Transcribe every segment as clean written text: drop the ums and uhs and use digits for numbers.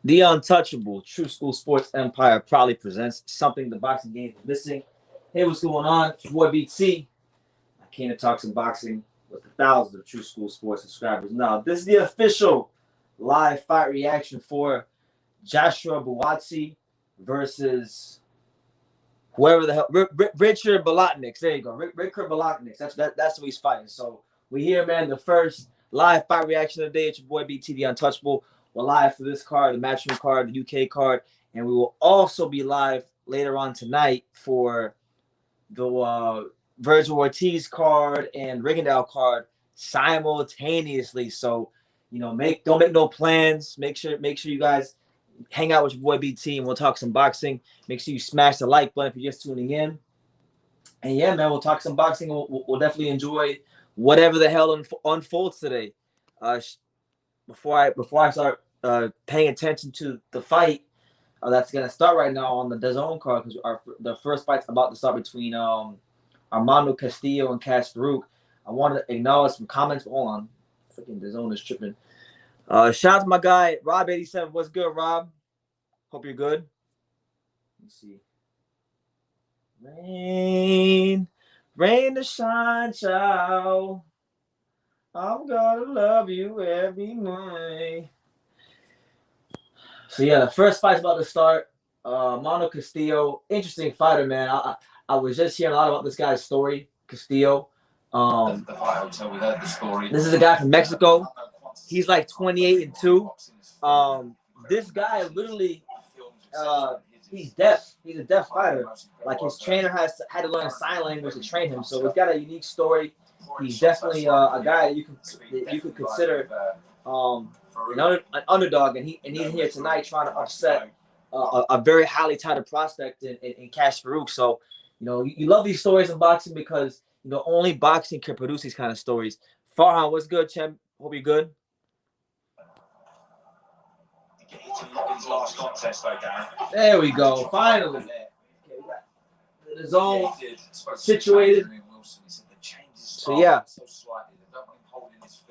The untouchable True School Sports Empire proudly presents something the boxing game is missing. Hey, what's going on? It's your boy BT. I came to talk some boxing with the thousands of True School Sports subscribers. Now, this is the official live fight reaction for Joshua Buatsi versus whoever the hell, Ricards Bolotniks. There you go, Ricards Bolotniks. That's who he's fighting. So we here, man. The first live fight reaction of the day. It's your boy BT, the Untouchable. We're live for this card, the Matchroom card, the UK card, and we will also be live later on tonight for the Virgil Ortiz card and Rigondeaux card simultaneously. So, you know, don't make no plans. Make sure you guys hang out with your boy BT and we'll talk some boxing. Make sure you smash the like button if you're just tuning in. And yeah, man, we'll talk some boxing. We'll definitely enjoy whatever the hell unfolds today. Before I start paying attention to the fight that's gonna start right now on the DAZN card, because the first fight's about to start between Armando Castillo and Cash Farouk. I want to acknowledge some comments. Hold on, freaking DAZN is tripping. Shout out to my guy Rob87. What's good, Rob? Hope you're good. Let's see. Rain to shine, child. I'm gonna love you every night. So yeah, the first fight's about to start. Armando Castillo, interesting fighter, man. I was just hearing a lot about this guy's story, Castillo. The fight hotel, we heard the story. This is a guy from Mexico. He's like 28-2. This guy literally, he's deaf. He's a deaf fighter. Like his trainer had to learn sign language to train him. So he's got a unique story. He's definitely a guy that you could consider an underdog, and he's here tonight trying to upset a very highly touted prospect in Cash Farouk. So, you know, you love these stories in boxing because, you know, only boxing can produce these kind of stories. Farhan, what's good, champ? Hope you're good. There we go. Finally, the zone situated. So yeah,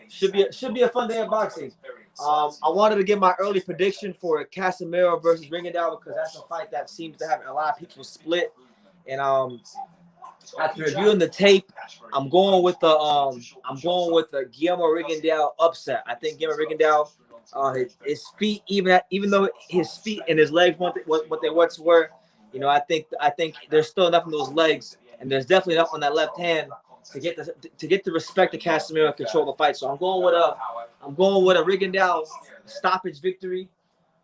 should be a fun day of boxing. I wanted to give my early prediction for Casemiro versus Rigondeaux because that's a fight that seems to have a lot of people split. And after reviewing the tape, I'm going with the Guillermo Rigondeaux upset. I think Guillermo Rigondeaux, his feet, even though his feet and his legs weren't what they once were, you know, I think there's still enough in those legs, and there's definitely enough on that left hand to get the respect of Casemiro and control the fight. So I'm going with a Rigondeaux stoppage victory.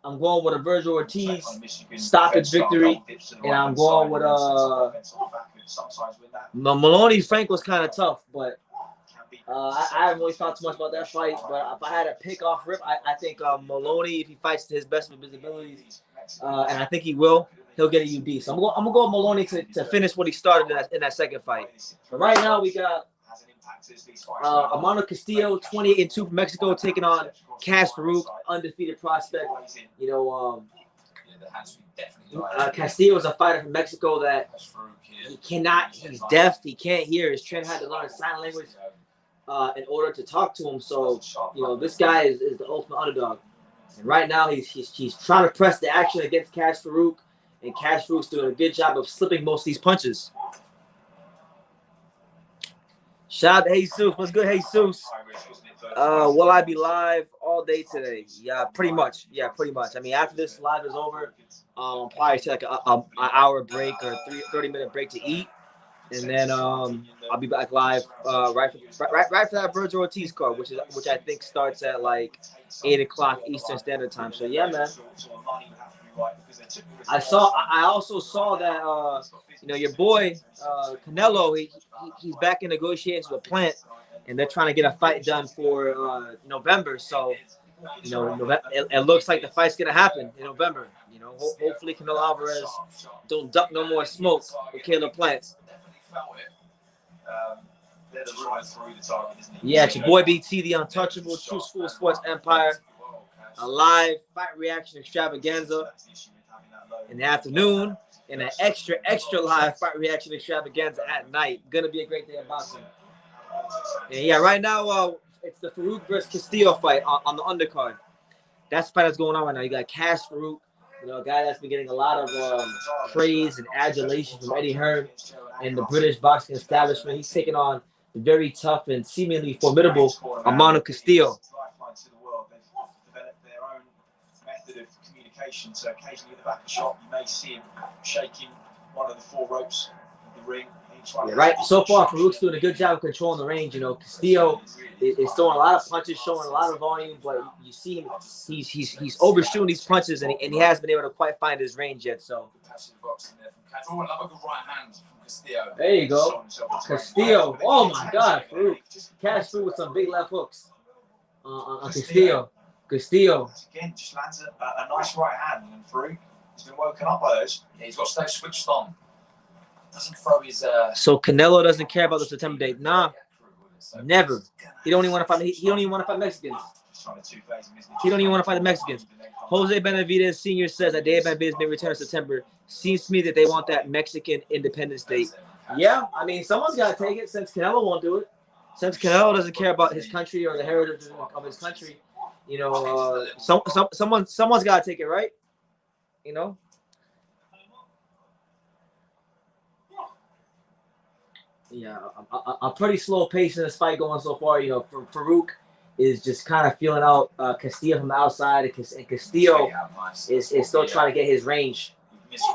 I'm going with a Virgil Ortiz stoppage victory, and I'm going with Maloney Frank was kind of tough, but I haven't really thought too much about that fight. But if I had to pick off rip, I think Maloney, if he fights to his best of his abilities, and I think he will, he'll get a UD. So I'm gonna go with Maloney to finish what he started in that second fight. But right now we got Armando Castillo, 28-2 from Mexico, taking on Cash Farouk, undefeated prospect. You know, Castillo is a fighter from Mexico that he's deaf, he can't hear. His trainer had to learn sign language in order to talk to him. So, you know, this guy is the ultimate underdog. And right now he's trying to press the action against Cash Farouk, and Cash Farouk's doing a good job of slipping most of these punches. Shout out to Jesus. What's good, Jesus? Will I be live all day today? Yeah, pretty much. I mean, after this live is over, I'll probably take like an hour break or 30-minute break to eat, and then I'll be back live right for that Virgil Ortiz card, which I think starts at like 8 o'clock Eastern Standard Time. So yeah, man. I also saw that you know, your boy Canelo, he's back in negotiations with Plant, and they're trying to get a fight done for November. So, you know, it looks like the fight's gonna happen in November. You know, hopefully Canelo Alvarez don't duck no more smoke with Caleb Plant. Yeah, it's your boy BT, the Untouchable, True School Sports Empire. A live fight reaction extravaganza in the afternoon, and an extra live fight reaction extravaganza at night. Gonna be a great day of boxing. And yeah, right now it's the Farouk versus Castillo fight on the undercard. that's the fight that's going on right now. You got Cash Farouk, you know, a guy that's been getting a lot of praise and adulation from Eddie Hearn and the British boxing establishment. He's taking on the very tough and seemingly formidable Amano Castillo. Of communication. So occasionally at the back of the shop, you may see him shaking one of the 4 ropes of the ring. Yeah, right. So far, Farouk's doing a good job of controlling the range. You know, Castillo is throwing a lot of punches, showing a lot of volume, but you see him, he's overshooting these punches, and he hasn't been able to quite find his range yet. So there you go, Castillo. Oh my God, Farouk. Cash through with some big left hooks on Castillo. Castillo. Again, just lands a nice right hand, and Farouk has been woken up by those. Yeah, he's got to stay switched on. Doesn't throw his. So Canelo doesn't care about the September date. Nah, never. He don't even want to fight. He don't even want to fight Mexicans. He don't even want to fight the Mexicans. Jose Benavidez Sr. says that Dave Benavidez may return in September. Seems to me that they want that Mexican Independence Date. Yeah, I mean, someone's got to take it since Canelo won't do it. Since Canelo doesn't care about his country or the heritage of his country. You know, someone's got to take it, right? You know. Yeah, a pretty slow pace in this fight going so far. You know, Farouk is just kind of feeling out Castillo from the outside, and Castillo is still trying to get his range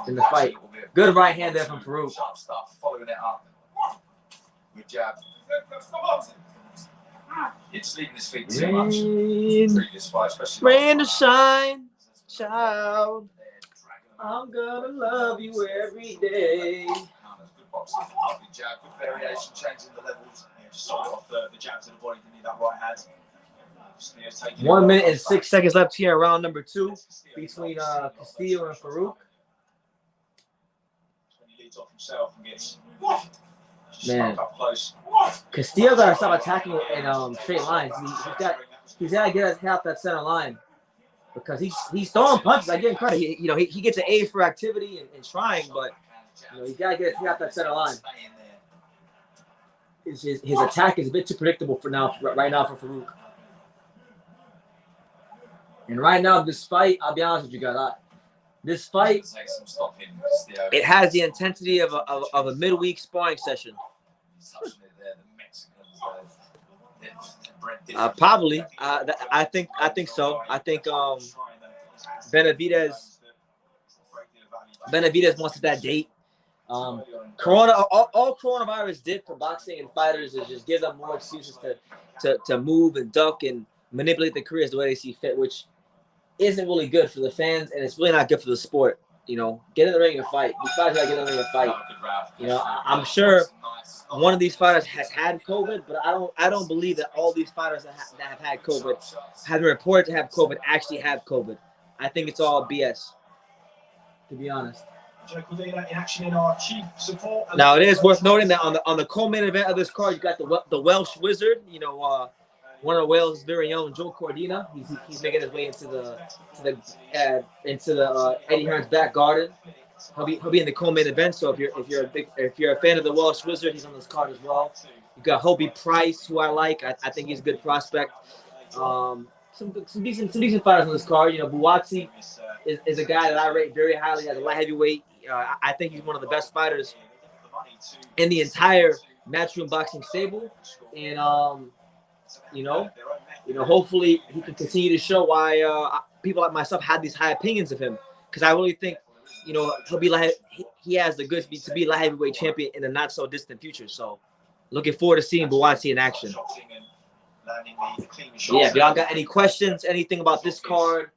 in the fight. Good right hand there from Farouk. Following it up with jab. It's leaving his feet too much. Previous fight, especially. Rain to shine, child. I'm gonna love you every day. Good boxing, lovely jab, good variation, changing the levels. Yeah, just sold it off the jab to the body. Didn't need that right hand. 1 minute and 6 seconds left here in round number 2 between Castillo and Farouk. When he leads off himself and gets. Man, Castillo got to stop attacking in straight lines. He's got to get us half that center line because he's throwing punches. I give him credit. He gets an A for activity and trying, but he's got to get us half that center line. His attack is a bit too predictable right now for Farouk. And right now, this fight, I'll be honest with you guys, this fight, it has the intensity of a midweek sparring session. Probably. I think so. I think Benavidez wants that date. All coronavirus did for boxing and fighters is just give them more excuses to move and duck and manipulate their careers the way they see fit, which isn't really good for the fans, and it's really not good for the sport. Get in the ring and fight. These fighters gotta get in the ring and fight. I'm sure one of these fighters has had COVID, but I don't believe that all these fighters that have had COVID, have been reported to have COVID, actually have COVID. I think it's all BS, to be honest. Now it is worth noting that on the co-main event of this card, you got the Welsh Wizard. One of Wales' very own Joe Cordina. He's making his way into the Eddie Hearn's back garden. He'll be in the co-main event. So if you're a fan of the Welsh Wizard, he's on this card as well. You got Hobie Price, who I like. I think he's a good prospect. Some decent fighters on this card. Buatsi is a guy that I rate very highly as a light heavyweight. I think he's one of the best fighters in the entire Matchroom Boxing stable, and hopefully he can continue to show why people like myself had these high opinions of him, because I really think he'll be he has the goods to be light heavyweight champion in the not so distant future. So looking forward to seeing Buatsi in action. Yeah, if y'all got any questions, anything about this card,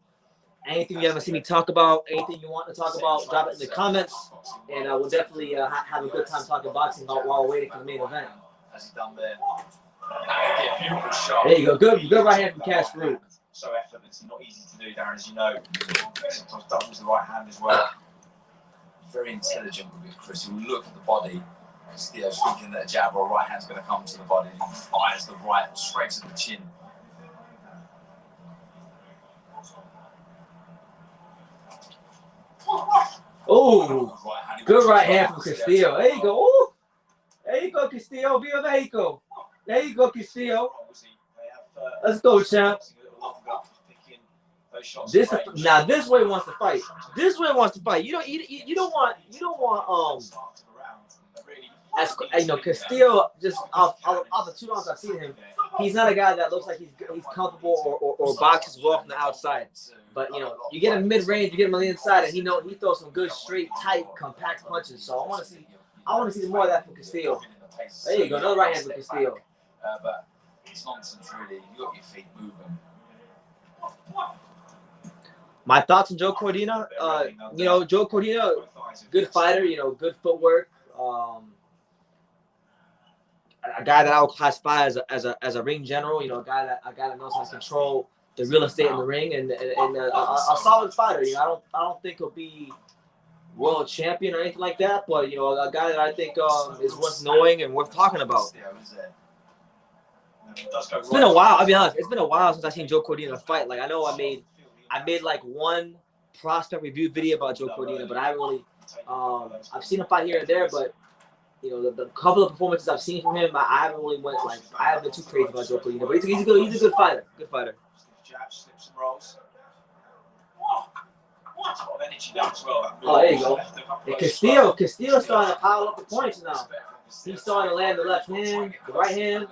anything you haven't seen me talk about, anything you want to talk about, drop it in the comments, and we'll definitely have a good time talking boxing while we're waiting for the main event. There you go. Good right hand from Cash Farouk. So effortless and not easy to do, Darren, as you know. Sometimes doubles the right hand as well. Very intelligent with Chris. He'll look at the body. Castillo's thinking that a jab or a right hand's going to come to the body. He fires the right straight to the chin. Oh, good right hand from Castillo. There you go. Ooh. There you go, Castillo. Viva Mexico. There you go, Castillo. Let's go, champ. This now this way wants to fight. This way wants to fight. You don't want as you know, Castillo, just off the 2 rounds I've seen him, he's not a guy that looks like he's comfortable or boxes well from the outside. But you know, you get him mid range, you get him on the inside, and he throws some good straight, tight, compact punches. So I want to see more of that from Castillo. There you go, another right hand from Castillo. But it's nonsense, really. You got your feet moving. My thoughts on Joe Cordina. You know, Joe Cordina, good fighter. You know, good footwork. A guy that I would classify as a ring general. You know, a guy that knows how to control the real estate in the ring, and a solid fighter. You know, I don't think he'll be world champion or anything like that, but you know, a guy that I think is worth knowing and worth talking about. It's been a while. I'll be honest. It's been a while since I've seen Joe Cordina fight. Like I know I made like one prospect review video about Joe Cordina, but I haven't really. I've seen him fight here and there, but you know, the couple of performances I've seen from him, I haven't really I haven't been too crazy about Joe Cordina, but he's a good fighter. Good fighter. Jabs, slips and rolls. A lot of energy down as well. Oh, there you go. And Castillo's starting to pile up the points now. He's starting to land the left hand, the right hand.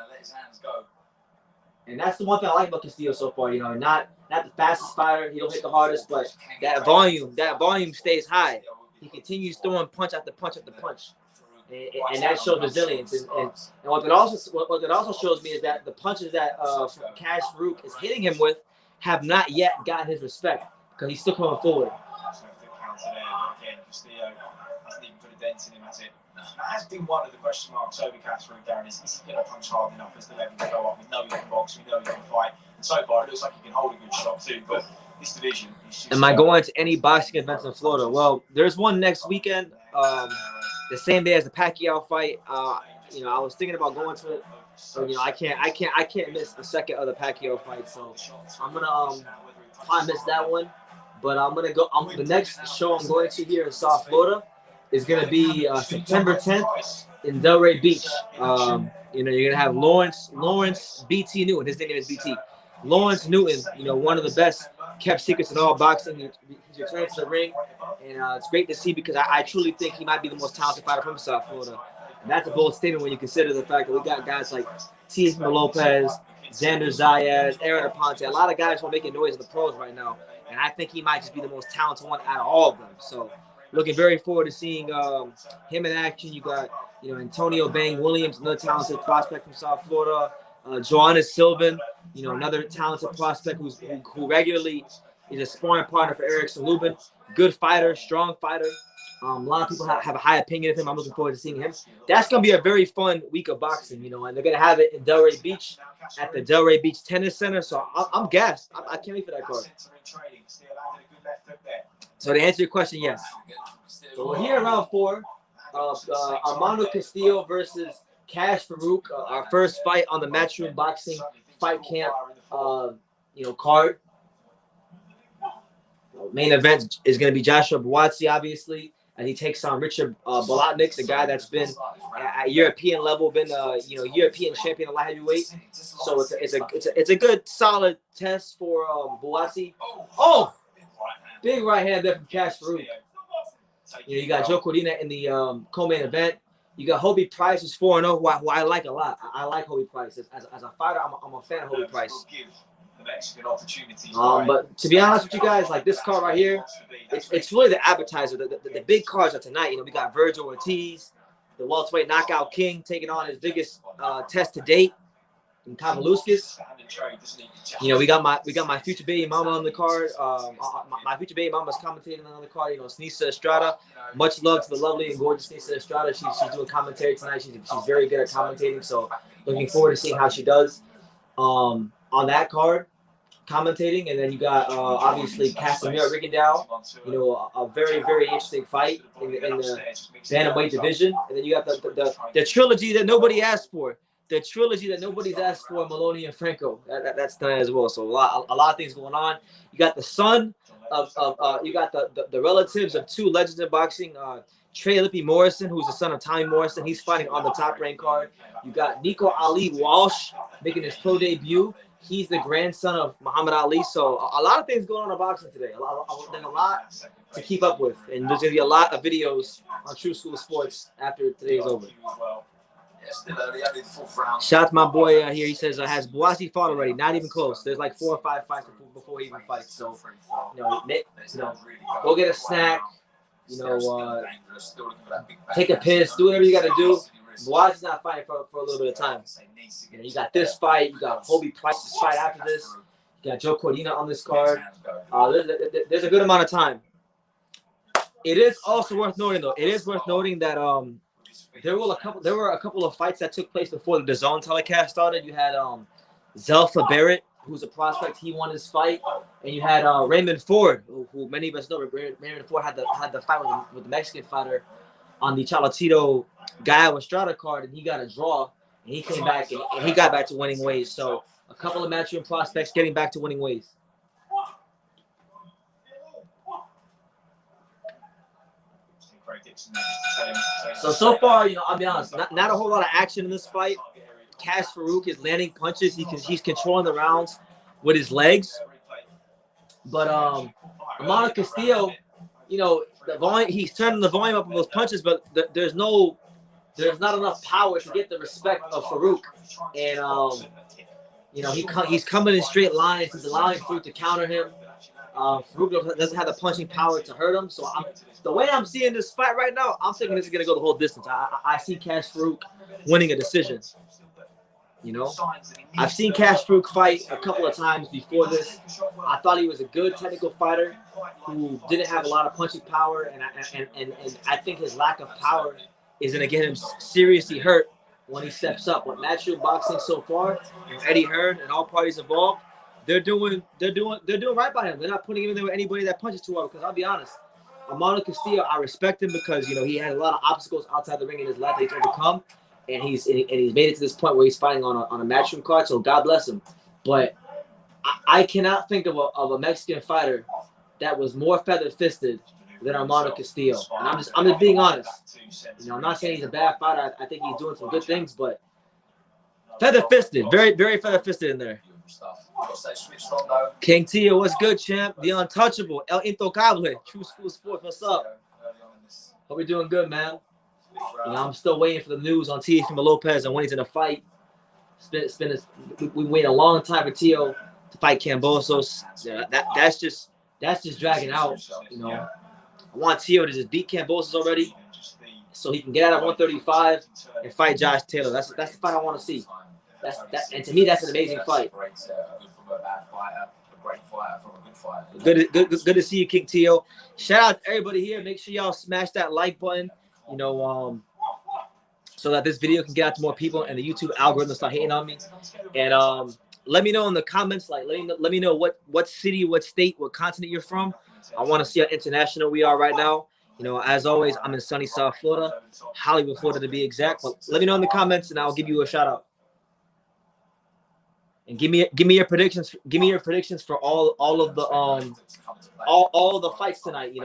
And that's the one thing I like about Castillo so far. You know, not the fastest fighter, he don't hit the hardest, but that volume stays high. He continues throwing punch after punch after punch. And that shows resilience. And what it also shows me is that the punches that Cash Farouk is hitting him with have not yet gotten his respect because he's still coming forward. Castillo hasn't even put a dent in him, has it? That has been one of the question marks over Cash Farouk, Darren. Is he going to punch hard enough as the level go up? We know he can box, we know he can fight. And so far, it looks like he can hold a good shot too. But this division is just... Am I going to any boxing events in Florida? Well, there's one next weekend. The same day as the Pacquiao fight. You know, I was thinking about going to it. So, you know, I can't miss a second of the Pacquiao fight. So I'm gonna probably miss that one. But I'm gonna go. The next show I'm going to here in South Florida is gonna be September 10th in Delray Beach. You know, you're gonna have Lawrence BT Newton. His name is BT. Lawrence Newton. You know, one of the best kept secrets in all boxing. He's returned to the ring, and it's great to see because I truly think he might be the most talented fighter from South Florida. And that's a bold statement when you consider the fact that we got guys like Teofimo Lopez, Xander Zayas, Aaron Aponte, a lot of guys who are making noise in the pros right now. And I think he might just be the most talented one out of all of them. So looking very forward to seeing him in action. You got, you know, Antonio Bang Williams, another talented prospect from South Florida. Joannis Sylvan, you know, another talented prospect who regularly is a sparring partner for Erickson Lubin. Good fighter, strong fighter. A lot of people have a high opinion of him. I'm looking forward to seeing him. That's going to be a very fun week of boxing, you know, and they're going to have it in Delray Beach at the Delray Beach Tennis Center. So I'm gassed. I can't wait for that card. So to answer your question, yes. So we're here in round 4. Armando Castillo versus Cash Farouk, our first fight on the Matchroom Boxing Fight Camp, you know, card. Main event is going to be Joshua Buatsi, obviously, and he takes on Ricards Bolotniks, a guy that's been at European level, been you know, European champion of light heavyweight. So it's a good solid test for Buatsi. Oh, big right hand there from Cash Farouk. You know, you got Joe Cordina in the co-main event. You got Hobie Price, who's 4-0, who I like a lot. I like Hobie Price as a fighter. I'm a fan of Hobie Price. But to be honest with you guys, like this card right here, it's really the appetizer. The big cards are tonight. You know, we got Virgil Ortiz, the welterweight knockout king, taking on his biggest test to date, in Kamaluskas. You know, we got my future baby mama on the card. My future baby mama's commentating on the card. You know, Snisa Estrada. Much love to the lovely and gorgeous Snisa Estrada. She's doing commentary tonight. She's very good at commentating. So looking forward to seeing how she does on that card, commentating. And then you got obviously Casimir Rigondeaux. You know, a very interesting fight in the bantamweight division. And then you got the trilogy that nobody asked for. The trilogy that nobody's asked for, Maloney and Franco. That's tonight as well. So a lot of things going on. You got the son of you got the relatives of 2 legends in boxing. Trey Lippy Morrison, who's the son of Tommy Morrison. He's fighting on the top rank card. You got Nico Ali Walsh making his pro debut He's the grandson of Muhammad Ali. So a lot of things going on in boxing today. A lot to keep up with. And there's going to be a lot of videos on True School Sports after today's over. Shout out to my boy here. He says, has Buatsi fought already? Not even close. There's like 4 or 5 fights before he even fights. So, go get a snack. Take a piss. Do whatever you got to do. Buatsi's not fighting for a little bit of time. You got this fight. You got Hobie Price's fight after this. You got Joe Cordina on this card. There's a good amount of time. It is also worth noting, though. It is worth noting that there were a couple of fights that took place before the DAZN telecast started. You had Zelfa Barrett, who's a prospect. He won his fight, and you had Raymond Ford, who many of us know. Raymond Ford had the fight with the Mexican fighter on the Cholatito Gallo Estrada card, and he got a draw, and he came back and he got back to winning ways. So a couple of Matchroom prospects getting back to winning ways. So far, I'll be honest, not a whole lot of action in this fight. Cash Farouk is landing punches. He's controlling the rounds with his legs. But Amano Castillo, the volume, he's turning the volume up of those punches, but there's not enough power to get the respect of Farouk. And he's coming in straight lines. He's allowing Farouk to counter him. Farouk doesn't have the punching power to hurt him. So the way I'm seeing this fight right now, I'm thinking this is going to go the whole distance. I see Cash Farouk winning a decision. I've seen Cash Farouk fight a couple of times before this. I thought he was a good technical fighter who didn't have a lot of punching power, and I think his lack of power is going to get him seriously hurt when he steps up. But Matchroom Boxing so far, Eddie Hearn and all parties involved, they're doing right by him. They're not putting him in there with anybody that punches too hard. Because I'll be honest, Amano Castillo, I respect him because he had a lot of obstacles outside the ring in his life that he's overcome, and he's made it to this point where he's fighting on a Matchroom card. So God bless him. But I cannot think of a Mexican fighter that was more feather-fisted than Amano Castillo. And I'm just being honest. I'm not saying he's a bad fighter. I think he's doing some good things, but feather-fisted, very, very feather-fisted in there. King Tio, what's good, champ? The Untouchable, El Intocable, True School Sports. What's up? Hope we're doing good, man. I'm still waiting for the news on Teofimo Lopez and when he's in a fight. We wait a long time for Tio to fight Kambosos. That's just dragging out. I want Tio to just beat Kambosos already, so he can get out at 135 and fight Josh Taylor. That's the fight I want to see. And to me, that's an amazing fight. Good to see you, King Tio. Shout out to everybody here. Make sure y'all smash that like button. So that this video can get out to more people and the YouTube algorithm start hating on me. And let me know in the comments, let me know what city, what state, what continent you're from. I want to see how international we are right now. As always, I'm in sunny South Florida, Hollywood, Florida to be exact. But let me know in the comments, and I'll give you a shout out. And give me your predictions. Give me your predictions for all of the all the fights tonight.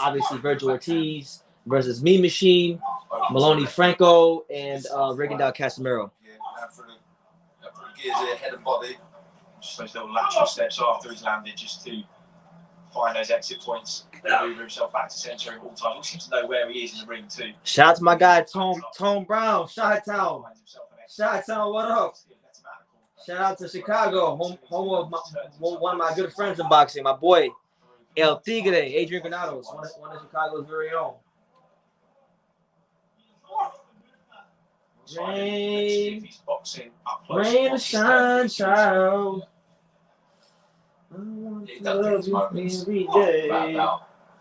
Obviously Virgil Ortiz versus Mean Machine, Maloney Franco, and Rigondeaux Casimiro. Head and body. Just those little lateral steps after he's landed, just to find those exit points, maneuver himself back to center at all times. He seems to know where he is in the ring too. Shout out to my guy Tom Brown, Chi-Town. Chi-Town, what up? Shout out to Chicago, home of one of my good friends in boxing, my boy El Tigre, Adrian Granados, one of Chicago's very own. Rain, shine, child. He does pick his moments.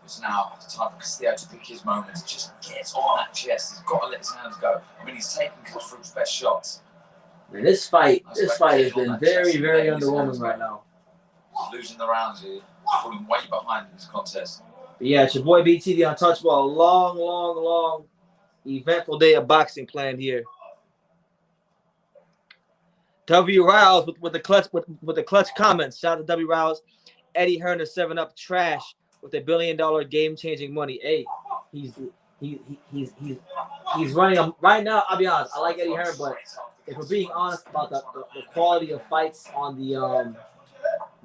It's now time for Castillo to pick his moments. Just gets on that chest. He's got to let his hands go. He's taking Cuthbert's best shots. Man, this fight has been very, very underwhelming right now. He's losing the rounds here. Falling way behind in this contest. But yeah, it's your boy BT, the Untouchable. A long, long, long, eventful day of boxing planned here. W. Rouse with the clutch comments. Shout out to W. Rouse. Eddie Hearn is 7-Up trash with $1 billion game-changing money. Hey, he's running right now. I'll be honest. I like Eddie Hearn, but if we're being honest about the quality of fights on the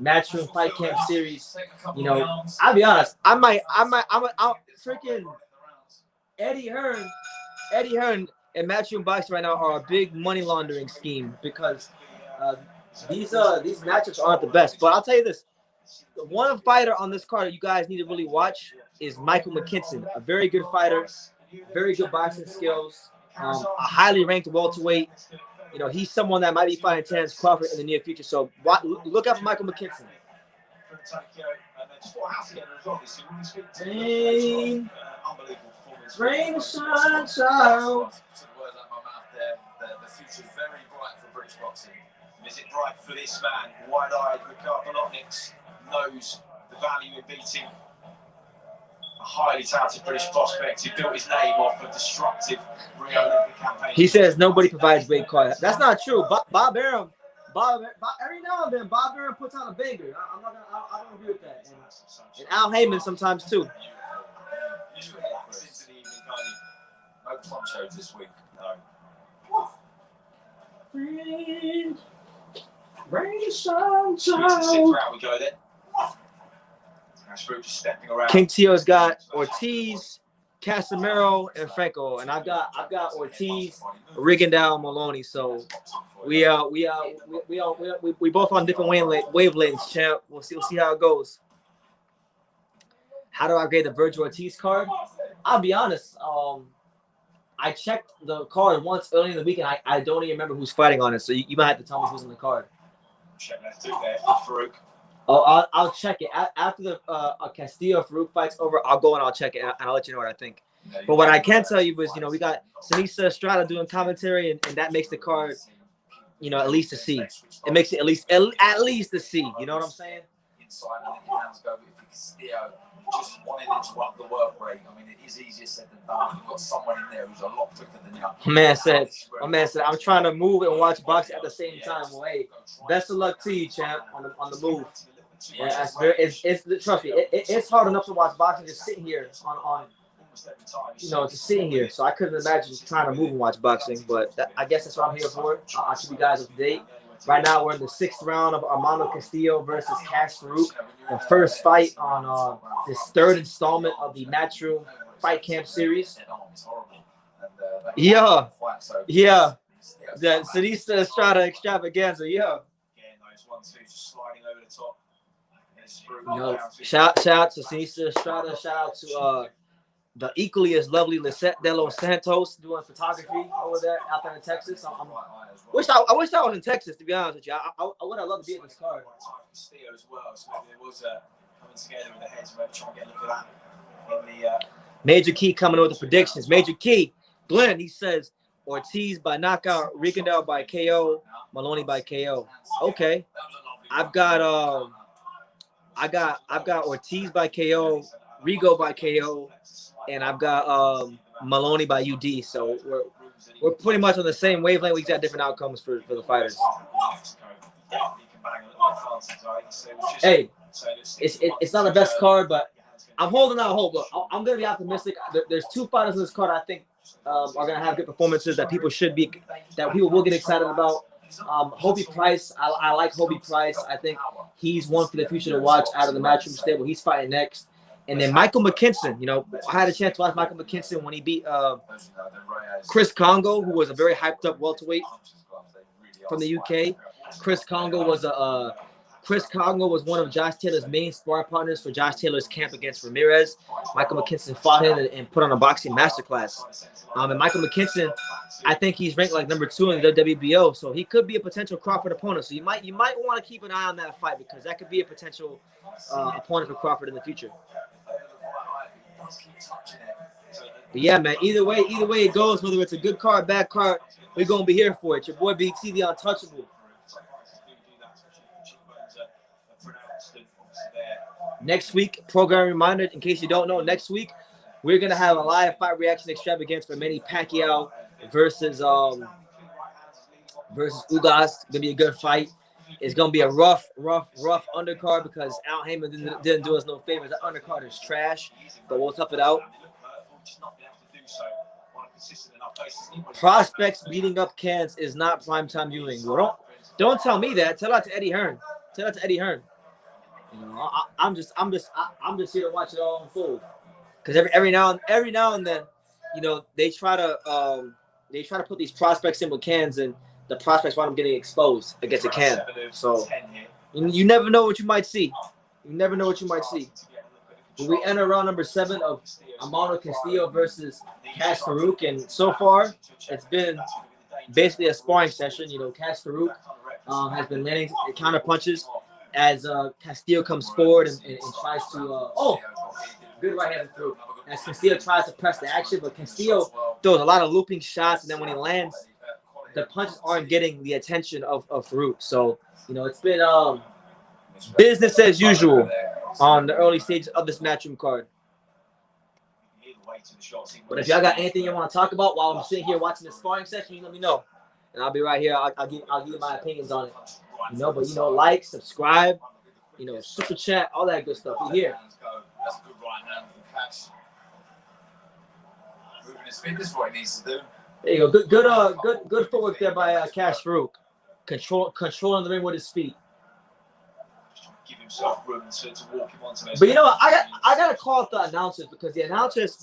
Matchroom Fight Camp series, you know, I'll be honest. I'm freaking Eddie Hearn and Matchroom Boxing right now are a big money laundering scheme because these matchups aren't the best. But I'll tell you this: the one fighter on this card you guys need to really watch is Michael McKinson, a very good fighter, very good boxing skills, a highly ranked welterweight. You know, he's someone that might be fighting Terrence Crawford in the near future. So look out for Michael McKinson. Rain, shine, child. The future's very bright for British boxing. Is it bright for this man? Wide-eyed Ricards Bolotniks knows the value in beating a highly talented British prospect who built his name off a destructive Rio Olympic campaign. He says nobody provides great card. That's not true. Bob Arum, every now and then, Bob Arum puts out a banger. I don't agree with that. And Al Heyman sometimes too. No club shows this week. Rain, shine, we go then. Just stepping around. King Tio's got Ortiz, Casemiro, and Franco, and I've got Ortiz, Rigondeaux, Maloney. So we both on different wavelengths, champ. We'll see how it goes. How do I grade the Virgil Ortiz card? I'll be honest. I checked the card once early in the week, and I don't even remember who's fighting on it. So you might have to tell me who's on the card. Check left two there, Farouk. Oh, I'll check it after the Castillo Farouk fight's over. I'll go and I'll check it, and I'll let you know what I think. But what I can tell you is, you know, we got Sinisa Estrada doing commentary, and that makes the card, you know, at least a C. It makes it at least a C. You know what I'm saying? Inside and then your hands go. But if Castillo just wanted to interrupt the work rate, I mean, it is easier said than done. You've got someone in there who's a lot quicker than you. My man said, I'm trying to move and watch boxing at the same time. Well, hey, best of luck to you, champ, on the move. Yeah, trust me, it's hard enough to watch boxing just sitting here on just sitting here. So I couldn't imagine trying to move and watch boxing, but I guess that's what I'm here for. I'll keep you guys up to date. Right now, we're in the 6th round of Armando Castillo versus Cash Farouk, the first fight on this 3rd installment of the Matchroom Fight Camp series. Yeah. The Sinisa Estrada Extravaganza, yeah. Shout out to Sinisa Estrada. Shout out to the equally as lovely Lisette de los Santos doing photography over there out there in Texas. I wish I was in Texas, to be honest with you. I would have loved to be in this card. Major Key coming in with the predictions. Major Key, Glenn, he says Ortiz by knockout, Rigondeaux by KO, Maloney by KO. Okay, I've got Ortiz by KO, Rigo by KO, and I've got Maloney by UD. So we're pretty much on the same wavelength. We got different outcomes for the fighters. Hey, it's not the best card, but I'm holding out hope. Look, I'm gonna be optimistic. There's 2 fighters in this card I think are gonna have good performances that people will get excited about. Hobie Price, I like Hobie Price. I think he's one for the future to watch out of the Matchroom stable. He's fighting next. And then Michael McKinson, you know, I had a chance to watch Michael McKinson when he beat Chris Congo, who was a very hyped up welterweight from the UK. Chris Congo was one of Josh Taylor's main sparring partners for Josh Taylor's camp against Ramirez. Michael McKinson fought him and put on a boxing masterclass. And Michael McKinson, I think he's ranked like number 2 in the WBO, so he could be a potential Crawford opponent. So you might want to keep an eye on that fight because that could be a potential opponent for Crawford in the future. But yeah, man, either way it goes, whether it's a good card, bad card, we're gonna be here for it. Your boy BT, the Untouchable. Next week, program reminder, in case you don't know, next week we're gonna have a live fight reaction extravaganza for Manny Pacquiao versus Ugas. It's gonna be a good fight. It's gonna be a rough undercard because Al Heyman didn't do us no favors. That undercard is trash, but we'll tough it out. Prospects beating up cans is not primetime viewing. Well, don't tell me that. Tell that to Eddie Hearn. Tell that to Eddie Hearn. You know, I'm just here to watch it all unfold. Because every now and then, you know, they try to put these prospects in with cans, and the prospects wind up getting exposed against a can. So you never know what you might see. You never know what you might see. But we enter round number 7 of Amano Castillo versus Cash Farouk, and so far it's been basically a sparring session. You know, Cash Farouk has been landing counter punches as Castillo comes forward and tries to good right hand through. As Castillo tries to press the action, but Castillo throws a lot of looping shots, and then when he lands, the punches aren't getting the attention of Farouk. So, you know, it's been business as usual on the early stages of this Matchroom card. But if y'all got anything you want to talk about while I'm sitting here watching the sparring session, you let me know, and I'll be right here. I'll give you my opinions on it. You know, but you know, like, subscribe, you know, super chat, all that good stuff. You here? That's a good right hand from Cash. Moving his fingers, what he needs to do. There you go. Good footwork there by Cash Farouk. Controlling the ring with his feet. Give himself room to walk him onto those. But you know what? I gotta call out the announcers, because the announcers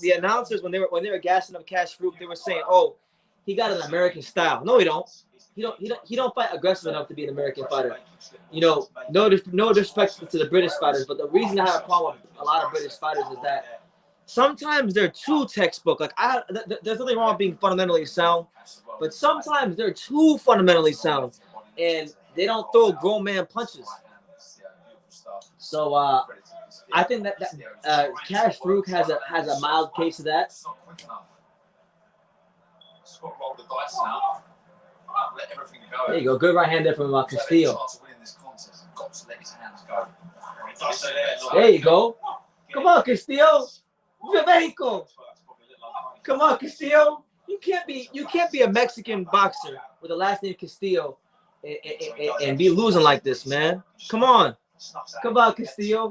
when they were gassing up Cash Farouk, they were saying, "Oh, he got an American style." No, he don't. He don't fight aggressive enough to be an American fighter. You know, no disrespect to the British fighters, but the reason I have a problem with a lot of British fighters is that sometimes they're too textbook. Like there's nothing wrong with being fundamentally sound, but sometimes they're too fundamentally sound, and they don't throw grown man punches. So I think that Cash Farouk has a mild case of that. There you go. Good right hand there from Castillo. There you go. Come on, Castillo. Mexico. Come on, Castillo. You can't be a Mexican boxer with the last name Castillo and be losing like this, man. Come on. Come on, Castillo.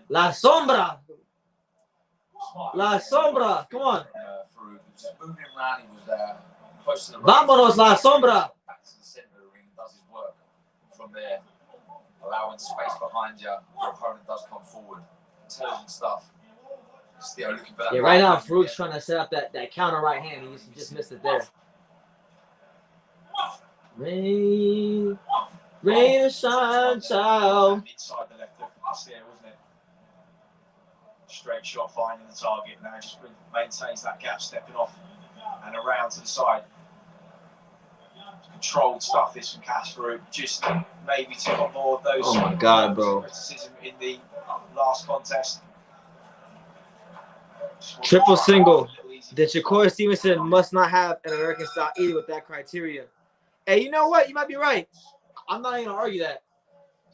La Sombra. La Sombra. Come on. Vámonos, La Sombra. Back to the center of the ring and does his work from there, allowing space behind you. Your opponent does come forward. Intelligent stuff. Still looking for that. Yeah, right now Farouk's trying to set up that counter right hand. He just missed it there. Rain or shine, child. Inside the left hook, wasn't it? Straight shot, finding the target. Now just maintains that gap, stepping off and around to the side. Controlled stuff this from Cash Farouk. Just maybe took on more of those. Oh my God, bro! Criticism in the last contest. Triple single. The Shakur Stevenson must not have an American style either with that criteria. Hey, you know what? You might be right. I'm not even gonna argue that.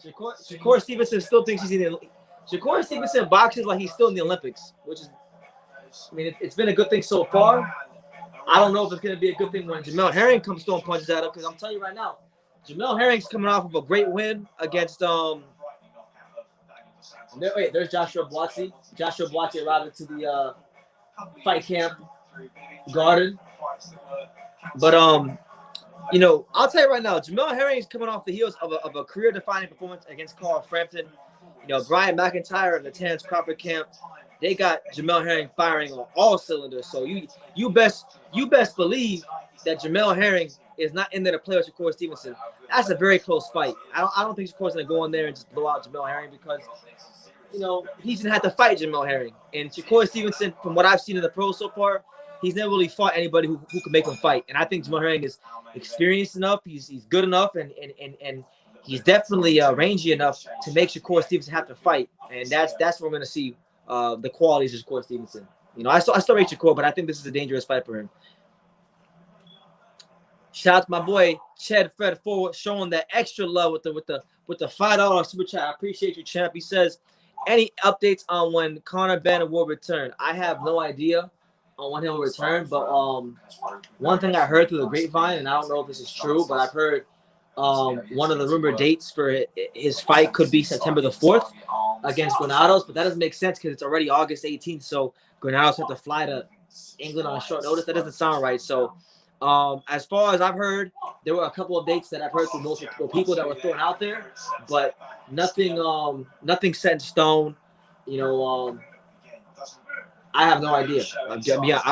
Shakur Stevenson still thinks he's in the. Shakur Stevenson boxes like he's still in the Olympics, which is, I mean, it's been a good thing so far. I don't know if it's going to be a good thing when Jamel Herring comes throwing punches at him, because I'm telling you right now, Jamel Herring's coming off of a great win against there's Joshua Buatsi. Joshua Buatsi arrived to the fight camp garden. But you know, I'll tell you right now, Jamel Herring's coming off the heels of a career-defining performance against Carl Frampton. You know, Brian McIntyre and the Terrence Crawford camp, they got Jamel Herring firing on all cylinders. So you best believe that Jamel Herring is not in there to play with Shakur Stevenson. That's a very close fight. I don't think Shakur's gonna go in there and just blow out Jamel Herring, because you know he's gonna have to fight Jamel Herring. And Shakur Stevenson, from what I've seen in the pros so far, he's never really fought anybody who can make him fight. And I think Jamel Herring is experienced enough. He's good enough, and he's definitely rangy enough to make Shakur Stevenson have to fight. And that's where we're gonna see the qualities of Shakur Stevenson. You know, I still rate Shakur, but I think this is a dangerous fight for him. Shout out to my boy Chad Fred Forward, showing that extra love with the $5 super chat. I appreciate you, champ. He says, any updates on when Conor Benn will return? I have no idea on when he'll return, but one thing I heard through the grapevine, and I don't know if this is true, but I've heard one of the rumored dates for his fight could be September the 4th against Granados, but that doesn't make sense because it's already August 18th, so Granados have to fly to England on short notice. That doesn't sound right. So, as far as I've heard, there were a couple of dates that I've heard from multiple people that were thrown out there, but nothing set in stone. You know, I have no idea.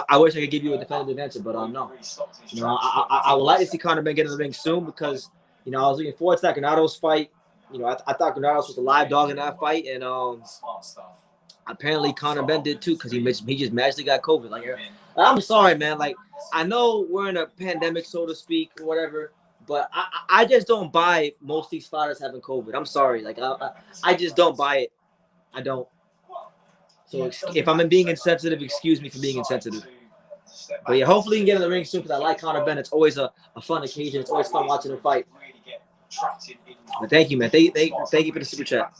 I wish I could give you a definitive answer, but no. You know, I would like to see Conor Ben get in the ring soon because, you know, I was looking forward to that Granados fight. You know, I thought Granados was a live dog in that fight, and apparently Conor Ben did too because he just magically got COVID. Like, I'm sorry, man. Like, I know we're in a pandemic, so to speak, or whatever, but I just don't buy most of these fighters having COVID. I'm sorry. Like, I just don't buy it. I don't. So if I'm being insensitive, excuse me for being insensitive. But yeah, hopefully you can get in the ring soon because I like Conor Ben. It's always a fun occasion. It's always fun watching him fight. But thank you, man. Thank you for the super chat.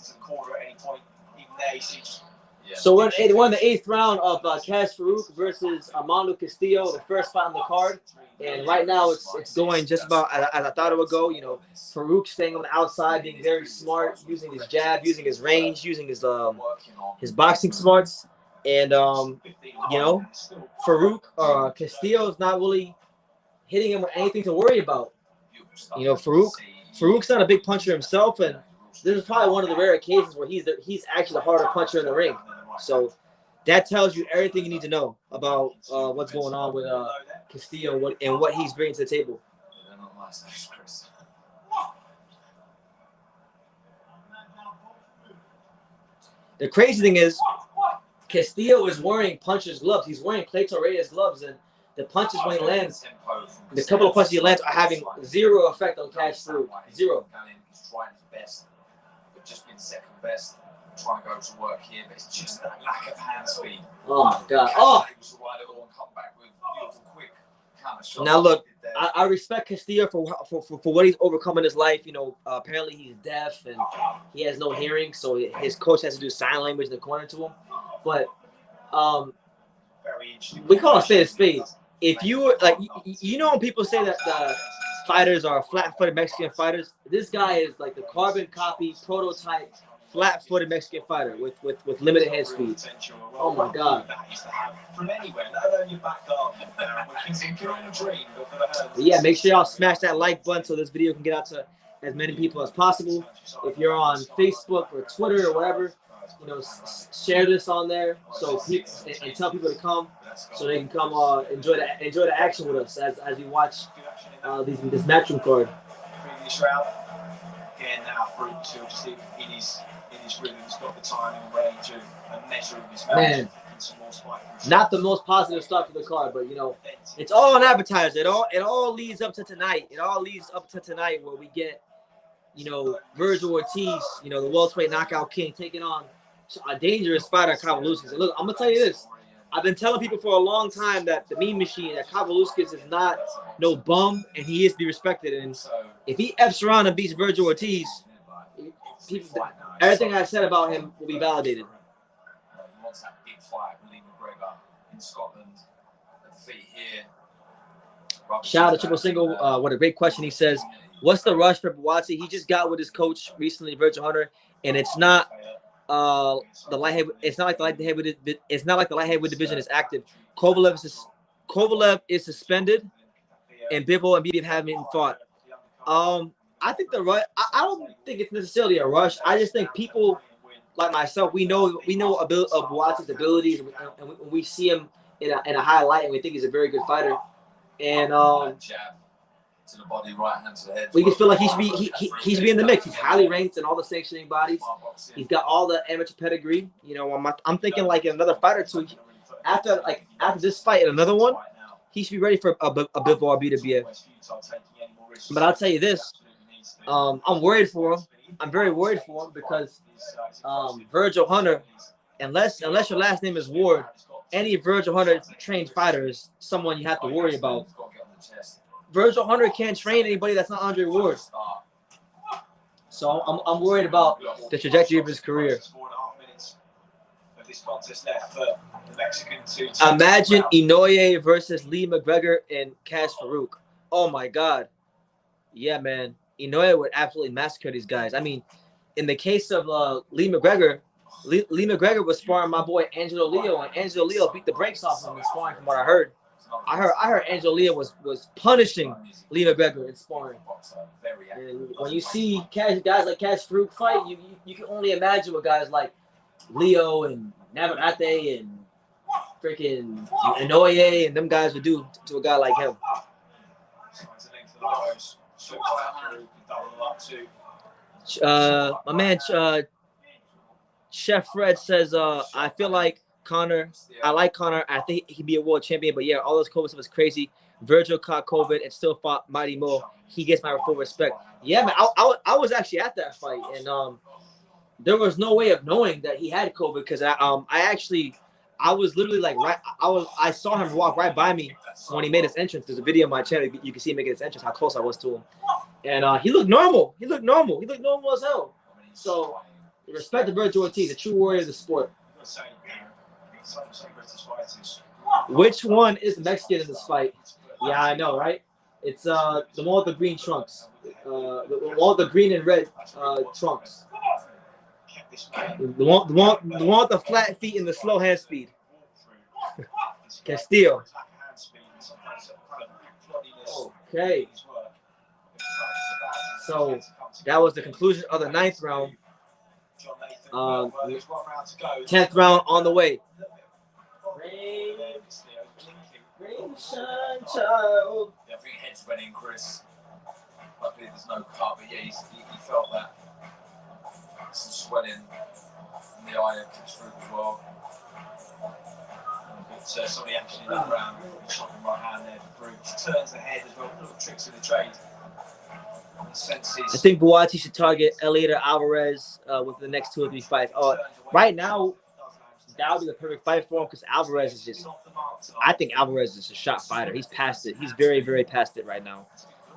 So we're in the 8th round of Cash Farouk versus Armando Castillo, the first fight on the card. And right now it's going just about as I thought it would go. You know, Farouk staying on the outside, being very smart, using his jab, using his range, using his boxing smarts. And you know, Farouk Castillo is not really hitting him with anything to worry about. You know, Farouk's not a big puncher himself, and this is probably one of the rare occasions where he's actually the harder puncher in the ring. So that tells you everything you need to know about what's going on with Castillo and what he's bringing to the table. The crazy thing is, Castillo is wearing puncher's gloves. He's wearing Clayton Reyes gloves, and the punches when he lands, the couple of punches he lands are having zero effect on Cash Farouk. Zero. He's trying his best, but just been second best. Trying to go to work here, but it's just that lack of hand speed. Oh my God! Oh. Now look, I respect Castillo for what he's overcome in his life. You know, apparently he's deaf and he has no hearing, so his coach has to do sign language in the corner to him. But we call a spade. If you were like, you know, when people say that the fighters are flat-footed Mexican fighters, this guy is like the carbon copy prototype. Flat-footed Mexican fighter with limited head speed. Oh my God! Yeah, make sure y'all smash that like button so this video can get out to as many people as possible. If you're on Facebook or Twitter or whatever, you know, share this on there so people and tell people to come so they can come enjoy the action with us as we watch this Matchroom card. Previous round, again now Farouk still just in his rhythms, got the timing and range and measure of his man. Not the most positive start for the card, but you know, it's all an appetizer. It all leads up to tonight. It all leads up to tonight where we get, you know, Virgil Ortiz, you know, the welterweight knockout king, taking on a dangerous fighter, Kavaluskas. And look, I'm gonna tell you this. I've been telling people for a long time that the meme machine, that Kavaluskas is not no bum, and he is to be respected. And if he F's around and beats Virgil Ortiz, everything I said about him will be validated. He wants that big fight with Lee McGregor in Scotland. The defeat here. Shout out to Triple Single. What a great question. He says, what's the rush for Buatsi? He just got with his coach recently, Virgil Hunter, and it's not the light heavyweight. It's not like the light heavyweight. It's not like the light heavyweight division is active. Kovalev is suspended, and Bivol and BB haven't been fought. I think the rush. I don't think it's necessarily a rush. I just think people like myself, we know of Buatsi's abilities, and we see him in a high light, and we think he's a very good fighter. And to the body, right hand to the head. We just feel like he should be in the mix. He's highly ranked in all the sanctioning bodies. He's got all the amateur pedigree. You know, I'm thinking like another fight or two after this fight and another one, he should be ready for a Bivol or BWF. But I'll tell you this. I'm worried for him. I'm very worried for him because Virgil Hunter, unless your last name is Ward, any Virgil Hunter trained fighter is someone you have to worry about. Virgil Hunter can't train anybody that's not Andre Ward. So I'm worried about the trajectory of his career. Imagine Inoue versus Lee McGregor and Cash Farouk. Oh my God. Yeah, man. Inoue would absolutely massacre these guys. I mean, in the case of Lee McGregor, Lee McGregor was sparring my boy Angelo Leo, and Angelo Leo beat the brakes off him in sparring. From what I heard, I heard Angelo Leo was punishing Lee McGregor in sparring. And when you see guys like Cash Farouk fight, you can only imagine what guys like Leo and Navarrete and freaking Inoue and them guys would do to a guy like him. My man Chef Fred says, I feel like Conor. I like Conor. I think he'd be a world champion. But yeah, all this COVID stuff was crazy. Virgil caught COVID and still fought Mighty Mo. He gets my full respect. Yeah, man. I was actually at that fight, and there was no way of knowing that he had COVID because I was literally like I saw him walk right by me when he made his entrance. There's a video on my channel. You can see him making his entrance. How close I was to him, and he looked normal. He looked normal as hell. So respect to Virgil Ortiz, a true warrior of the sport. Which one is Mexican in this fight? Yeah, I know, right? It's the one with the green trunks, the one with the green and red trunks. The one with the flat feet and the slow hand speed. Castillo. Okay. So that was the conclusion of the 9th round. 10th round on the way. Rain, shine, child. Yeah, I think heads went in, Chris. Luckily there's no cut, but yeah, he felt that. Some swelling in the eye of Cash Farouk as well. But somebody actually in that round, shot him right hand there for Farouk. He turns the head as well, little tricks of the trade. I think Buatsi should target Elliot or Alvarez with the next 2 or 3 fights. Right now, that would be the perfect fight for him because Alvarez is just, I think Alvarez is a shot fighter. He's past it. He's very, very past it right now.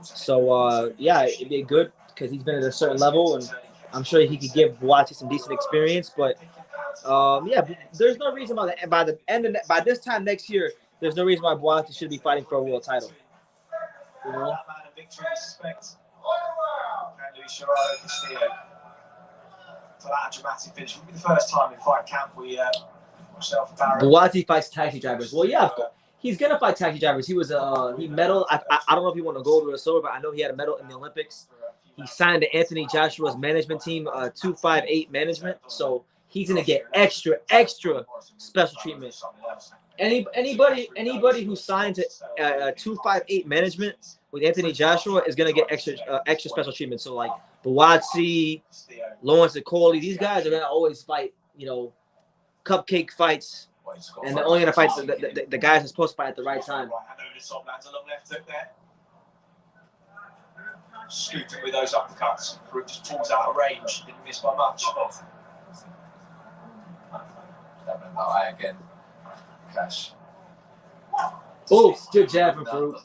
So, yeah, it'd be good because he's been at a certain level, and I'm sure he could give Buatsi some decent experience. But, yeah, there's no reason by this time next year, there's no reason why Buatsi should be fighting for a world title. You know? For that dramatic finish, it will be the first time in fight camp we myself and Barry. Buatsi fights taxi drivers. Well, yeah, he's gonna fight taxi drivers. He was he medaled. I don't know if he won a gold or a silver, but I know he had a medal in the Olympics. He signed to Anthony Joshua's management team, 258 management. So he's gonna get extra special treatment. Anybody who signed to 258 management with Anthony Joshua is gonna get extra special treatment. So like Buatsi, Lawrence Okoli, these guys are gonna always fight, you know, cupcake fights, and they're only gonna fight the guys are supposed to fight at the right time. Scooting with those uppercuts, Farouk just pulls out of range, didn't miss by much. Again, Cash. Oh, good jab from Farouk.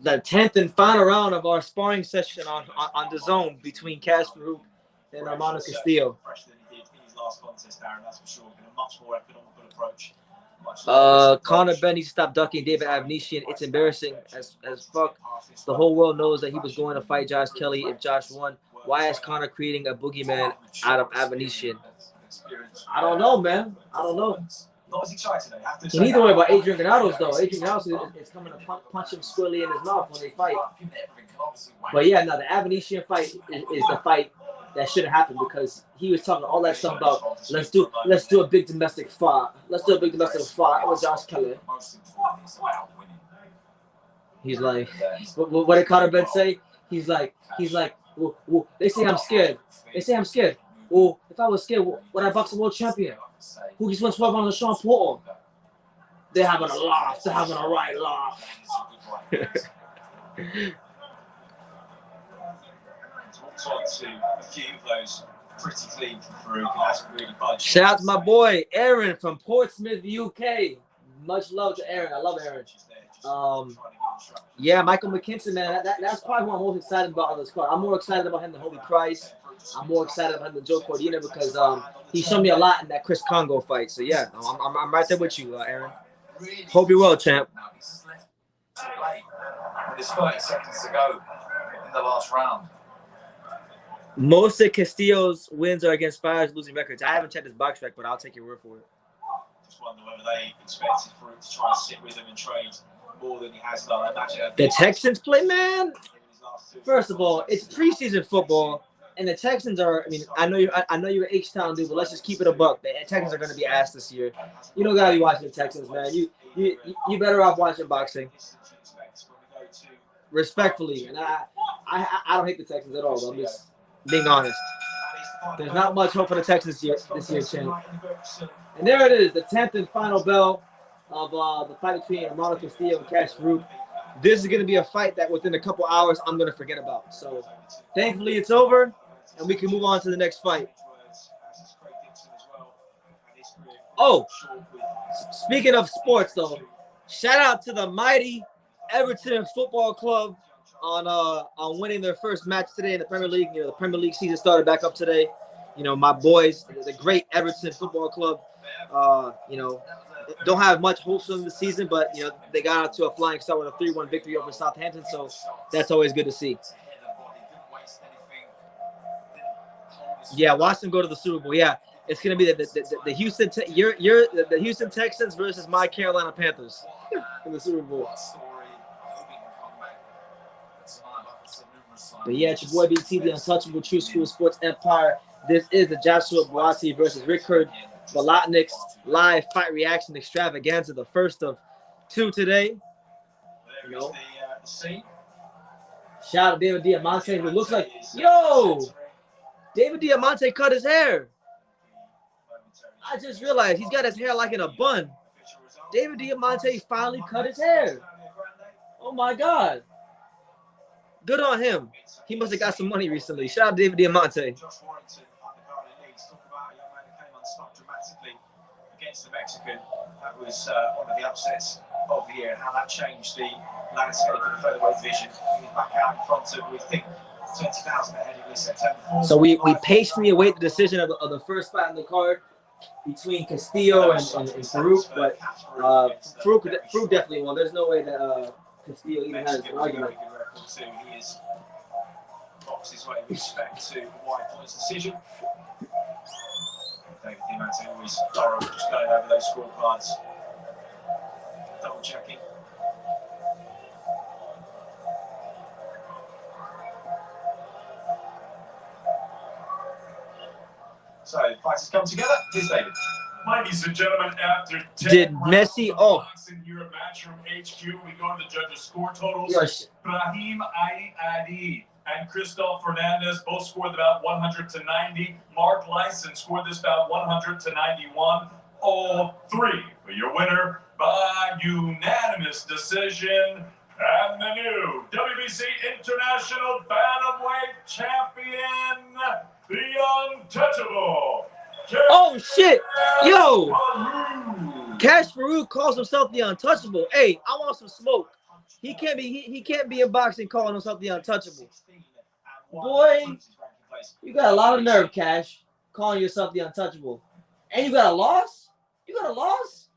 The 10th and final round of our sparring session on DAZN between Cash Farouk and Armando Castillo. Fresher than he did in his last contest, Darren, that's for sure. In a much more economical approach. Conor Benn needs to stop ducking David Avanesyan. It's embarrassing as fuck. The whole world knows that he was going to fight Josh Kelly if Josh won. Why is Conor creating a boogeyman out of Avanesyan? I don't know, man. I don't know. Not as exciting, you need to worry about Adrian Granados, though. Adrian Granados is coming to punch him squarely in his mouth when they fight. But yeah, no, the Avanesyan fight is the fight that should have happened because he was talking all that stuff about let's do a big domestic fight. Let's do a big domestic fight with Josh Kelly. He's like, what did Conor Benn say? He's like, well, they say I'm scared. They say I'm scared. Well, if I was scared, would I box a world champion? Who just won 12 rounds of Sean Porter? They're having a laugh. They're having a right laugh. A few of those pretty clean from Farouk, and hasn't really budged. Shout out to my boy Aaron from Portsmouth, UK. Much love to Aaron. I love Aaron. Yeah, Michael McKinson, man. That's probably who I'm most excited about on this card. I'm more excited about him than Hobie Price. I'm more excited about him than Joe Cordina because he showed me a lot in that Chris Congo fight. So yeah, I'm right there with you, Aaron. Hope you're well, champ. There's 30 seconds to go in the last round. Most of Castillo's wins are against Fire's losing records. I haven't checked his box rec, but I'll take your word for it. Just wonder whether they expected for him to try and sit with him and trade more than he has done. I imagine the Texans play, man. First of all, it's preseason football, and the Texans are. I mean, I know you're an H-Town dude, but let's just keep it a buck. The Texans are going to be ass this year. You don't gotta be watching the Texans, man. You better off watching boxing. Respectfully, and I don't hate the Texans at all. I'm just being honest. There's not much hope for the Texans this year, champ. And there it is, the 10th and final bell of the fight between Armando Castillo and Cash Farouk. This is going to be a fight that within a couple hours I'm going to forget about. So thankfully it's over, and we can move on to the next fight. Oh, speaking of sports, though, shout out to the mighty Everton Football Club on winning their first match today in the Premier League. You know, the Premier League season started back up today. You know, my boys, the great Everton Football Club, you know, don't have much hopes from the season, but, you know, they got out to a flying start with a 3-1 victory over Southampton, so that's always good to see. Yeah, watch them go to the Super Bowl. Yeah, it's going to be the Houston the Houston Texans versus my Carolina Panthers in the Super Bowl. But yeah, it's your boy BT, the untouchable True School Sports Empire. This is the Joshua Buatsi versus Ricards Bolotniks live fight reaction extravaganza, the first of 2 today. You know, shout out to David Diamante, who looks like, David Diamante cut his hair. I just realized he's got his hair like in a bun. David Diamante finally cut his hair. Oh my God. Good on him. He must have got some money recently. Shout out David Diamante. Against the Mexican, that was one of the upsets of the year, and how that changed the landscape of the featherweight division. He was back out in front of, we think, 20,000 ahead of September 4th. So we patiently await the decision of the first fight on the card between Castillo and Farouk, but Farouk definitely won. There's no way that Castillo even has an argument. He is boxed his way with respect to wide points decision. David Diamante always thorough, just going over those scorecards, double checking. So, fighters come together. Here's David. Ladies and gentlemen, after 10 did Messi boxing here at Matchroom HQ, we go to the judges' score totals. Yes. Brahim Adi and Christoph Fernandez both scored about 100 to 90. Mark Lyson scored this bout 100 to 91. All 3 for your winner by unanimous decision. And the new WBC International Bantamweight Champion, the untouchable. Oh shit! Yo! Cash Farouk calls himself the untouchable. Hey, I want some smoke. He can't be in boxing calling himself the untouchable. Boy, you got a lot of nerve, Cash, calling yourself the untouchable. And you got a loss? You got a loss?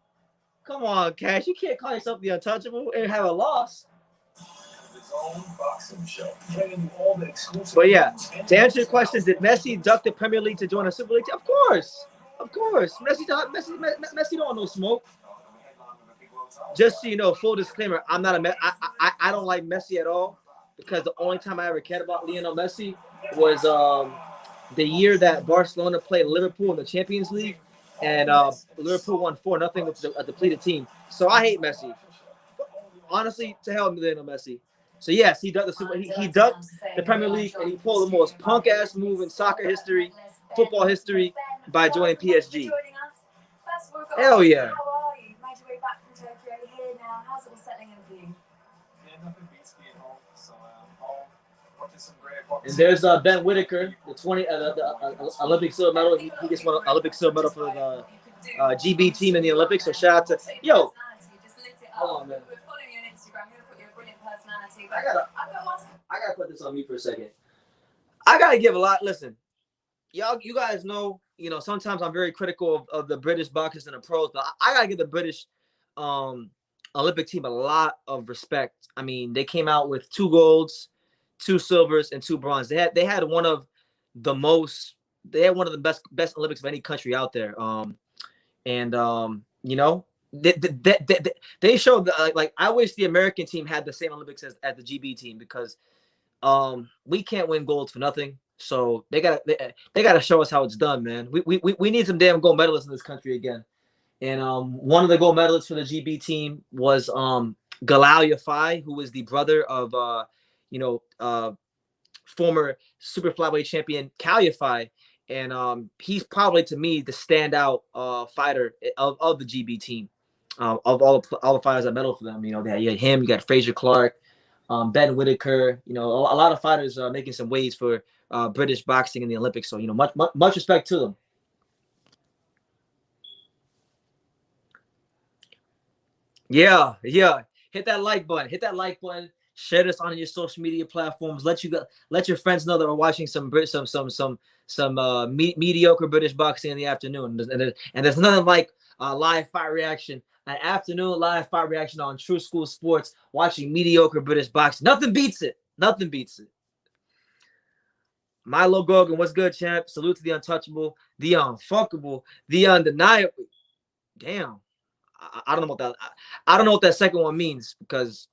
Come on, Cash. You can't call yourself the untouchable and have a loss. But yeah, to answer your question, did Messi duck the Premier League to join the Super League? Of course. Messi don't want no smoke. Just so you know, full disclaimer, I'm not I don't like Messi at all, because the only time I ever cared about Lionel Messi was the year that Barcelona played Liverpool in the Champions League, and Liverpool won 4-0 with a depleted team. So I hate Messi. Honestly, to hell with Lionel Messi. So yes, he ducked the Premier League, and he pulled the most punk ass move in soccer history, football history, by joining PSG. Hell yeah. And there's Ben Whitaker, the Olympic silver medal. He just won an Olympic silver medal for the GB team in the Olympics. So shout out to hold on, man. I gotta put this on me for a second. I gotta give a lot. Listen, you guys know, sometimes I'm very critical of the British boxers and the pros, but I gotta give the British Olympic team a lot of respect. I mean, they came out with 2 golds, 2 silvers, and 2 bronze. They had one of they had one of the best Olympics of any country out there. You know, they showed like I wish the American team had the same Olympics as the GB team, because we can't win gold for nothing. So they gotta show us how it's done, man. We need some damn gold medalists in this country again. And one of the gold medalists for the GB team was Galal Yafai, who was the brother of former super flyweight champion Cal Yafai. And he's probably, to me, the standout fighter of the GB team. Of all the fighters that medaled for them, you had him, you got Fraser Clark, Ben Whitaker, a lot of fighters making some waves for British boxing in the Olympics. So, much respect to them. Yeah. Hit that like button. Share this on your social media platforms. Let your friends know that we're watching some mediocre British boxing in the afternoon. And there's nothing like live fight reaction. An afternoon live fight reaction on True School Sports, watching mediocre British boxing. Nothing beats it. Milo Gogan, what's good, champ? Salute to the untouchable, the unfuckable, the undeniable. Damn. I don't know what that. I don't know what that second one means, because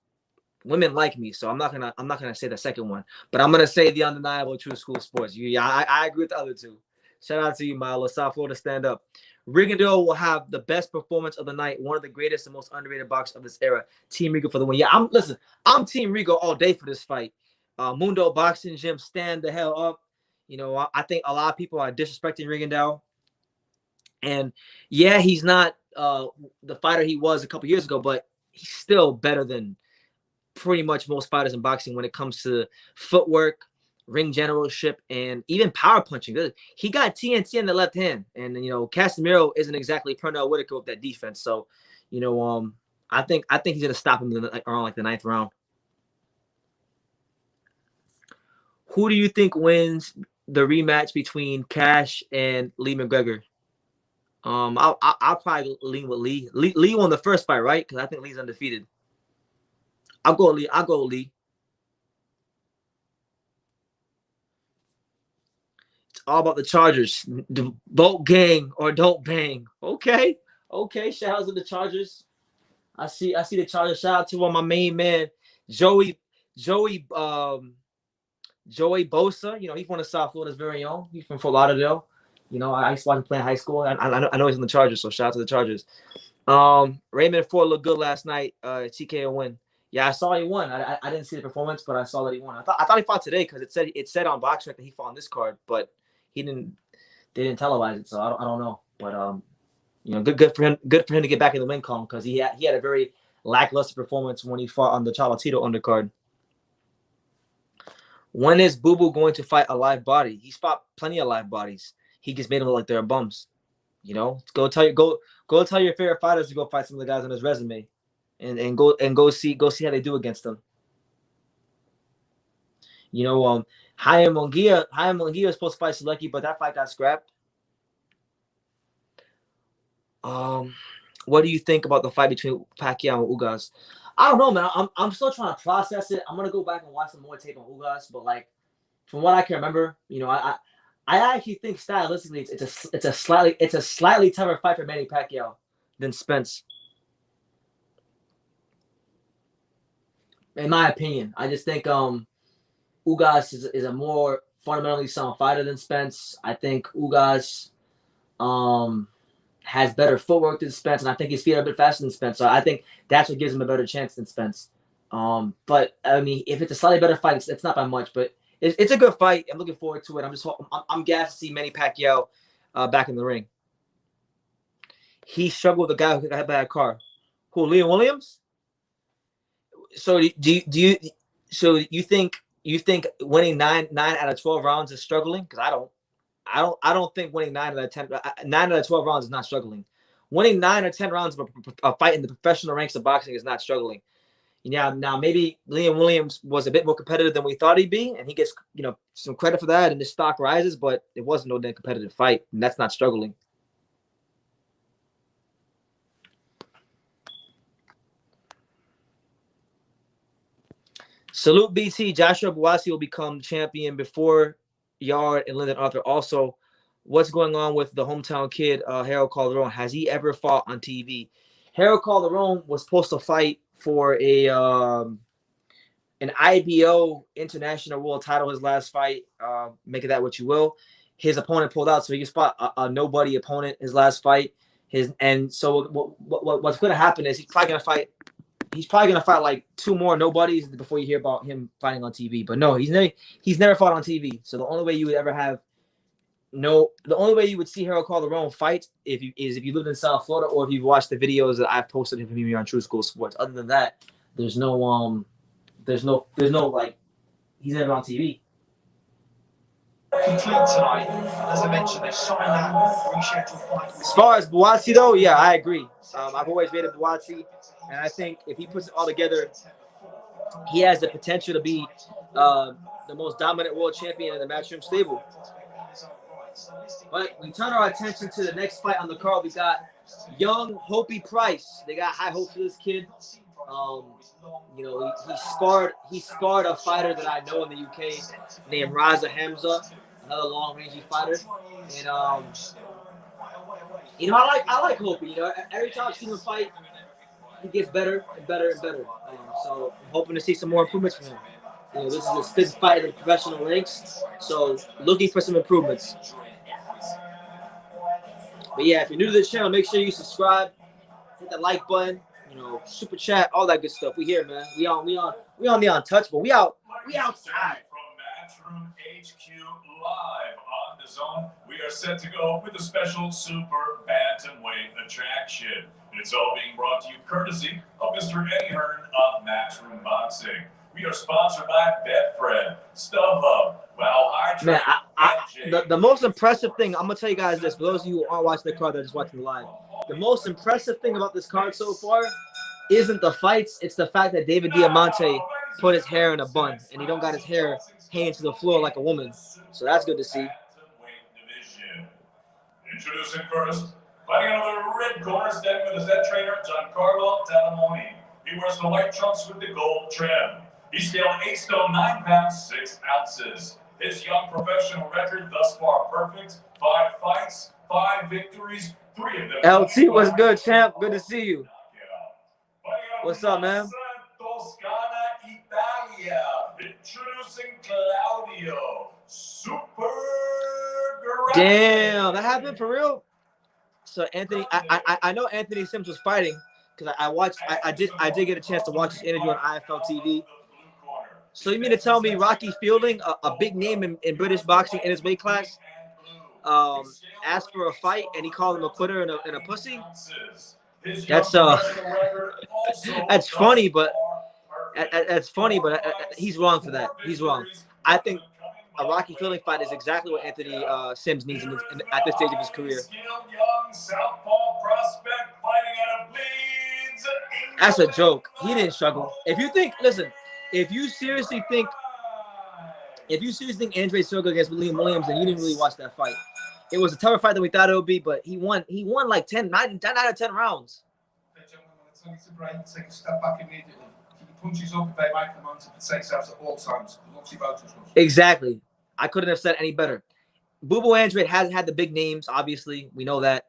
women like me, so I'm not gonna say the second one, but I'm gonna say the undeniable True School Sports. I agree with the other two. Shout out to you, Milo. South Florida, stand up. Rigondeaux will have the best performance of the night. One of the greatest and most underrated boxers of this era. Team Rigo for the win. Yeah, I'm Team Rigo all day for this fight. Mundo Boxing Gym, stand the hell up. I think a lot of people are disrespecting Rigondeaux, and yeah, he's not the fighter he was a couple years ago, but he's still better than pretty much most fighters in boxing when it comes to footwork, ring generalship, and even power punching. He got TNT in the left hand, and Casemiro isn't exactly Pernell Whitaker with that defense. So, I think he's gonna stop him around like the 9th round. Who do you think wins the rematch between Cash and Lee McGregor? I'll probably lean with Lee. Lee won the first fight, right? Because I think Lee's undefeated. I'll go Lee. It's all about the Chargers. Vote gang or don't bang. Okay. Shout out to the Chargers. I see the Chargers. Shout out to my main man, Joey Bosa. He's one of South Florida's very own. He's from Fort Lauderdale. I used to watch him play in high school. I know he's in the Chargers, so shout out to the Chargers. Raymond Ford looked good last night. TKO win. Yeah, I saw he won. I didn't see the performance, but I saw that he won. I thought he fought today, because it said on BoxRec that he fought on this card, but they didn't televise it, so I don't know. But good for him. Good for him to get back in the win column, because he had a very lackluster performance when he fought on the Cholatito undercard. When is Boo Boo going to fight a live body? He's fought plenty of live bodies. He just made them look like they're bums. Go tell your favorite fighters to go fight some of the guys on his resume. And go see how they do against them. Chaim Munguia was supposed to fight Selecki, but that fight got scrapped. What do you think about the fight between Pacquiao and Ugas? I don't know, man. I'm still trying to process it. I'm gonna go back and watch some more tape on Ugas, but like from what I can remember, I actually think stylistically it's a slightly tougher fight for Manny Pacquiao than Spence. In my opinion, I just think Ugas is a more fundamentally sound fighter than Spence. I think Ugas has better footwork than Spence, and I think his feet are a bit faster than Spence. So I think that's what gives him a better chance than Spence. But I mean, if it's a slightly better fight, it's not by much, but it's a good fight. I'm looking forward to it. I'm gassed to see Manny Pacquiao back in the ring. He struggled with a guy who had a bad car. Who, Liam Williams? So do you think winning 9 out of 12 rounds is struggling? Because I don't think winning 9 out of 12 rounds is not struggling. Winning 9 or 10 rounds of a fight in the professional ranks of boxing is not struggling. Now maybe Liam Williams was a bit more competitive than we thought he'd be, and he gets some credit for that, and his stock rises. But it wasn't no damn competitive fight, and that's not struggling. Salute BT. Joshua Buatsi will become champion before Yard and Lyndon Arthur. Also, what's going on with the hometown kid, Harold Calderon? Has he ever fought on TV? Harold Calderon was supposed to fight for an IBO International World Title his last fight. Make of that what you will. His opponent pulled out, so he can spot a nobody opponent his last fight. So what's going to happen is he's probably going to fight like 2 more nobodies before you hear about him fighting on TV. But no, he's never fought on TV. So the only way you would ever the only way you would see Harold Calderon fight if you lived in South Florida or if you've watched the videos that I've posted of him here on True School Sports. Other than that, there's no like he's never on TV. Conclude tonight. As I mentioned, they've signed that rescheduled fight. As far as Buatsi though, yeah, I agree. I've always rated Buatsi, and I think if he puts it all together, he has the potential to be the most dominant world champion in the Matchroom stable. But we turn our attention to the next fight on the card. We got young Hopi Price. They got high hopes for this kid. You know, he scarred a fighter that I know in the UK named Raza Hamza, another long-rangey fighter. And you know, I like Hopi. You know, every time I see him fight, he gets better and better and better. So I'm hoping to see some more improvements from him. You know, this is his 5th fight in the professional ranks, so looking for some improvements. But yeah, if you're new to this channel, make sure you subscribe, hit the like button, you know, super chat, all that good stuff. We here, man. We on the untouchable. We outside. From Matchroom HQ live on DAZN, we are set to go with a special super bantamweight attraction. It's all being brought to you courtesy of Mr. Eddie Hearn of Matchroom Boxing. We are sponsored by Betfred, StubHub, Wow Hydra. Man, the most impressive thing, I'm gonna tell you guys this, for those of you who aren't watching the card, they're just watching the live. The most impressive thing about this card so far isn't the fights, it's the fact that David Diamante put his hair in a bun and he don't got his hair hanging to the floor like a woman. So that's good to see. Introducing first, fighting out of the red corner, standing with his head trainer, Giancarlo Talamoni. He wears the white trunks with the gold trim. He's scaled 8 stone 9 pounds 6 ounces. His young professional record thus far perfect: 5 fights, 5 victories, 3 of them. LT, what's good, champ? Good to see you. What's up, man? Toscana, Italia. Introducing Claudio Super. Damn, that happened for real. So Anthony, I know Anthony Sims was fighting because I did get a chance to watch his interview on IFL TV. So you mean to tell me Rocky Fielding, a big name in British boxing in his weight class, asked for a fight and he called him a quitter and a pussy? That's funny, but he's wrong for that. He's wrong. I think a Rocky Fielding fight is exactly what Anthony Sims needs at this stage of his career. That's a joke. He didn't struggle. If you seriously think Andre struggled against Liam Williams, then you didn't really watch that fight. It was a tougher fight than we thought it would be, but he won like 10 out of 10 rounds. Take a step back immediately. Keep your punches up, they make them onto the safe at all times. Exactly. I couldn't have said any better. Bubu Andrade hasn't had the big names, obviously. We know that.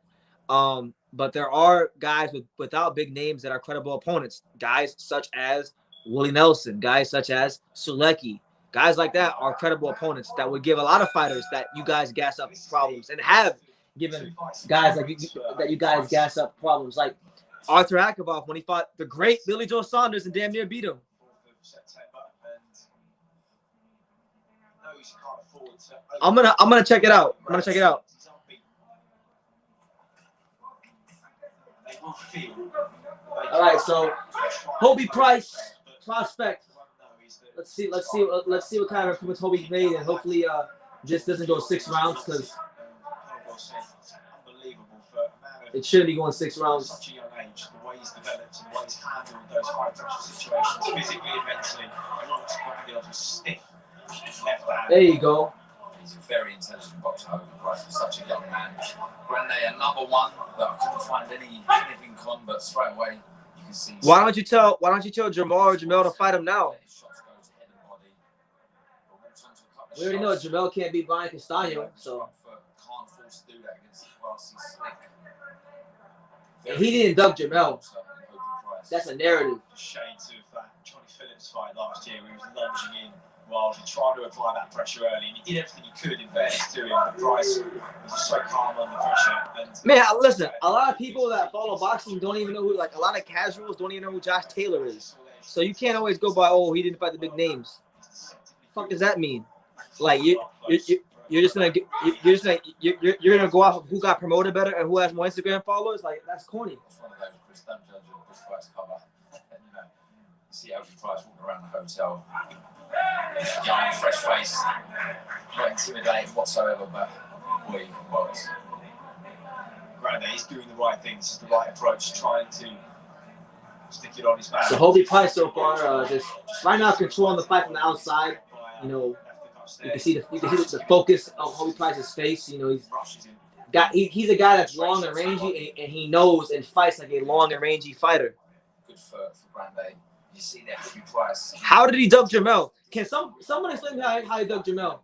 But there are guys without big names that are credible opponents. Guys such as Willie Nelson, guys such as Sulecki. Guys like that are credible opponents that would give a lot of fighters that you guys gas up problems and have given guys like you guys gas up problems. Like Arthur Akabov when he fought the great Billy Joe Saunders and damn near beat him. I'm gonna check it out. All right, so Hopi Price prospect. Let's see what kind of improvements Hopi made, and hopefully just doesn't go 6 rounds because it shouldn't be going 6 rounds. Such a young age, the way he's developed and the way he's handled those high pressure situations, physically and mentally, he looks like he was stiff. Left hand. There you go. He's a very intelligent boxer, Hopi Price, for such a young man. Grenade, another one that I couldn't find anything on, but straight away you can see. Why don't you tell Jamal or Jamel to fight him now? We already know Jamel can't beat Brian Castano, so. Can't force to do that against Buatsi slick. And he didn't duck Jamel. That's a narrative. Shades of that Johnny Phillips fight last year, where he was lunging in wildly, trying to apply that pressure early, and he did everything he could in fairness to him. But Price was just so calm under pressure. And man, listen, a lot of people that follow boxing don't even know who, like a lot of casuals don't even know who Josh Taylor is. So you can't always go by, oh, he didn't fight the big names. Fuck does that mean? Like you're just gonna go off of who got promoted better and who has more Instagram followers? Like that's corny. It's one of those Chris don't judge a Chris Price cover. And you know, you see Obi Price walking around the hotel, young, fresh face, not intimidating whatsoever, but boy, he can box. Granted, he's doing the right thing. This is the right approach, trying to stick it on his man. So Hobie Price so far just right now controlling the fight from the outside. You know, you can see the focus of Hobie Price's face. You know, he's a guy that's long and rangy, and he knows and fights like a long and rangy fighter. Good for Grande. You see that Hobie Price. How did he duck Jamel? Can someone explain how he ducked Jamel?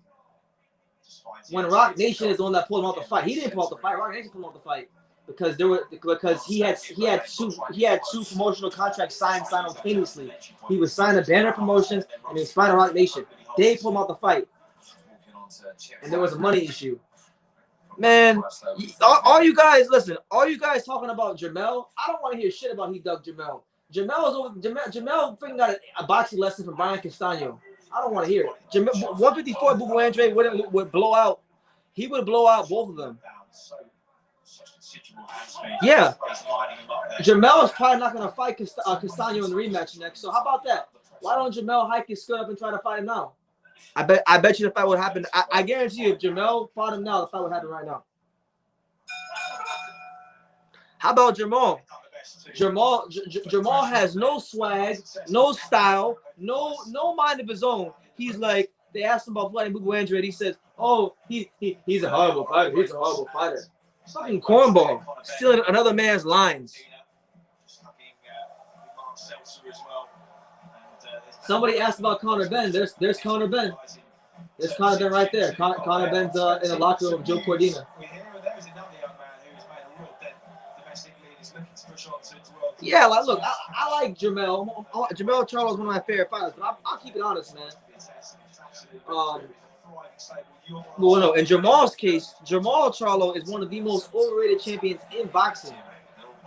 When Rock Nation is the one that pulled him out the fight, he didn't pull out the fight. Rock Nation pulled him out the fight because he had two promotional contracts signed simultaneously. He was signed to Banner Promotions and he was signed to Rock Nation. They pulled him out the fight, and there was a money issue. Man, all you guys listen. All you guys talking about Jamel, I don't want to hear shit about he ducked Jamel. Jamel freaking got a boxing lesson from Brian Castano. I don't want to hear it. 154 Bubu Andre would blow out. He would blow out both of them. Yeah. Jamel is probably not going to fight Castano in the rematch next. So how about that? Why don't Jamel hike his skirt up and try to fight him now? I bet you the fight would happen. I guarantee you, if Jamel fought him now, the fight would happen right now. How about Jamal? Jamal has no swag, no style, no mind of his own. He's like, they asked him about fighting Bubu Andre, and he says, "Oh, he's a horrible fighter. He's a horrible fighter." Fucking cornball, stealing another man's lines. Somebody asked about Conor Benn. There's Conor Benn. There's Conor Benn right there. Conor Benn's in the locker room with Joe Cordina. Yeah, like look, I like Jamel. Jamel Charlo is one of my favorite fighters, but I'll keep it honest, man. Well, no, in Jamal's case, Jamal Charlo is one of the most overrated champions in boxing.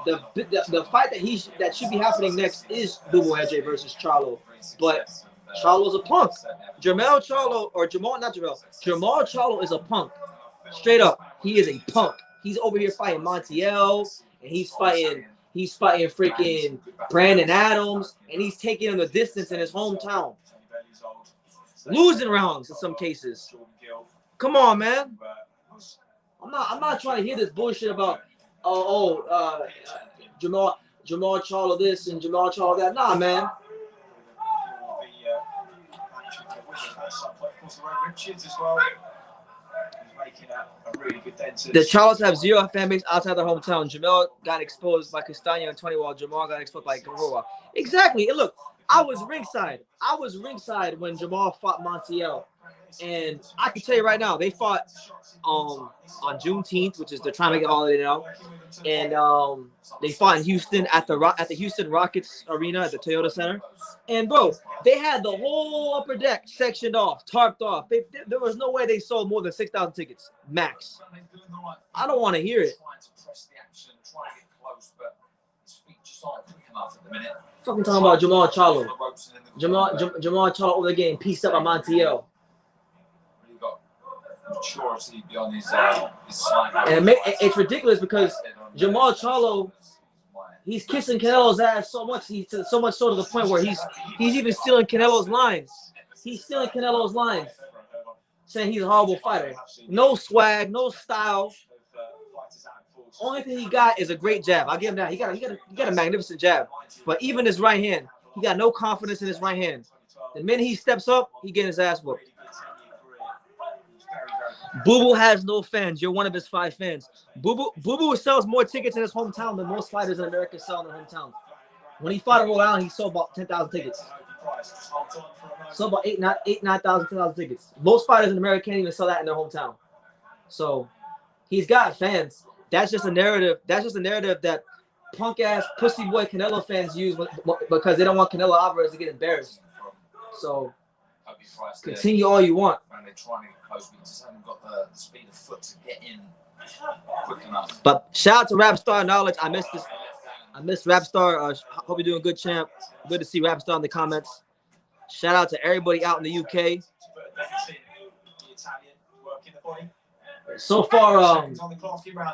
The fight that should be happening next is Bubu Andre versus Charlo, but Charlo's a punk. Jamal Charlo is a punk. Straight up, he is a punk. He's over here fighting Montiel, and he's fighting freaking Brandon Adams, and he's taking him the distance in his hometown. Losing rounds in some cases. Come on, man. I'm not trying to hear this bullshit about Jamal Charlo this and Jamal Charlo that. Nah, man. The Charlos have zero fan base outside their hometown. Jamel got exposed by Castano and 20, while Jamal got exposed by Garoa. Exactly. And look, I was ringside when Jamal fought Montiel. And I can tell you right now, they fought on Juneteenth, which is they're trying to make a holiday now. And they fought in Houston at the Houston Rockets Arena at the Toyota Center. And bro, they had the whole upper deck sectioned off, tarped off. There was no way they sold more than 6,000 tickets max. I don't want to hear it. Fucking talking about Jamal Charlo. Jamal Charlo over there getting pieced up by Montiel. Maturity beyond his side. And it's ridiculous because Jamal Charlo, he's kissing Canelo's ass so much, so much so to the point where he's even stealing Canelo's lines. He's stealing Canelo's lines, saying he's a horrible fighter. No swag, no style. Only thing he got is a great jab. I'll give him that. He got a magnificent jab. But even his right hand, he got no confidence in his right hand. The minute he steps up, he getting his ass whooped. Bubu has no fans. You're one of his 5 fans. Bubu sells more tickets in his hometown than most fighters in America sell in their hometown. When he fought in Rhode Island, he sold about 10,000 tickets. Sold about 9,000, 10,000 tickets. Most fighters in America can't even sell that in their hometown. So he's got fans. That's just a narrative. That's just a narrative that punk ass pussy boy Canelo fans use because they don't want Canelo Alvarez to get embarrassed. So continue all you want. They're trying to get close, but just haven't got the speed of foot to get in quick enough. But shout out to Rapstar Knowledge. I missed this. I missed Rapstar. Hope you're doing good, champ. Good to see Rapstar in the comments. Shout out to everybody out in the UK. So far,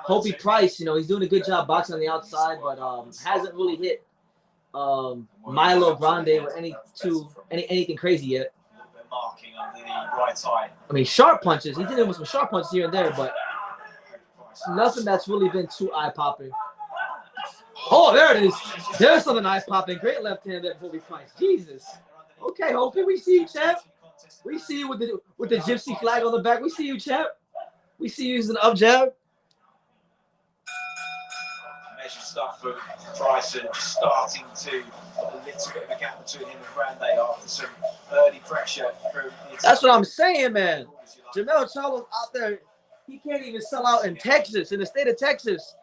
Hobie Price, you know, he's doing a good job boxing on the outside, but hasn't really hit Milo Grande or anything crazy yet. Marking under the right eye. I mean, sharp punches. He's hitting with some sharp punches here and there, but nothing that's really been too eye-popping. Oh, there it is. There's something eye-popping. Great left hand there, Hobie Price. Jesus. Okay, Hobie, we see you, champ. We see you with the gypsy flag on the back. We see you, champ. We see you using the up jab. Measured stuff for Price and just starting to put a little bit of a gap between him and Grande after some early pressure. That's what I'm saying, man. Jamel Charlo's out there. He can't even sell out in Texas, in the state of Texas.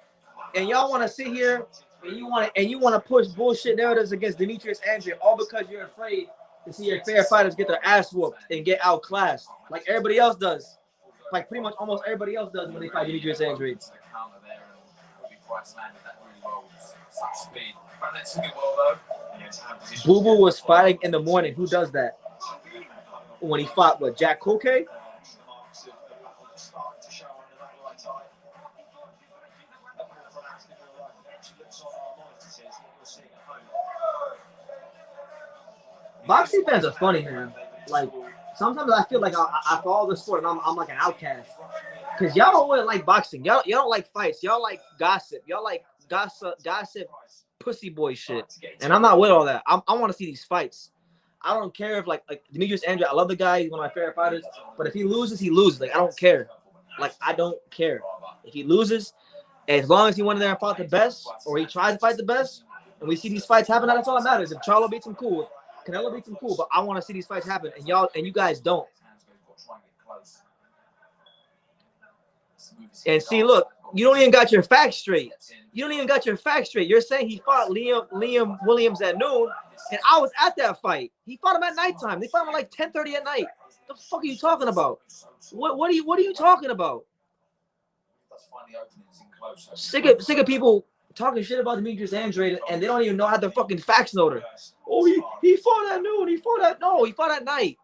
And y'all want to sit here and you want to push bullshit narratives against Demetrius Andrade all because you're afraid to see your fair fighters get their ass whooped and get outclassed like everybody else does. Like pretty much almost everybody else does when they fight Demetrius Andrade. Boo Boo was fighting in the morning. Who does that? When he fought with Jack Koke? Boxing fans are funny, man. Like sometimes I feel like I follow the sport and I'm like an outcast. Cause y'all don't really like boxing. Y'all don't like fights. Y'all like gossip. Y'all like gossip, pussy boy shit. And I'm not with all that. I want to see these fights. I don't care if like Demetrius Andrade. I love the guy. He's one of my favorite fighters. But if he loses, he loses. Like I don't care. Like I don't care if he loses. As long as he went in there and fought the best, or he tried to fight the best, and we see these fights happen, that's all that matters. If Charlo beats him, cool. Canelo beats him, cool. But I want to see these fights happen, and you guys don't. And see, look, you don't even got your facts straight. You don't even got your facts straight. You're saying he fought Liam Williams at noon, and I was at that fight. He fought him at nighttime. They fought him at like 10:30 at night. What the fuck are you talking about? What are you talking about? Sick of people talking shit about Demetrius Andrade, and they don't even know how the fucking facts in order. Oh, he fought at noon. He fought at night.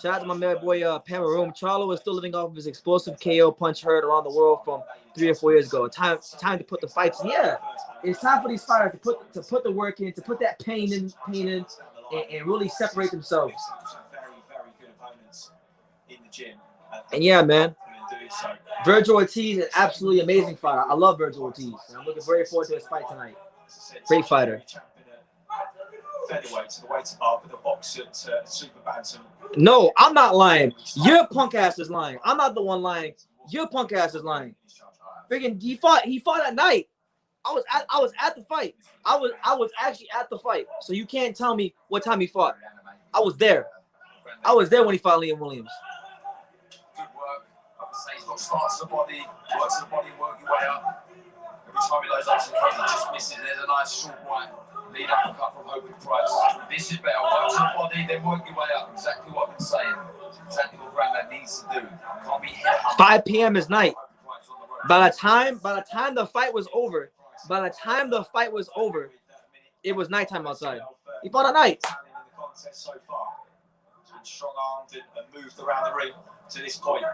Shout out to my man boy Pamaroom. Charlo is still living off of his explosive KO punch heard around the world from 3 or 4 years ago. Time to put the fights in. Yeah, it's time for these fighters to put the work in, to put that pain in, and really separate themselves. Very good opponents in the gym. And yeah, man, Virgil Ortiz is an absolutely amazing fighter. I love Virgil Ortiz. And I'm looking very forward to his fight tonight. Great fighter. Featherweight to the weight above with a box at super bantam. No, I'm not lying. Your punk ass is lying. I'm not the one lying. Your punk ass is lying. Freaking, he fought at night. I was at the fight. I was actually at the fight. So you can't tell me what time he fought. I was there. I was there when he fought Liam Williams. Good work. I would say he's got starts to the body, works to the body, work your way up. Every time he loads up to the front, he just misses. There's a nice short right. Lead uppercut from Hobie Price. This is better. Work to the body, then work your way up. Exactly what I've been saying. Exactly what Grandad needs to do. Can't be hit. 5 p.m. is night. By the time the fight was over, it was nighttime outside. He fought at night. So far, he's been strong-armed and moved around the ring to this point.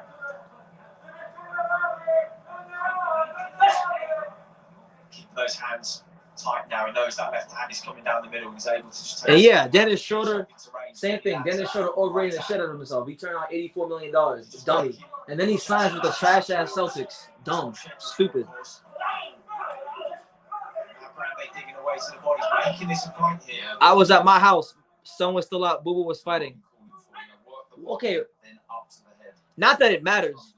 Keep those hands tight now. He knows that left hand is coming down the middle. He's able to just take. And yeah, Dennis Schroeder, same thing. Dennis Schroeder overrated the shit out of himself. He turned out $84 million. Dummy. And then he signs with the trash ass Celtics. Dumb. Stupid. I was at my house. Sun was still out. Boo Boo was fighting. Okay. Not that it matters.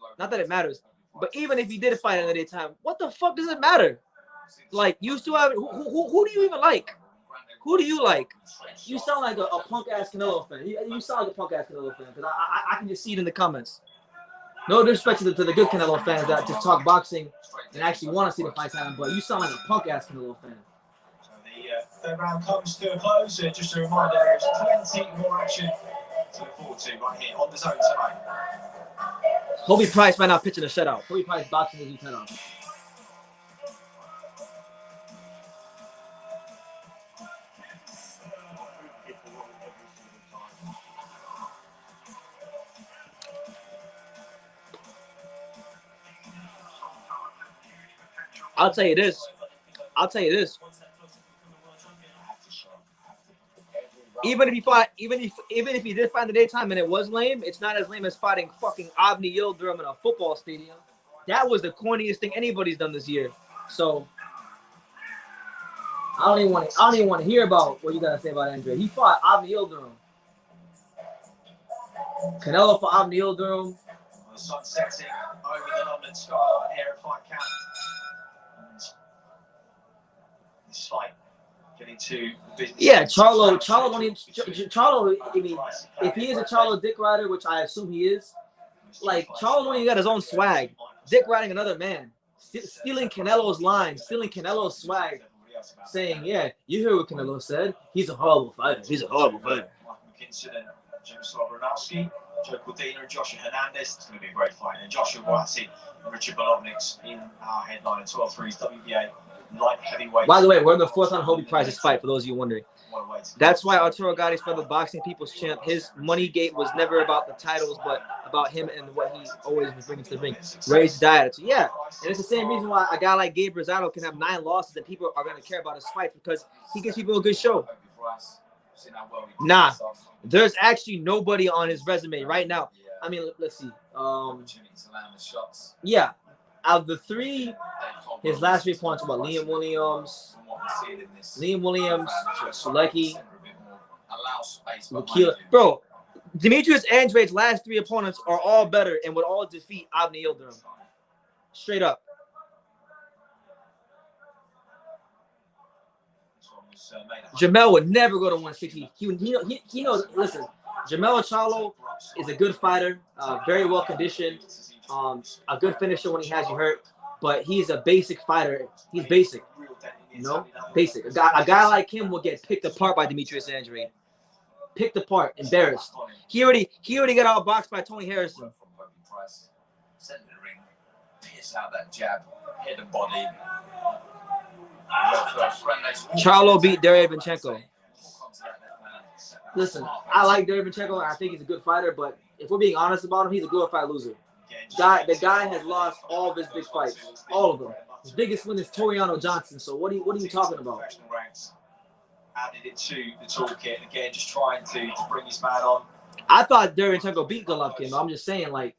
But even if he did fight in the daytime, what the fuck does it matter? Like, you still have who do you even like? Who do you like? You sound like a punk ass Canelo fan. You sound like a punk ass Canelo fan because I can just see it in the comments. No disrespect to the good Canelo fans that just talk boxing and actually want to see the fights happen, but you sound like a punk ass Canelo fan. So the third round comes to a close. Just a reminder, there's plenty more action to look forward to right here on the zone tonight. Hobie Price might not pitch in a shutout. Hobie Price boxing his lieutenant off. I'll tell you this. Even if he did find the daytime and it was lame, it's not as lame as fighting fucking Avni Yildirim in a football stadium. That was the corniest thing anybody's done this year. So I don't even want to hear about what you gotta say about Andre. He fought Avni Yildirim. Canelo for Avni Yildirim. The sun setting over the London skyline here at Fight Camp. And this fight getting to the business. Yeah, Charlo. I mean, if he is a Charlo dick rider, which I assume he is, like Charlo only got his own swag. Dick riding another man, stealing Canelo's lines, stealing Canelo's swag, saying, "Yeah, you hear what Canelo said? He's a horrible fighter. He's a horrible fighter." Michael McKinson and Joshua Buatsi, Joe Cordina and Joshua Hernandez. It's going to be a great fight. And Joshua Buatsi and Ricards Bolotniks in our headline at 12-3's WBA light heavyweight. By the way, we're in the fourth round Hobie Price's fight, for those of you wondering. That's why Arturo Gotti's for the boxing people's champ. His money gate was never about the titles, but about him and what he always was bringing to the ring. Raised diet. So yeah, and it's the same reason why a guy like Gabe Rosado can have 9 losses and people are going to care about his fight, because he gives people a good show. Nah, there's actually nobody on his resume right now. I mean, let's see. Yeah, out of the 3, his last 3 points were Liam Williams, Sulecki, Makila. Bro, Demetrius Andrade's last 3 opponents are all better and would all defeat Avni Yildirim. Straight up. Jamel would never go to 160. He knows. Listen, Jamel Charlo is a good fighter, very well conditioned, a good finisher when he has you hurt. But he's a basic fighter. He's basic, you know, basic. A guy like him will get picked apart by Demetrius Andrade. Picked apart, embarrassed. He already got outboxed by Tony Harrison. Out that jab, head and body. Charlo beat Derevyanchenko. Listen, I like Derevyanchenko. I think he's a good fighter, but if we're being honest about him, he's a glorified loser. The guy has lost all of his big fights, all of them. His biggest win is Toriano Johnson. So what are you talking about? Added it to the toolkit again, just trying to bring his man on. I thought Derevyanchenko beat Golovkin. I'm just saying, like,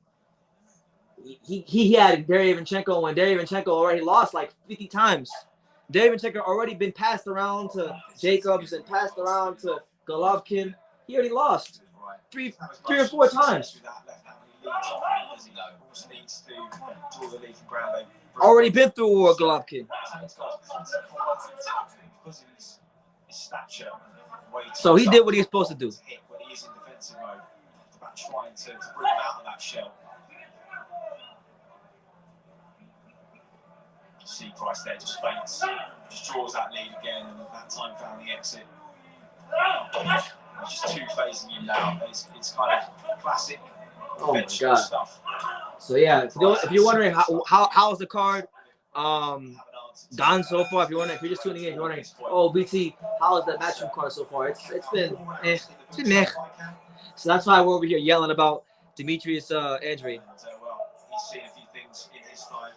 he had Derevyanchenko when Derevyanchenko already lost like 50 times. Derevyanchenko already been passed around to Jacobs and passed around to Golovkin. He already lost three or four times. Already been through war, Golovkin. So he did what he was supposed to do. Trying to bring him out of that shell. See Price there, just faints, just draws that lead again, and that time found the exit. Just two-phasing him now. It's kind of classic stuff. So yeah, if you're wondering how's the card gone so far, if you're just tuning in, you're wondering, oh BT, how is that Matchroom card so far? It's been meh. So that's why we're over here yelling about Demetrius Andrade. Well, he's seen a few things in his time.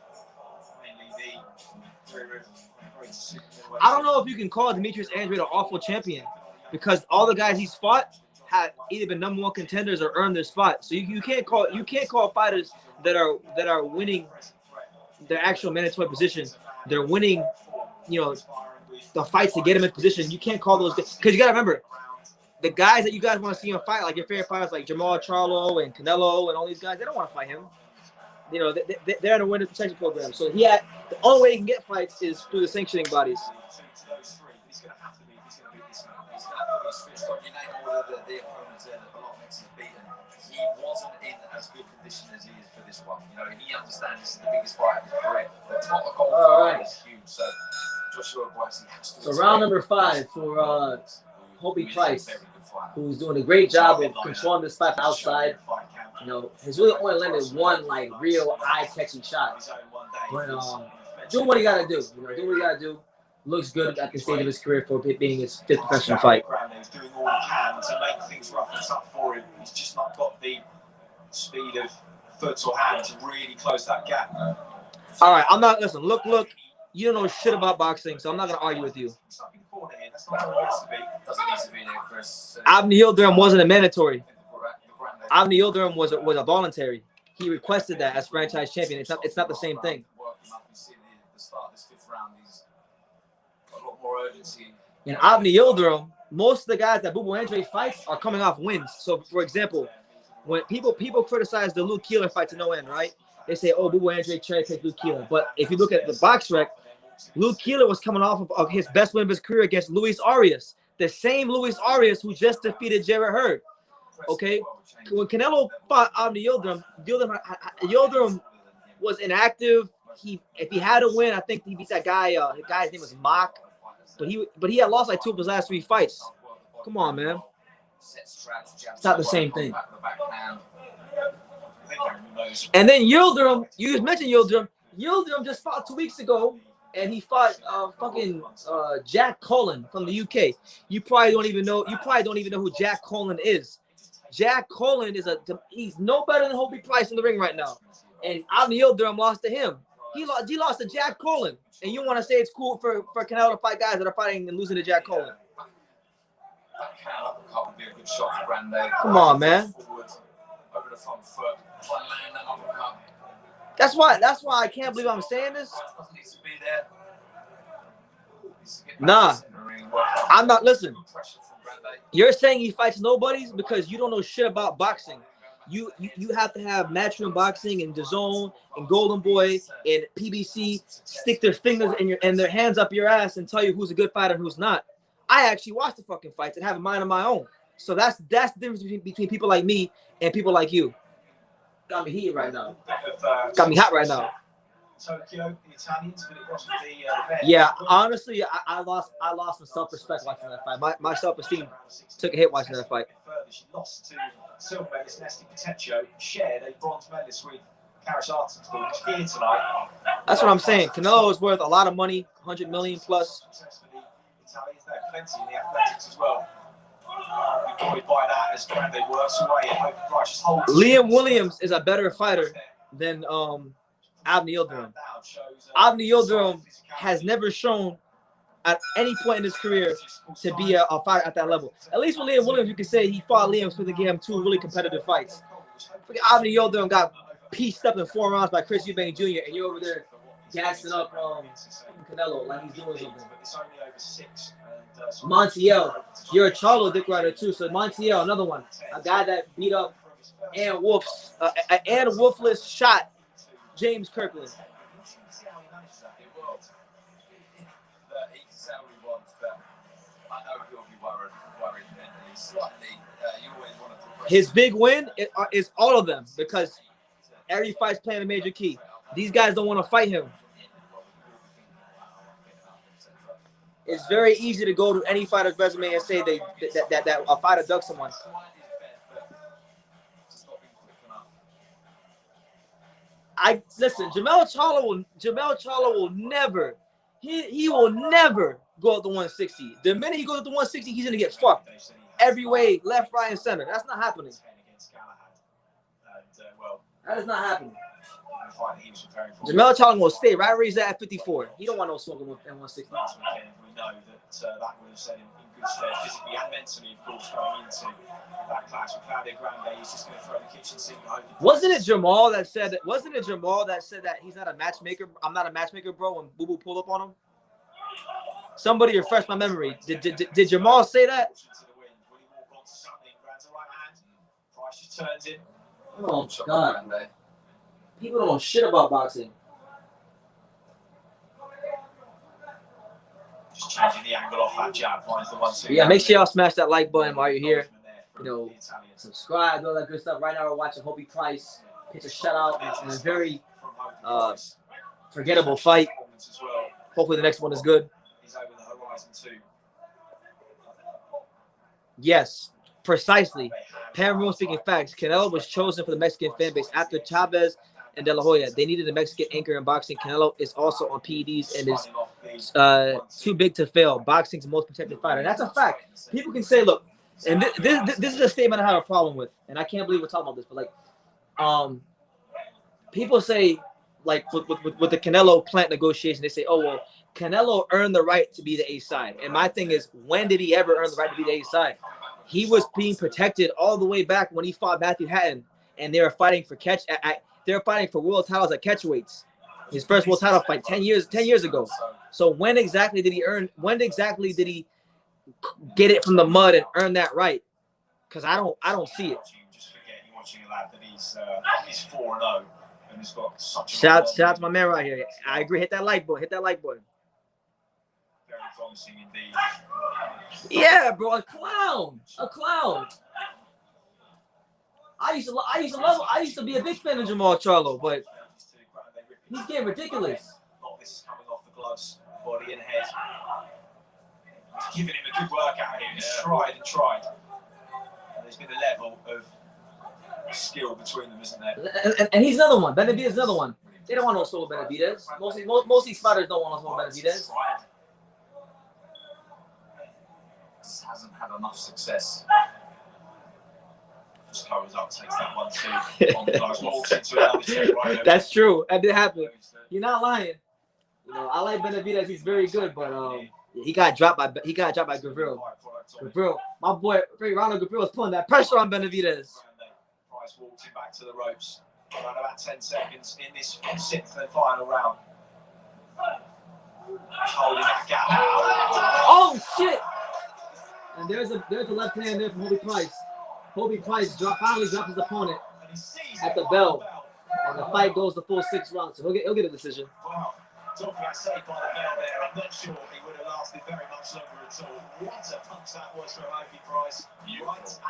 I don't know if you can call Demetrius Andrade an awful champion, because all the guys he's fought have either been #1 contenders or earned their spot. So you can't call fighters that are winning their actual mandatory position. They're winning, the fights to get them in position. You can't call those, because you gotta remember, the guys that you guys want to see him fight, like your favorite fighters like Jamal Charlo and Canelo and all these guys, they don't want to fight him. They're in a winner protection program. So the only way he can get fights is through the sanctioning bodies. he switched on. You name all the opponents there that Bolotniks has beaten. He wasn't in as good condition as he is for this one. You know, he understands this is the biggest fight of his career. The protocol for him is huge. So Joshua Buatsi has to. So round number 5 for Hobie Price, who's doing a great job of controlling this fight outside. You know, he's really only landed one like real eye-catching shot. But doing what he gotta do. You know, doing what he gotta do. Looks good at this stage of his career for it being his 5th professional fight. He's doing all he can to make things rough and tough for him. He's just not got the speed of foot or hand to really close that gap. All right, I'm not. Listen, look. You don't know shit about boxing, so I'm not gonna argue with you. Avni Yildirim wasn't a mandatory. Avni Yildirim was a voluntary. He requested that as franchise champion. It's not the same thing. In Avni Yildirim, most of the guys that Bubu Andre fights are coming off wins. So, for example, when people criticize the Luke Keeler fight to no end, right? They say, "Oh, Bubu Andre cherry-picked Luke Keeler." But if you look at the box rec, Luke Keeler was coming off of his best win of his career against Luis Arias, the same Luis Arias who just defeated Jarrett Hurd. Okay, when Canelo fought Avni Yildirim, Yildirim was inactive. If he had a win, I think he beat that guy. The guy's name was Mock. But he had lost like 2 of his last 3 fights. Come on, man. It's not the same thing. And then Yildirim, you just mentioned Yildirim. Yildirim just fought 2 weeks ago, and he fought Jack Cullen from the UK. You probably don't even know who Jack Cullen is. Jack Cullen he's no better than Hobie Price in the ring right now. And Avni Yildirim lost to him. He lost to Jack Cullen. And you want to say it's cool for Canelo to fight guys that are fighting and losing to Jack Cullen? Come on, man. That's why I can't believe I'm saying this. Nah, I'm not. Listen, you're saying he fights nobodies because you don't know shit about boxing. You have to have Matchroom Boxing and DAZN and Golden Boy and PBC stick their fingers and their hands up your ass and tell you who's a good fighter and who's not. I actually watch the fucking fights and have a mind of my own. So that's the difference between people like me and people like you. Got me heated right now. Got me hot right now. Tokyo, the Italians, but it wasn't the yeah, honestly, I lost some self-respect watching that fight. My self-esteem took a hit watching that fight. She lost to silver medalist Nesty Potecchio, shared a bronze medalist with Karis Artens, who's here tonight. That's what I'm saying. Canelo is worth a lot of money, 100 million plus. Italians, there are plenty in the athletics as well. We probably buy that as when they work away. Liam Williams is a better fighter than Avni Yildirim. Avni Yildirim has never shown at any point in his career to be a fighter at that level. At least with Liam Williams, you can say he fought Liam Smith and gave him 2 really competitive fights. Avni Yildirim got pieced up in 4 rounds by Chris Eubank Jr. and you're over there gassing up Canelo like he's doing something. Montiel, you're a Charlo dick rider too. So Montiel, another one, a guy that beat up Ann Wolfless shot James Kirkland. His big win is all of them because every fight's playing a major key. These guys don't want to fight him. It's very easy to go to any fighter's resume and say that a fighter dug someone. Listen, Jamel Charlo will never, he will never go up to 160. The minute he goes up to 160, he's gonna get fucked every way, left, right, and center. That's not happening. That is not happening. Jamel Charlo will stay right where he's at 54. He don't want no smoke in 160. We know that that would have set him in good stead physically and mentally, of course, going into that clash with Claudio Grande. He's just going to throw the kitchen sink. Wasn't it Jamal that said that he's not a matchmaker? I'm not a matchmaker, bro. When Boo Boo pulled up on him, somebody refresh my memory. Did Jamal say that? Oh God, people don't know shit about boxing. Just changing the angle off that jab. Finds the 1-2. Yeah, make sure y'all smash that like button while you're here. You know, subscribe, all that good stuff. Right now we're watching Hobie Price pitch a shutout in a very forgettable fight. Hopefully the next one is good. He's over the horizon too. Yes, precisely. Pam Rule speaking facts. Canelo was chosen for the Mexican fan base after Chavez and De La Hoya. They needed a Mexican anchor in boxing. Canelo is also on PEDs and is too big to fail. Boxing's the most protected fighter. And that's a fact. People can say, look, and this is a statement I have a problem with, and I can't believe we're talking about this, but like, people say, like, with the Canelo plant negotiation, they say, oh, well, Canelo earned the right to be the A side. And my thing is, when did he ever earn the right to be the A side? He was being protected all the way back when he fought Matthew Hatton, and they were fighting for they were fighting for world titles at catchweights. His first world title fight 10 years ago. So when exactly did he get it from the mud and earn that right? Because I don't see it. Just forget you're watching a lad that he's 4-0 and has got such a shout out to my man right here. I agree. Hit that like button. Hit that like button. very promising indeed. Yeah, bro, a clown. I used to be a big fan of Jamal Charlo, but he's getting ridiculous. A lot of this is coming off the gloves, body and head. Giving him a good workout here. He's tried and tried. And there's been a level of skill between them, isn't there? And he's another one. Benavidez is another one. They don't want no solo Benavidez. Most of these fighters don't want no solo Benavidez. Just hasn't had enough success. Just covers up, takes that 1-2 on the gloves, walks into another check right over. That's true. That did happen. You're not lying. You know, I like Benavidez. He's very good, but he got dropped by Gavril. Gavril, my boy Ronald Gavril was putting that pressure on Benavidez. Price walks him back to the ropes. Around about 10 seconds in this 6th and final round. Holding that gap out. Oh shit! And there's a left hand there from Hobie Price. Hobie Price finally dropped his opponent at the bell, and the fight goes the full 6 rounds. So he'll get a decision. Wow. Talking about saved by the bell there, I'm not sure he would have lasted very much longer at all. What a punch that was from Hobie Price.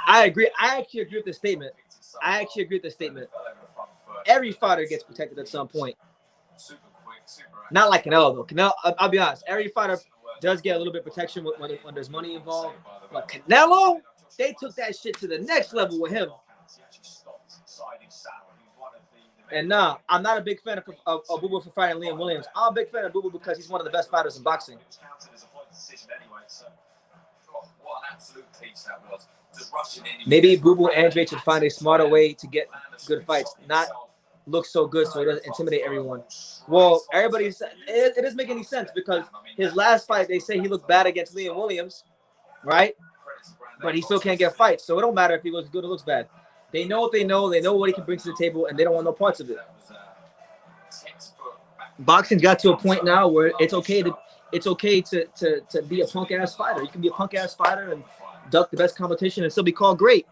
I agree. I actually agree with the statement. Every fighter gets protected at some point. Not like Canelo though. Canelo, I'll be honest. Every fighter does get a little bit of protection when there's money involved. But Canelo, they took that shit to the next level with him. And nah, I'm not a big fan of Boo Boo for fighting Liam Williams. I'm a big fan of Boo Boo because he's one of the best fighters in boxing. Maybe Boo Boo and Andre should find a smarter way to get good fights, not look so good so he doesn't intimidate everyone. Well, it doesn't make any sense because his last fight, they say he looked bad against Liam Williams, right? But he still can't get fights, so it don't matter if he looks good or looks bad. They know what they know what he can bring to the table, and they don't want no parts of it. Boxing got to a point now where it's okay to be a punk ass fighter. You can be a punk ass fighter and duck the best competition and still be called great.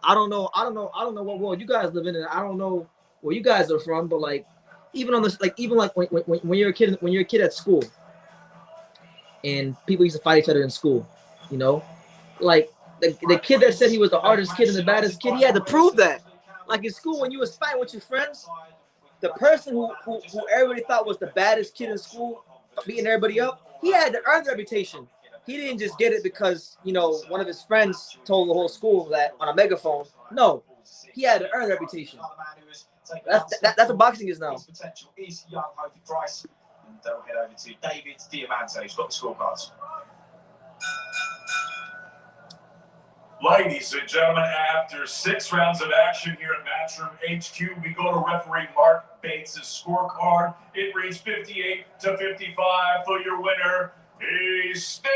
I don't know what world you guys live in, and I don't know where you guys are from, but like even when you're a kid at school, and people used to fight each other in school, you know, like the kid that said he was the hardest kid and the baddest kid, he had to prove that. Like in school, when you was fighting with your friends, the person who everybody thought was the baddest kid in school, beating everybody up, he had to earn the reputation. He didn't just get it because, you know, one of his friends told the whole school that on a megaphone. No, he had to earn the reputation. That's what boxing is now. His potential is young Hobie Price. And they'll head over to David Diamante, who's got the scorecards. Ladies and gentlemen, after 6 rounds of action here at Matchroom HQ, we go to referee Mark Bates' scorecard. It reads 58-55 for your winner. He's still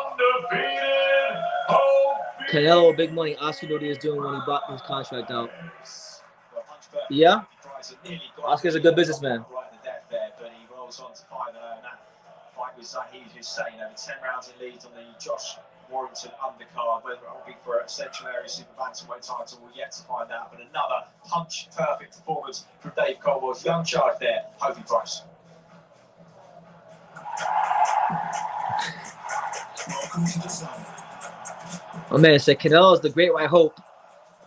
undefeated. Canelo, big money. Oscar knew what he was doing when he bought his contract out. Yeah, Oscar's a good businessman. Right in the death there, but he rolls on to 5-0. That fight with Zahid Hussein over 10 rounds in lead on the Josh Warrington undercard. Whether it will be for a Central Area Super Bantamweight title, we're yet to find out. But another punch-perfect performance from Dave Colwell's young charge there, Hobie Price. Oh man said Canelo's the great white hope,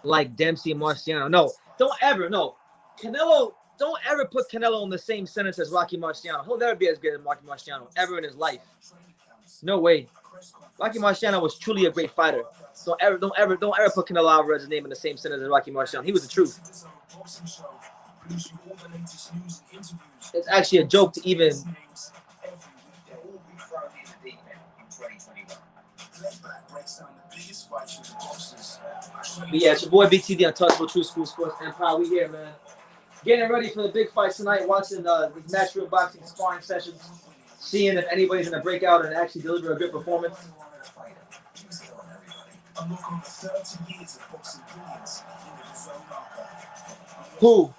like Dempsey and Marciano. No, don't ever. No, Canelo. Don't ever put Canelo in the same sentence as Rocky Marciano. He'll never be as good as Rocky Marciano ever in his life. No way. Rocky Marciano was truly a great fighter. Don't ever put Canelo Alvarez's name in the same sentence as Rocky Marciano. He was the truth. It's actually a joke to even. But yeah, it's your boy BT, the Untouchable True School Sports Empire. We here, man. Getting ready for the big fights tonight. Watching these Matchroom Boxing sparring sessions. Seeing if anybody's going to break out and actually deliver a good performance. Who?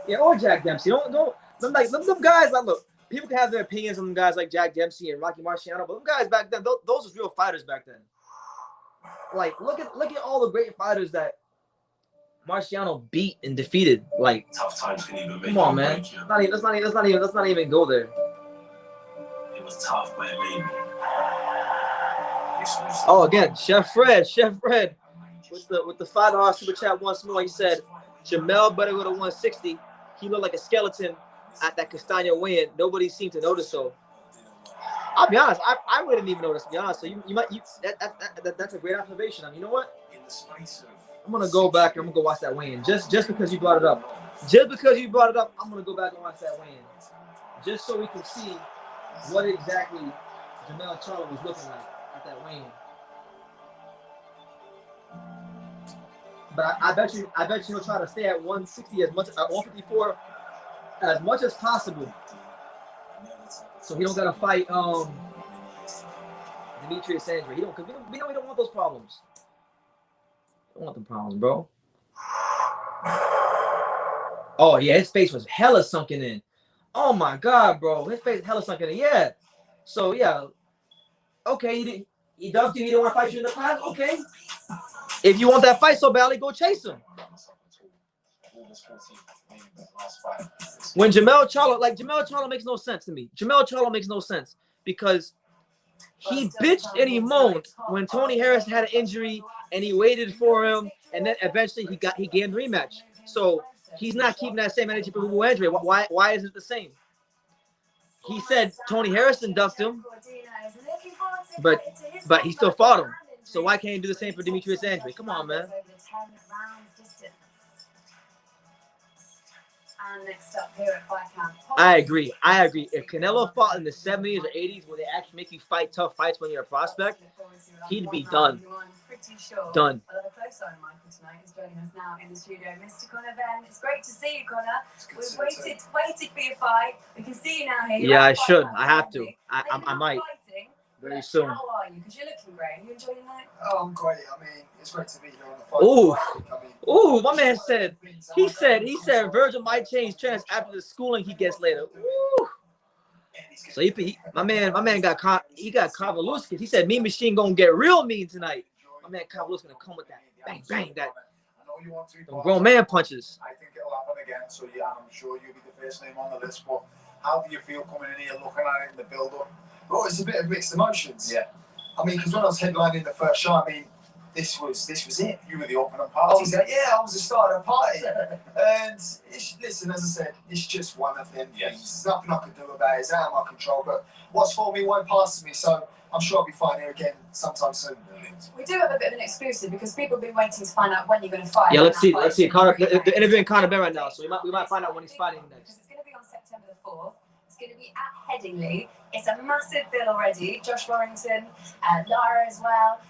Yeah, or Jack Dempsey. Don't them guys. Like, look, people can have their opinions on them guys like Jack Dempsey and Rocky Marciano, but them guys back then, those was real fighters back then. Like, look at all the great fighters that Marciano beat and defeated. Like, Tough times can even make. Come on, man. Let's not even go there. It was tough, but it made me. Oh, again, Chef Fred, with the $5 super chat once more. He said, Jamel better go to 160. He looked like a skeleton at that Castagna weigh-in. Nobody seemed to notice so. I'll be honest, I wouldn't even notice, to be honest. So that's a great observation. I mean, you know what? I'm gonna go back and I'm gonna go watch that weigh-in. Just because you brought it up. Just because you brought it up, I'm gonna go back and watch that weigh-in. Just so we can see what exactly Jamel Charlo was looking like at that weigh-in. But I bet you he'll try to stay at 160 as much, 154 as much as possible. So he don't gotta fight Demetrius Andre. We don't want those problems. We don't want them problems, bro. Oh yeah, his face was hella sunken in. Oh my god, bro, his face hella sunken in. Yeah. So yeah, okay, he dumped you. He didn't want to fight you in the past. Okay. If you want that fight so badly, go chase him. When Jamel Charlo makes no sense to me. Jamel Charlo makes no sense because he bitched and he moaned when Tony Harris had an injury and he waited for him, and then eventually he gained the rematch. So he's not keeping that same energy for Hugo Andre. Why is it the same? He said Tony Harrison ducked him, but he still fought him. So why can't he do the same for Demetrius Andre? Come on, man. Next up here at Fight I agree. If Canelo fought in the 70s or 80s where they actually make you fight tough fights when you're a prospect, he'd be done. Done. Michael tonight is joining us now in the studio. Mr. Conor Ben, it's great to see you, Conor. We've waited for your fight. We can see you now here. Yeah, I should. I have to. I might. Very soon. How are you? Because you're looking great. Are you enjoying that? Oh, I'm great. I mean, it's great to be here on the fight. Ooh, my man said. He said Virgil might change trends after the schooling he gets later. Ooh. So my man got Kavaluskis. He said Mean Machine gonna get real mean tonight. My man Kavaluskis gonna come with that bang bang that. Grown man punches. I think it'll happen again. So yeah, I'm sure you'll be the first name on the list. But how do you feel coming in here, looking at it in the build-up? Well, it's a bit of mixed emotions. Yeah. I mean, because when I was headlining the first show, I mean, this was it. You were the opening party. I was the start of the party. And listen, as I said, it's just one of them things. There's nothing I can do about it. It's out of my control. But what's for me won't pass me. So I'm sure I'll be fighting here again sometime soon. We do have a bit of an exclusive because people have been waiting to find out when you're going to fight. Yeah, let's see. Conor, they're interviewing Conor Ben right now, so we might find out when he's fighting next. It's going to be on September the 4th. It's going to be at Headingley. It's a massive bill already. Josh Warrington, Lara as well.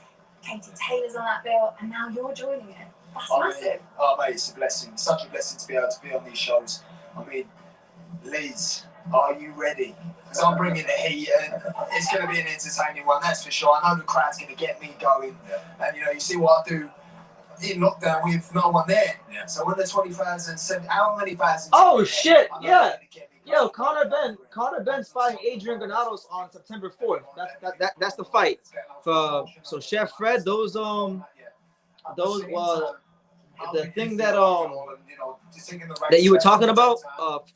Katie Taylor's on that bill, and now you're joining it. That's massive. Oh, mate, it's a blessing. It's such a blessing to be able to be on these shows. I mean, Liz, are you ready? Because I'm bringing the heat, and it's going to be an entertaining one, that's for sure. I know the crowd's going to get me going. And, you see what I do in lockdown with no one there. Yeah. So when the 20,000, how many thousands? Oh, shit, yeah. Yo, Conor Ben's fighting Adrian Granados on September 4th. That's the fight. So Chef Fred, those the thing that that you were talking about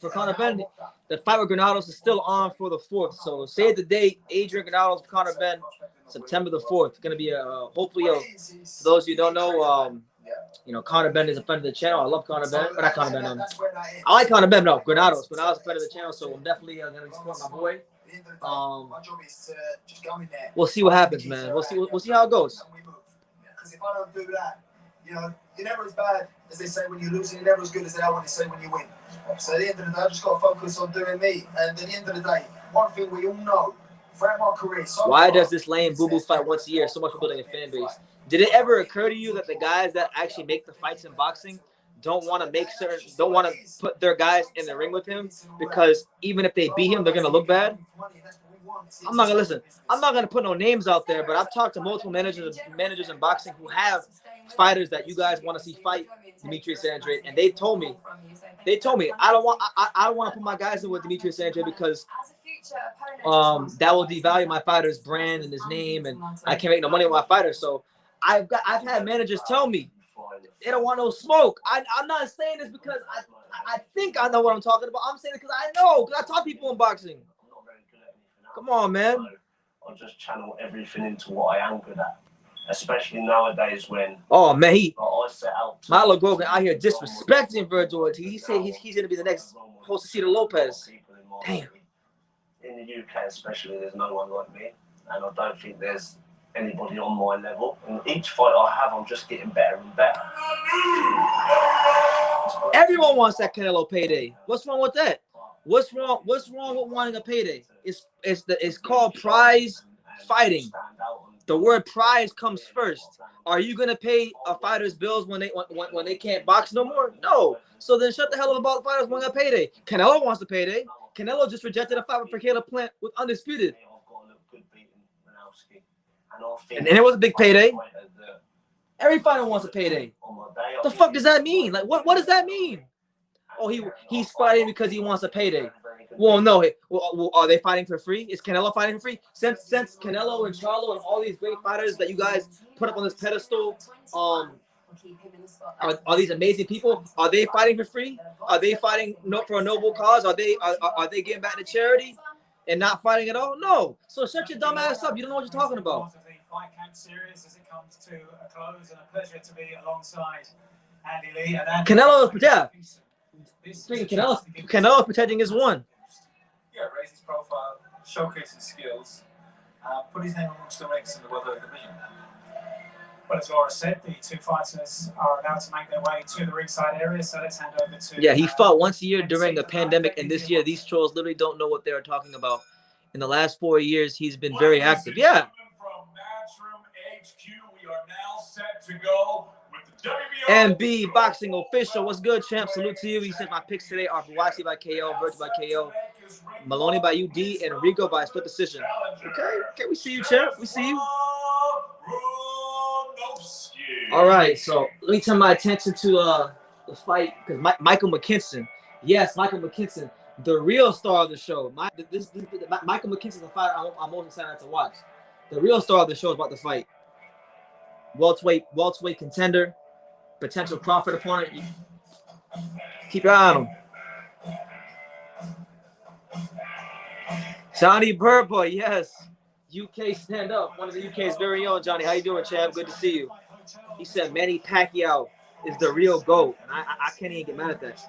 for Conor Benn, the fight with Granados is still on for the 4th. So save the date. Adrian Granados, Conor Benn, September the 4th. Going to be hopefully for those who don't know, you know, Conor Benn is a friend of the channel. I love Conor Benn, but not Conor Benn. I like Conor Benn. No, Granados. Granados is a friend of the channel, so I'm definitely going to support my boy. We'll see what happens, man. We'll see how it goes. Because if I don't do that, you know, you're never as bad as they say when you lose, and you're never as good as they are when they say when you win. So at the end of the day, I've just got to focus on doing me. And at the end of the day, one thing we all know throughout my career. Why does this lame boo-boo fight once a year? So much for building a fan base. Did it ever occur to you that the guys that actually make the fights in boxing don't want to put their guys in the ring with him because even if they beat him, they're gonna look bad? I'm not gonna listen. I'm not gonna put no names out there, but I've talked to multiple managers in boxing who have fighters that you guys want to see fight Demetrius Andrade, and they told me I don't want to put my guys in with Demetrius Andrade because that will devalue my fighter's brand and his name, and I can't make no money with my fighter. So I've had managers tell me they don't want no smoke. I'm not saying this because I think I know what I'm talking about. I'm saying it because I know, because I taught people in boxing. Come on, man. I'll just channel everything into what I am good at, especially nowadays when. Oh man, I set out. Milo Grogan out here disrespecting Virgil Ortiz. He said he's gonna be the next Josecito Lopez. Damn. In the UK, especially, there's no one like me, and I don't think there's anybody on my level. And each fight I have, I'm just getting better and better. Everyone wants that Canelo payday. What's wrong with that? What's wrong with wanting a payday? It's called prize fighting. The word prize comes first. Are you gonna pay a fighter's bills when they can't box no more? No. So then shut the hell up about the fighters wanting a payday. Canelo wants a payday. Canelo just rejected a fight for Caleb Plant with undisputed. And it was a big payday. Every fighter wants a payday. What the fuck does that mean? Like what does that mean? Oh, he's fighting because he wants a payday. Well, no. Well, are they fighting for free? Is Canelo fighting for free? Since Canelo and Charlo and all these great fighters that you guys put up on this pedestal, are these amazing people? Are they fighting for free? Are they fighting for a noble cause? Are they getting back to charity and not fighting at all? No. So shut your dumb ass up. You don't know what you're talking about. Fight camp series as it comes to a close, and a pleasure to be alongside Andy Lee. And Canelo protecting his one. Yeah, raise his profile, showcase his skills, put his name amongst the ranks in the welterweight division. Well, as Laura said, the two fighters are about to make their way to the ringside area, so let's hand over to... Yeah, he fought once a year during the pandemic, and this year, these trolls literally don't know what they're talking about. In the last 4 years, he's been very active. Yeah. From Matchroom HQ, we are now set to go with the WBO... MB Boxing Official. What's good, champ? Salute to you. He said my picks today are Buatsi by KO, Virgil by KO, Maloney by UD, and Rico by split decision. Okay, we see you, champ. We see you. All right, so let me turn my attention to the fight because Michael McKinson. Yes, Michael McKinson, the real star of the show. Michael McKinson's the fighter I'm most excited to watch. The real star of the show is about to fight. Welterweight contender, potential Crawford opponent. Keep your eye on him. Johnny Burboy, yes. UK stand up. One of the UK's very own. Johnny, how you doing, champ? Good to see you. He said Manny Pacquiao is the real GOAT. And I can't even get mad at that.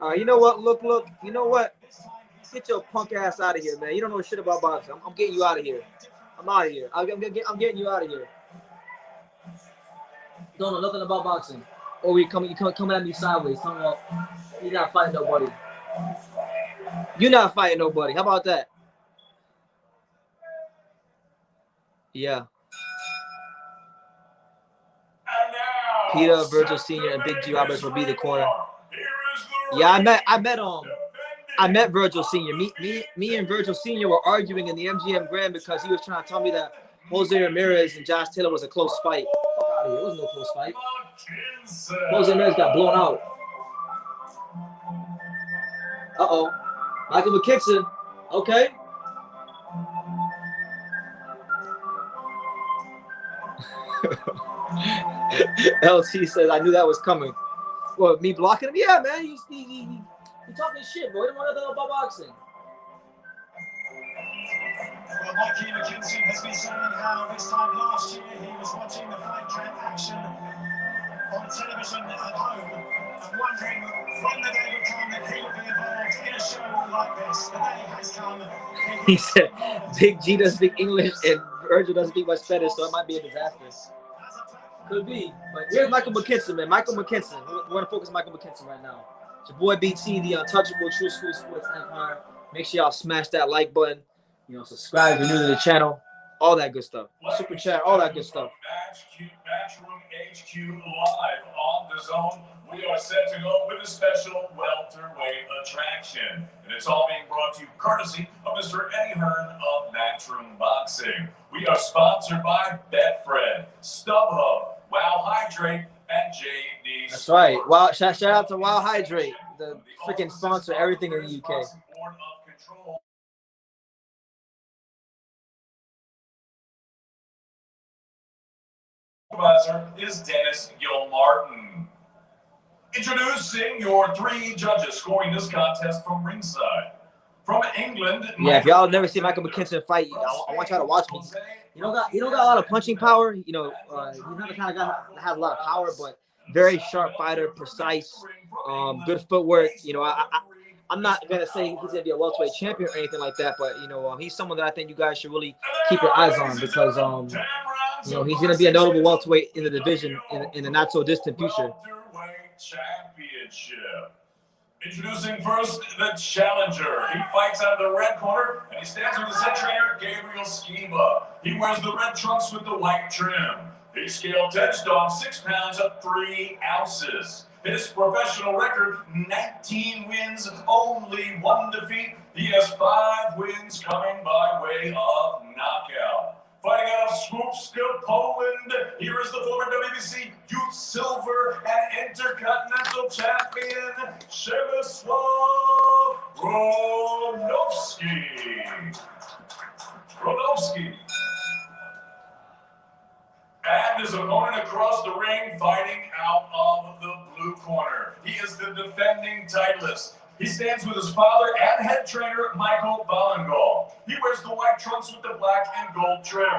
All right, you know what? Look. You know what? Get your punk ass out of here, man. You don't know shit about boxing. I'm getting you out of here. I'm out of here. I'm getting you out of here. Don't know nothing about boxing. Or you coming at me sideways. Talking about you're not fighting nobody. You're not fighting nobody. How about that? Yeah. Peter, Virgil Sr., and Big G Roberts will be the corner. Yeah, I met Virgil Sr. Me and Virgil Sr. were arguing in the MGM Grand because he was trying to tell me that Jose Ramirez and Josh Taylor was a close fight. Fuck out of here. It was no close fight. Jose Ramirez got blown out. Uh-oh. Michael McKinson. Okay. LT says, I knew that was coming. Well, me blocking him? Yeah, man. He talking shit, bro. He don't want nothing about boxing. Well, Mikey McKinson has been saying how this time last year he was watching the fight camp action on television at home and wondering when the day would come that he would be involved in a show like this. The day has come. He said, Big G doesn't speak English and Virgil doesn't speak much Spanish, so it might be a disaster. Could be. But here's Michael McKinson, man. Michael McKinson. We want to focus on Michael McKinson right now. It's your boy BT, the untouchable True School Sports Empire. Make sure y'all smash that like button. You know, subscribe if you're new to the channel. All that good stuff. Super chat, all that good stuff. Matchroom HQ live on DAZN. We are set to go with a special welterweight attraction. And it's all being brought to you courtesy of Mr. Eddie Hearn of Matchroom Boxing. We are sponsored by Betfred, StubHub, Wow Hydrate, and JD. That's right. Wow, shout out to Wow Hydrate, the freaking sponsor of everything in the UK. Supervisor is Dennis Gilmartin. Introducing your 3 judges scoring this contest from ringside. From England. Yeah, if y'all never seen Michael McKinson fight, I want y'all to watch me. He don't got a lot of punching power. You know, he's not the kind of guy that has a lot of power, but very sharp fighter, precise, good footwork. You know, I'm not gonna say he's gonna be a welterweight champion or anything like that, but you know, he's someone that I think you guys should really keep your eyes on because you know, he's gonna be a notable welterweight in the division in the not so distant future. Championship. Introducing first the challenger. He fights out of the red corner and he stands with his head trainer Gabriel Skiba. He wears the red trunks with the white trim. He scaled 10 stone, 6 pounds up 3 ounces. His professional record, 19 wins, only 1 defeat. He has 5 wins coming by way of knockout. Fighting out of Skupska, Poland, here is the former WBC Youth Silver and Intercontinental Champion, Przemysław Brodowski. And his opponent across the ring fighting out of the blue corner. He is the defending titleist. He stands with his father and head trainer, Michael Ballengall. He wears the white trunks with the black and gold trim.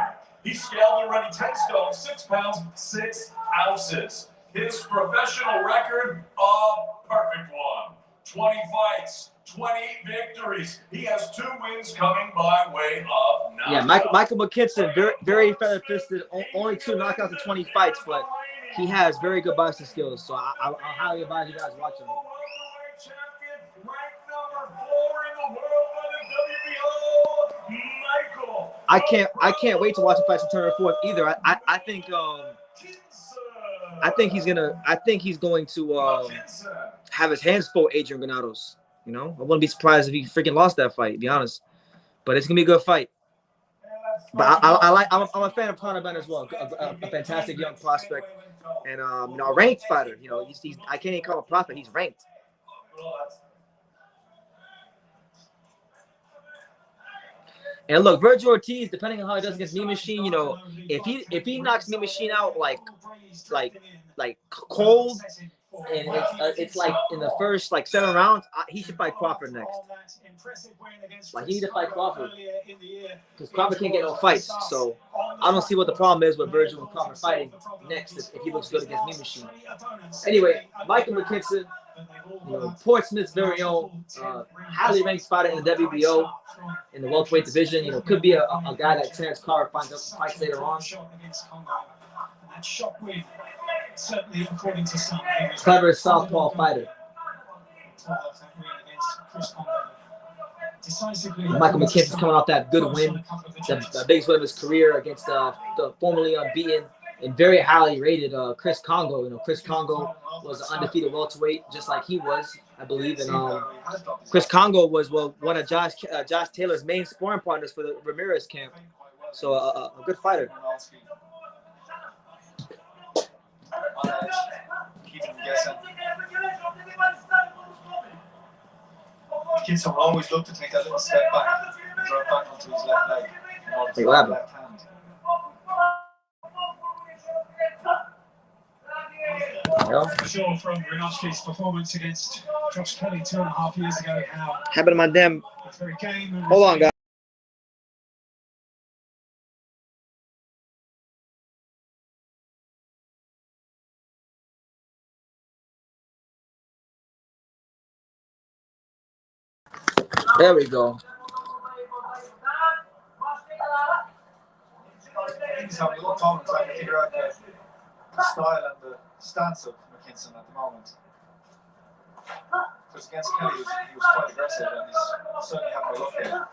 He scaled already 10 stone, 6 pounds, 6 ounces. His professional record, a perfect one. 20 fights, 20 victories. He has 2 wins coming by way of knockout. Yeah, Michael McKinson, very feather-fisted, only 2 knockouts in 20 fights, but he has very good boxing skills, so I'll highly advise you guys watch him. I can't wait to watch him fight September 4th either. I think he's going to have his hands full Adrian Granados. You know, I wouldn't be surprised if he freaking lost that fight, to be honest. But it's gonna be a good fight. But I'm a fan of Conor Benn as well, a fantastic young prospect, and you know, a ranked fighter. You know, he's I can't even call him a prospect. He's ranked. And look, Virgil Ortiz, depending on how he does against Mean Machine, you know, if he knocks Mean Machine out like cold, and it's like in the first 7 rounds, he should fight Crawford next. Like, he need to fight Crawford because Crawford can't get no fights. So I don't see what the problem is with Virgil and Crawford fighting next if he looks good against Mean Machine. Anyway, Michael McKinson, you know, Portsmouth's very own, highly ranked fighter in the WBO in the welterweight division. You know, could be a guy that Terrence Carr finds out fights later on. Certainly, according to some, Clever southpaw fighter. Michael McKinson's coming off that good win, the biggest win of his career against the formerly unbeaten and very highly rated Chris Congo. You know, Chris Congo was an undefeated welterweight, just like he was, I believe. And Chris Congo was one of Josh Taylor's main sparring partners for the Ramirez camp. So a good fighter. Keep him guessing. Kinson will always look to take that little step back and drop back onto his left leg in order to left hand. hell? I'm sure from Rinovski's performance against Josh Kelly 2.5 years ago, how Happened to my damn. it's very game. And Hold on, guys. There we go. He's having a lot of time trying to figure out the style and the stance of McKinson at the moment. Because against Kelly, he was quite aggressive and he's certainly having a look here.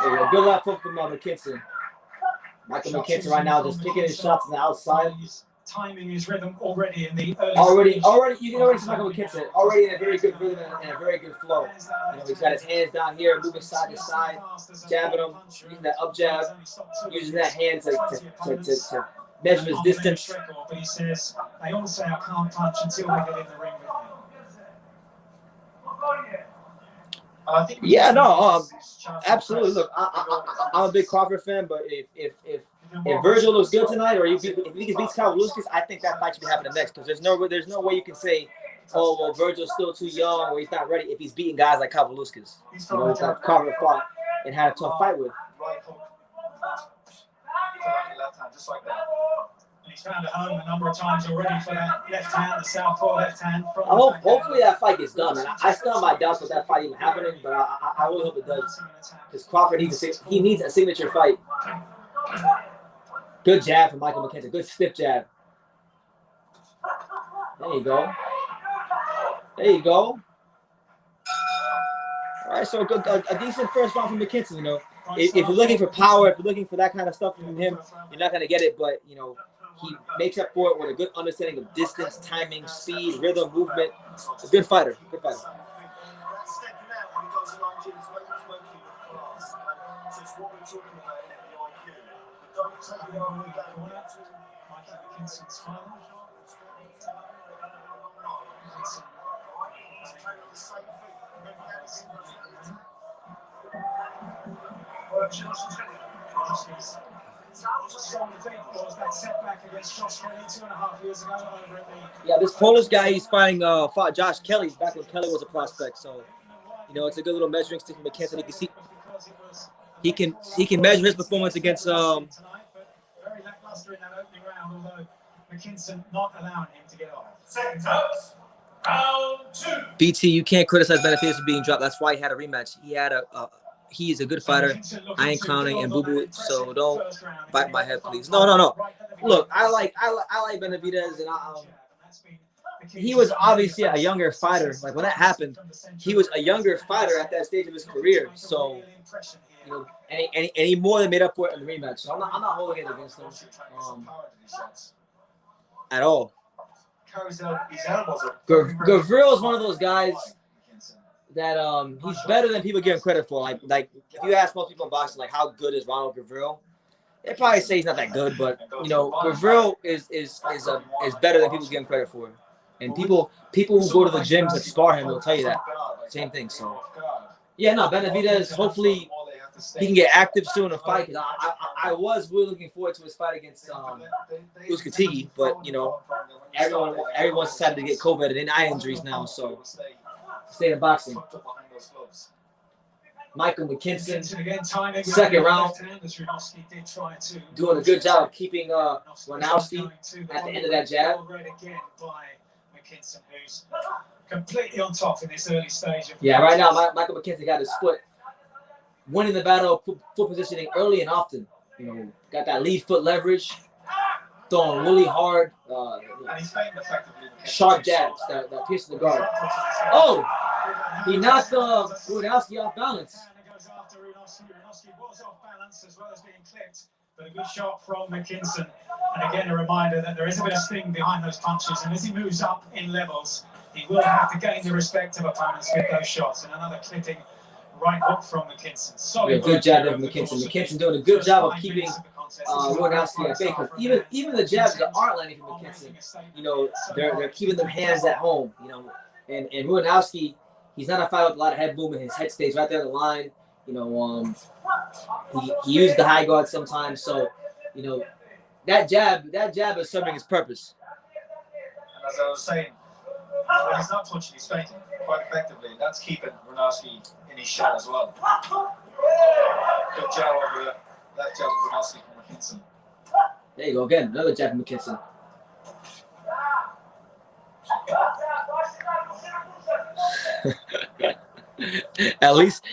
There we go. Good left hook from McKinson. Michael McKinson right now just picking his shots on the outside. He's timing his rhythm already in the early Already, stage. you can already see Michael McKinson already in a very good rhythm and a very good flow. You know, he's got his hands down here, moving side to side, jabbing them, using that up jab, using that hand to measure his distance. But he says, they all say I can't punch until they get in the ring with me. I think Absolutely. Look, I'm a big Crawford fan, but if Virgil looks good tonight, or if he beats Bolotniks, I think that fight should be happening next. Because there's no way you can say, oh well, Virgil's still too young or he's not ready if he's beating guys like Bolotniks. You know, that Crawford fought and had a tough fight with. Right hook. Left hand, just like that. And he's found a home a number of times already for that left hand, the southpaw left hand. Hopefully that fight gets done. And I still have my doubts with that fight even happening, but I really hope it does. Because Crawford needs a signature fight. Good jab from Michael McKinson. Good stiff jab. There you go. There you go. All right, so a decent first round from McKinson. You know, if you're looking for power, if you're looking for that kind of stuff from him, you're not gonna get it. But you know, he makes up for it with a good understanding of distance, timing, speed, rhythm, movement. A good fighter. Good fighter. Yeah, this Polish guy, he's fought Josh Kelly back when Kelly was a prospect. So, you know, it's a good little measuring stick for McKinson. You can see he can measure his performance against very lackluster in that opening round, although McKinson not allowing him to get off. Second touch, round 2. BT, you can't criticize Benavidez for being dropped. That's why he had a rematch. He is a good fighter. I ain't clowning and boo-boo, so don't bite my head, please. No. Look, I like Benavidez, and he was obviously a younger fighter. Like when that happened, he was a younger fighter at that stage of his career. So, you know, and he more than made up for it in the rematch. So I'm not holding it against him at all. Gavril is one of those guys that he's better than people give him credit for. Like if you ask most people in boxing, like how good is Ronald Gavril, they probably say he's not that good, but you know, Gavril is better than people give him credit for. And people who go to the gyms that spar him will tell you that same thing. So yeah, no, Benavidez, hopefully he can get active soon in the fight. Because I was really looking forward to his fight against Uskatigi, but you know, everyone's decided to get COVID and eye injuries now, so stay in boxing. Michael McKinson, second round, doing a good job of keeping Wanowski at the end of that jab. Who's completely on top in this early stage. Yeah, right now Michael McKinson got his foot, winning the battle, foot positioning early and often. You know, got that lead foot leverage, throwing really hard, sharp jabs that pierce the guard. Oh, he knocked Wanowski off balance. Wanowski was off balance as well as being clipped, but a good shot from McKinson. And again, a reminder that there is a bit of sting behind those punches, and as he moves up in levels, he will have to gain the respect of opponents with those shots. And another clipping right hook from McKinson. Solid good job of McKinson. McKinson doing a good job of keeping Wanowski at bay. Because even the jabs that aren't landing from McKinson, you know, they're keeping them hands at home. You know, and Wanowski, he's not a fighter with a lot of head movement. His head stays right there on the line. You know, he used the high guard sometimes. So, you know, that jab is serving its purpose. And as I was saying, When he's not punching, he's feinting quite effectively. That's keeping Ronowski in his shell as well. Good jab over there. That jab of Ronowski from McKinson. There you go again. Another jab from McKinson. At least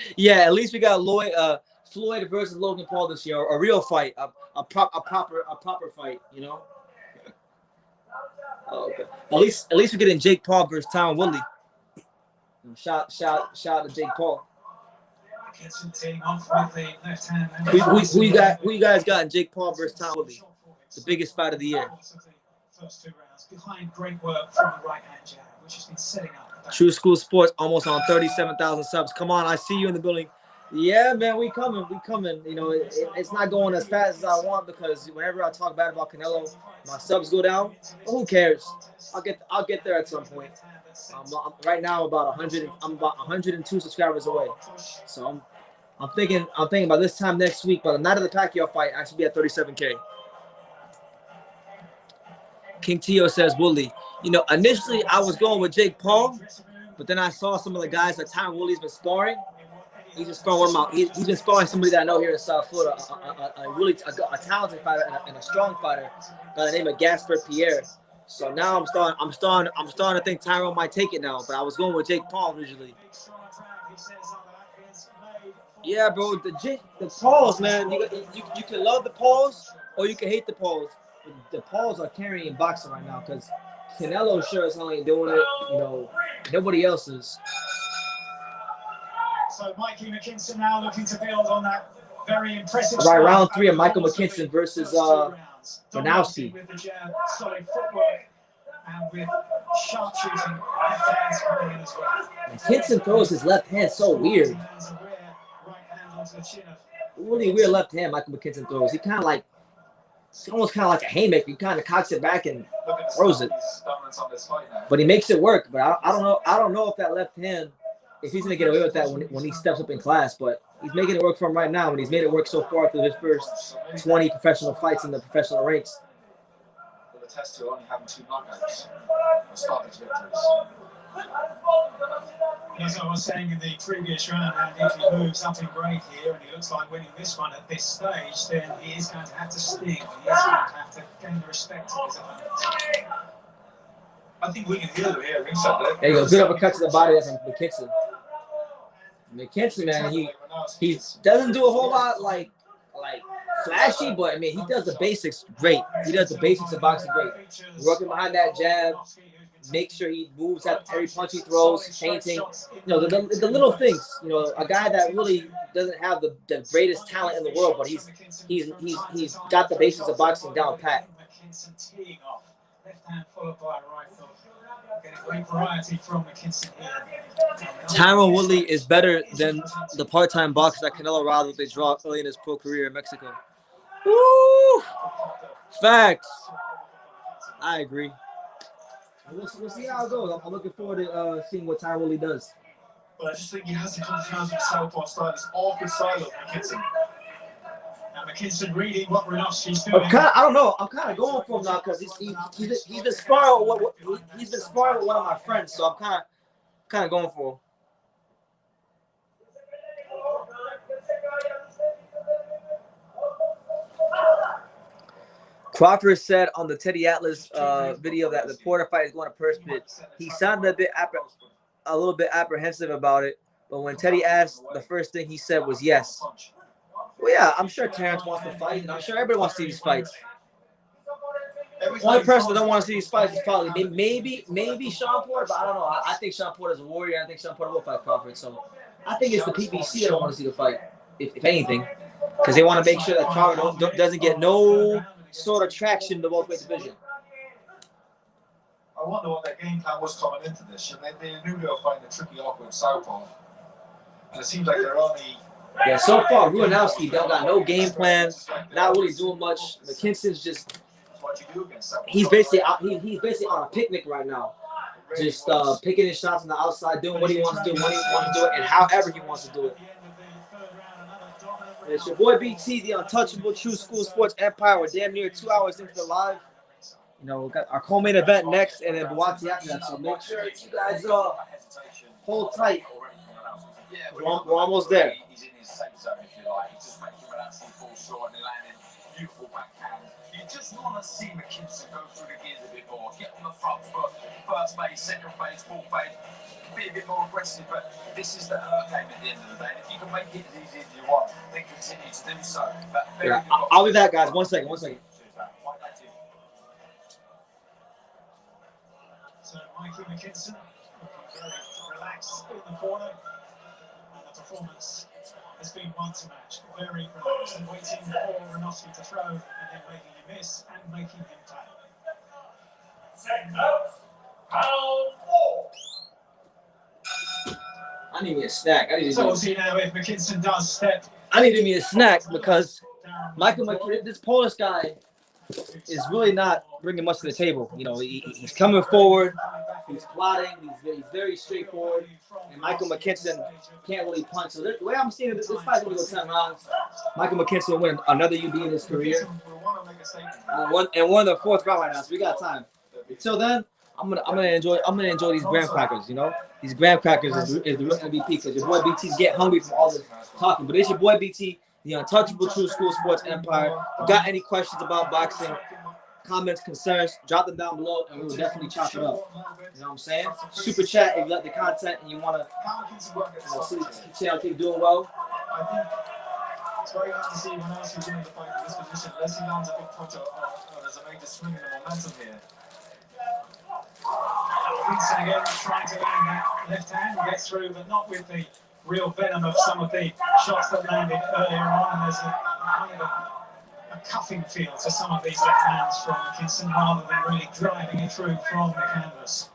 we got Floyd versus Logan Paul this year, a real fight, a proper fight, you know. Oh, okay. At least we're getting Jake Paul versus Tyron Woodley. Shout out to Jake Paul. Who you guys got in Jake Paul versus Tyron Woodley? The biggest fight of the year. First 2 rounds behind great work from the right hand jab, which has been setting up. True School Sports almost on 37,000 subs. Come on, I see you in the building. Yeah, man, we coming. You know, it's not going as fast as I want because whenever I talk bad about Canelo, my subs go down. But who cares? I'll get there at some point. Right now, I'm about 102 subscribers away. So I'm thinking about this time next week, by the night of the Pacquiao fight, I should be at 37K. King Tio says Woodley. You know, initially I was going with Jake Paul, but then I saw some of the guys that Tyron Woodley's been sparring. He's been sparring he's been sparring somebody that I know here in South Florida, a talented fighter and a strong fighter by the name of Gasper Pierre. So now I'm starting to think Tyron might take it now. But I was going with Jake Paul originally. Yeah, bro, the Pauls, man. You can love the Pauls or you can hate the Pauls. The Pauls are carrying boxing right now because Canelo sure as hell ain't doing it. You know, nobody else is. So Mikey McKinson now looking to build on that very impressive. All right, round 3 of Michael McKinson versus Ronowski. With the jab, solid footwork, and with sharp shooting left hands coming in as well. McKinson throws his left hand so weird. Really weird left hand Michael McKinson throws. He it's almost kind of like a haymaker. He kind of cocks it back and throws it. But he makes it work. But I don't know if that left hand, if he's gonna get away with that when he steps up in class. But he's making it work for him right now, and he's made it work so far through his first 20 professional fights in the professional ranks. The test to only having 2 knockouts. Start his victories. As I was saying in the previous round, and if he moves up in grade here and he looks like winning this one at this stage, then he is going to have to sting. He is going to have to gain the respect of his opponent. I think we can hear them here ringside. There you go. Good uppercut to the body from McKinson. McKinson, man, he doesn't do a whole lot like flashy, but I mean he does the basics great. He does the basics of boxing great. Working behind that jab, make sure he moves at every punch he throws, painting. You know, the little things. You know, a guy that really doesn't have the greatest talent in the world, but he's got the basics of boxing down pat. McKinson teeing off, left hand followed by a right hook. Getting great variety from McKinson here. Tyron Woodley is better than the part-time boxer that Canelo Alvarez they draw early in his pro career in Mexico. Woo! Facts. I agree. We'll see how it goes. I'm looking forward to seeing what Tyron Woodley does. But I just think he has to come to terms with the southpaw style, this awkward style of McKinson. And McKinson reading what Ronowski's doing. I don't know. I'm kind of going for him now because he's been sparring with one of my friends, so I'm kind of going for him. Crawford said on the Teddy Atlas video that the Porter fight is going to purse bid. He sounded a little bit apprehensive about it, but when Teddy asked, the first thing he said was yes. Well, yeah, I'm sure Terrence wants to fight, and I'm sure everybody wants to see these fights. Only person that don't want to see these fights is probably maybe Sean Porter, but I don't know. I think Sean Porter's a warrior. I think Sean Porter will fight Crawford. So I think it's the PBC that don't want to see the fight, if anything, because they want to make sure that Crawford doesn't get no sort of traction in the welterweight division. I wonder what their game plan was coming into this. They knew they were fighting a tricky, awkward southpaw, and it seems like they're only. Yeah, so far, Ronowski don't got no game plan, not really doing much. McKinson's just, he's basically on a picnic right now. Just picking his shots on the outside, doing what he wants to do, when he wants to do it, and however he wants to do it. And it's your boy BT, the untouchable True School Sports Empire. We're damn near 2 hours into the live. You know, we got our co-main event next, and then Buatsi after that. So make sure you guys hold tight. We're almost there. He's in his safe zone, if you like. He's just making Buatsi fall short and landing beautiful backhand. You just want to see McKinson go through the gears a bit more. Get on the front foot, first phase, second phase, fourth phase. Be a bit more aggressive, but this is the hurt game at the end of the day. And if you can make it as easy as you want, then continue to do so. But Yeah, I'll be back, guys. One second. So Mikey McKinson looking very relaxed in the corner, and the performance has been one to match. Very relaxed and waiting for Ranowski to throw, and then making him miss and making him pay. Second out. Round 4. I need me a snack. So we'll see now if McKinson does step. I need me a snack because Michael McKinson, this Polish guy, is really not bringing much to the table. You know, he's coming forward, he's plotting, he's very straightforward, and Michael McKinson can't really punch. So the way I'm seeing it, this fight's going to go 10 rounds. Michael McKinson will win another UB in his career. And one of the 4th round right now, so we got time. Until then, I'm gonna enjoy these graham crackers. You know, these graham crackers is the real MVP because your boy BT's get hungry from all this talking. But it's your boy BT, the untouchable True School Sports Empire. If you got any questions about boxing, comments, concerns, drop them down below, and we'll definitely chop it up. You know what I'm saying? Super chat if you like the content and you wanna see the channel keep doing well. I think it's very hard to see when else you're doing the fight in this position. Unless he lands a big punch or there's a major swing in the momentum here. Vincent again trying to land that left hand, gets through, but not with the real venom of some of the shots that landed earlier on. And there's a kind of a cuffing feel to some of these left hands from McKinson rather than really driving it through from the canvas.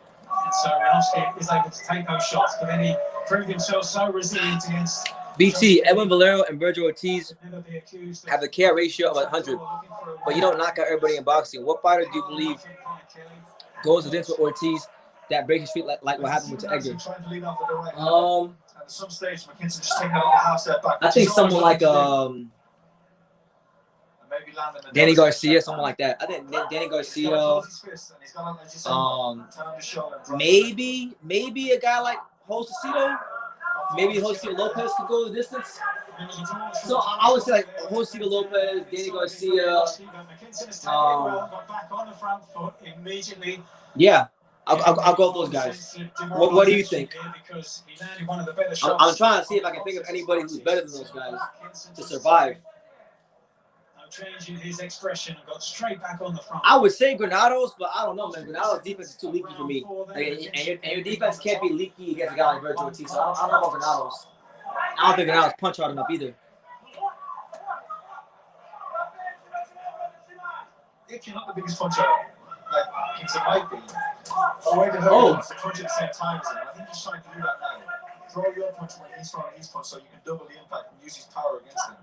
And so Ranowski is able to take those shots, but then he proved himself so resilient against BT, Edwin Valero and Virgil Ortiz have a KO ratio of 100, but you don't knock out everybody in boxing. What fighter do you believe goes against with Ortiz that breaks his feet like what happened with Edgar? At some stage, McKinson just taking out the half step back. I think someone like Danny Garcia, someone like that. I think Danny Garcia. Maybe a guy like Josecito. Maybe Josecito Lopez could go the distance. So I would say like Josecito Lopez, Danny Garcia. Yeah, I'll go with those guys. What do you think? I'm trying to see if I can think of anybody who's better than those guys to survive. Changing his expression and got straight back on the front. I would say Granados, but I don't know, man. Granados' defense is too leaky for me. And your defense can't be leaky against a guy like Virgil Ortiz. So I don't know about Granados. I don't think Granados punch hard enough either. If you're not the biggest puncher, like Kingston might be, the way to hurt is to punch at the same time as him. I think he's trying to do that now. Throw your punch when he's throwing his punch so you can double the impact and use his power against him.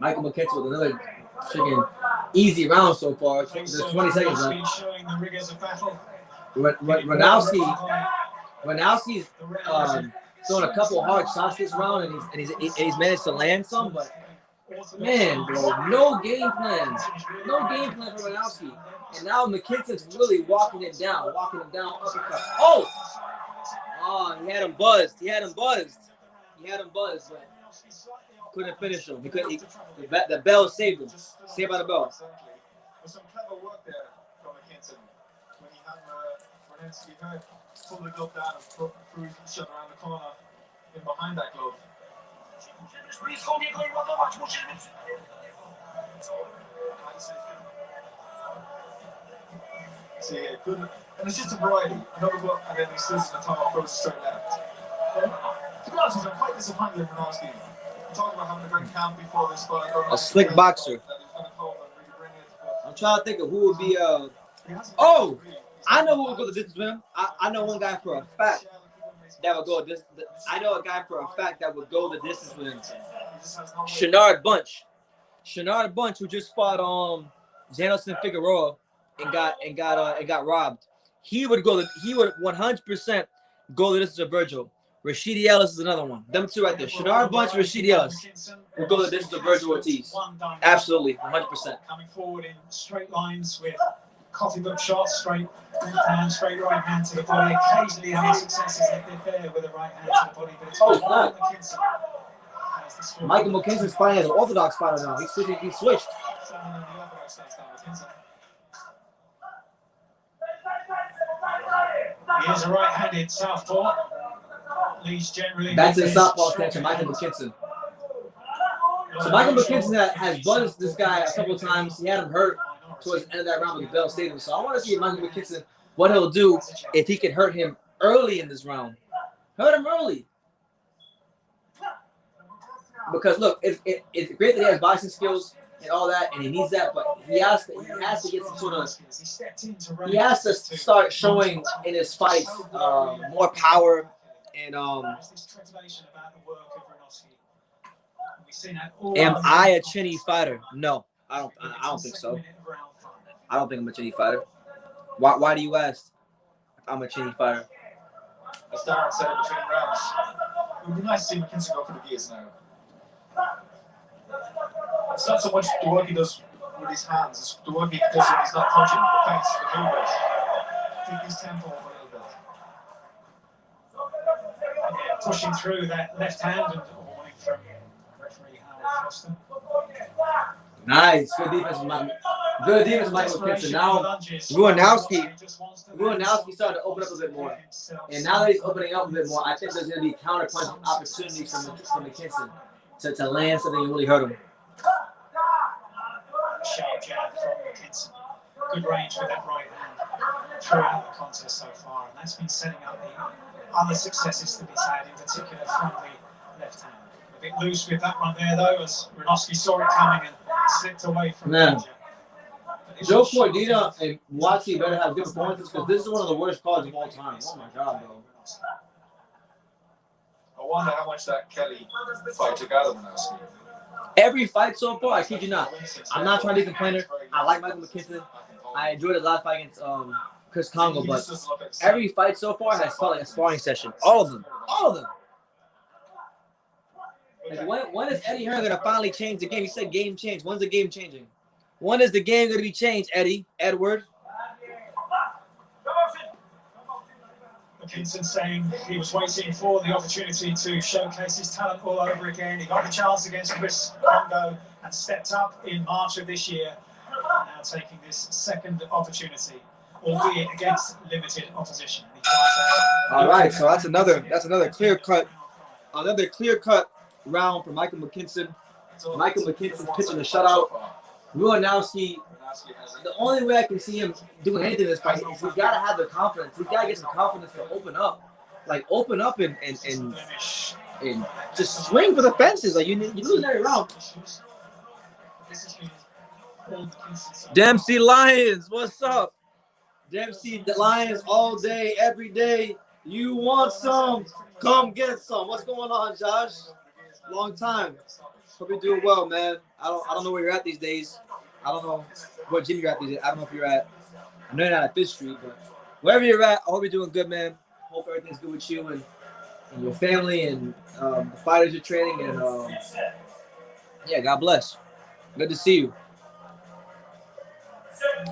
Michael McKinson with another freaking easy round so far. There's 20 seconds left. Showing the rigors of battle. Ranowski's throwing a couple hard shots this round, and he's managed to land some. But man, bro, no game plan for Ranowski. And now McKinson's really walking him down, uppercut. Oh, he had him buzzed. But couldn't finish him. The bell saved him. Saved by the bell. Exactly. There's some clever work there from McKinson. When he had Ranowski pull the glove down and threw his shot around the corner in behind that glove. So yeah, good. And it's just a variety. Another block, and then he sits in the top and throws straight left. To be honest, I'm quite disappointed with Ranowski. Talking about having a great camp before this fight. A slick boxer. I'm trying to think of who would be. Oh, I know who would go the distance with him. I know one guy for a fact that would go this. I know a guy for a fact that would go the distance with him. Shenard Bunch, who just fought Janelson Figueroa and got robbed. He would 100% go the distance with Virgil. Rashidi Ellis is another one. Them two right there. Shadar Bunch, Rashidi Ellis. We'll go to this to Virgil Ortiz. Absolutely, 100%. Coming forward in straight lines with copybook shots, straight left hand, straight right hand to the body. Occasionally having successes that they're there with a right hand to the body, but it's Michael McKinson. Michael McKinson's fighting as an orthodox fighter now. He switched. He is a right-handed southpaw. Leads generally. Back to the southpaw attention, Michael McKinson. So Michael McKinson has buzzed this guy a couple of times. He had him hurt towards the end of that round with the Bell Stadium. So I want to see Michael McKinson, what he'll do if he can hurt him early in this round. Hurt him early. Because look, it's great that he has boxing skills and all that, and he needs that, but he has to get some sort of, he has to start showing in his fights more power and am I a chinny fighter? No, I don't think so. I don't think I'm a chinny fighter. Why do you ask? I'm a chinny fighter. As Darren said between rounds, it would be nice to see McKinson go for the gears now. It's not so much the work he does with his hands, it's the work he does when he's not punching, the feints, the movements. Take his tempo up a little bit. Yeah, pushing through that left hand and a warning from referee Howard Foster. Nice. Good defense from Michael. Good defense from Michael McKinson. Now, Ruanowski started to open up a bit more. And now that he's opening up a bit more, I think there's going to be counter-punch opportunities from McKinson to land something and really hurt him. Sharp jab from McKinson. Good range with that right hand throughout the contest so far. And that's been setting up the other successes that he's had, in particular from the left hand. A bit loose with that one there, though, as Ruanowski saw it coming and slipped away from danger. Joe Cordina and Buatsi better have good performances because this is one of the worst cards of all time. Oh my God, bro. I wonder how much that Kelly fight took out of Ruanowski. Every fight so far, I kid you not. I'm not trying to be a complainer. I like Michael McKinson. I enjoyed his last fight against Chris Congo, but every fight so far has felt like a sparring session. All of them. All of them. Like when is Eddie Hearn going to finally change the game? He said game change. When's the game changing? When is the game going to be changed, Edward? McKinson saying he was waiting for the opportunity to showcase his talent all over again. He got the chance against Chris Congo and stepped up in March of this year. Now taking this second opportunity, albeit against limited opposition. All right, so that's another clear cut round for Michael McKinson. Michael McKinson pitching the shutout. Ruanowski, the only way I can see him doing anything in this fight is he's got to have the confidence. He's got to get some confidence to open up. Like, open up and just swing for the fences. Like, you lose every round. Dempsey Lions, what's up? Dempsey Lions all day, every day. You want some? Come get some. What's going on, Josh? Long time. Hope you're doing well, man. I don't know where you're at these days. I don't know what gym you're at these days. I don't know if you're at. I know you're not at Fifth Street, but wherever you're at, I hope you're doing good, man. Hope everything's good with you and your family and the fighters you're training. And yeah, God bless. Good to see you.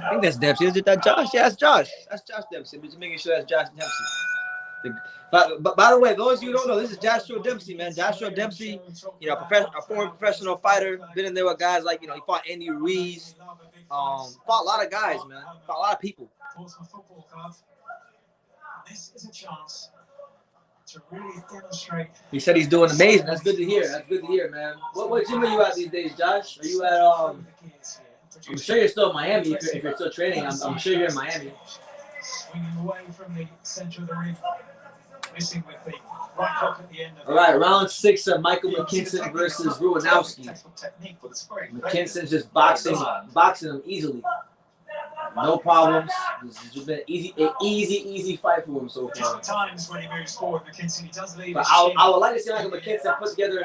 I think that's Dempsey. Is it that Josh? Yeah, that's Josh. That's Josh Dempsey. I'm just making sure that's Josh Dempsey. But by the way, those of you who don't know, this is Joshua Dempsey, man. Joshua Dempsey, a former professional fighter, been in there with guys like, he fought Andy Ruiz, fought a lot of guys, man, fought a lot of people. This is a chance to really demonstrate. He said he's doing amazing. That's good to hear. That's good to hear, man. What gym are you at these days, Josh? Are you at I'm sure you're still in Miami if you're still training. I'm sure you're in Miami. Swinging away from the center of the ring. Missing with the right hook at the end of. All right, round 6 of Michael McKinson versus Ruanowski. McKinson's just boxing him easily. No problems. This has just been an easy fight for him so far. Just at times when he moves forward, McKinson, he does leave. But I would like to see Michael McKinson put together,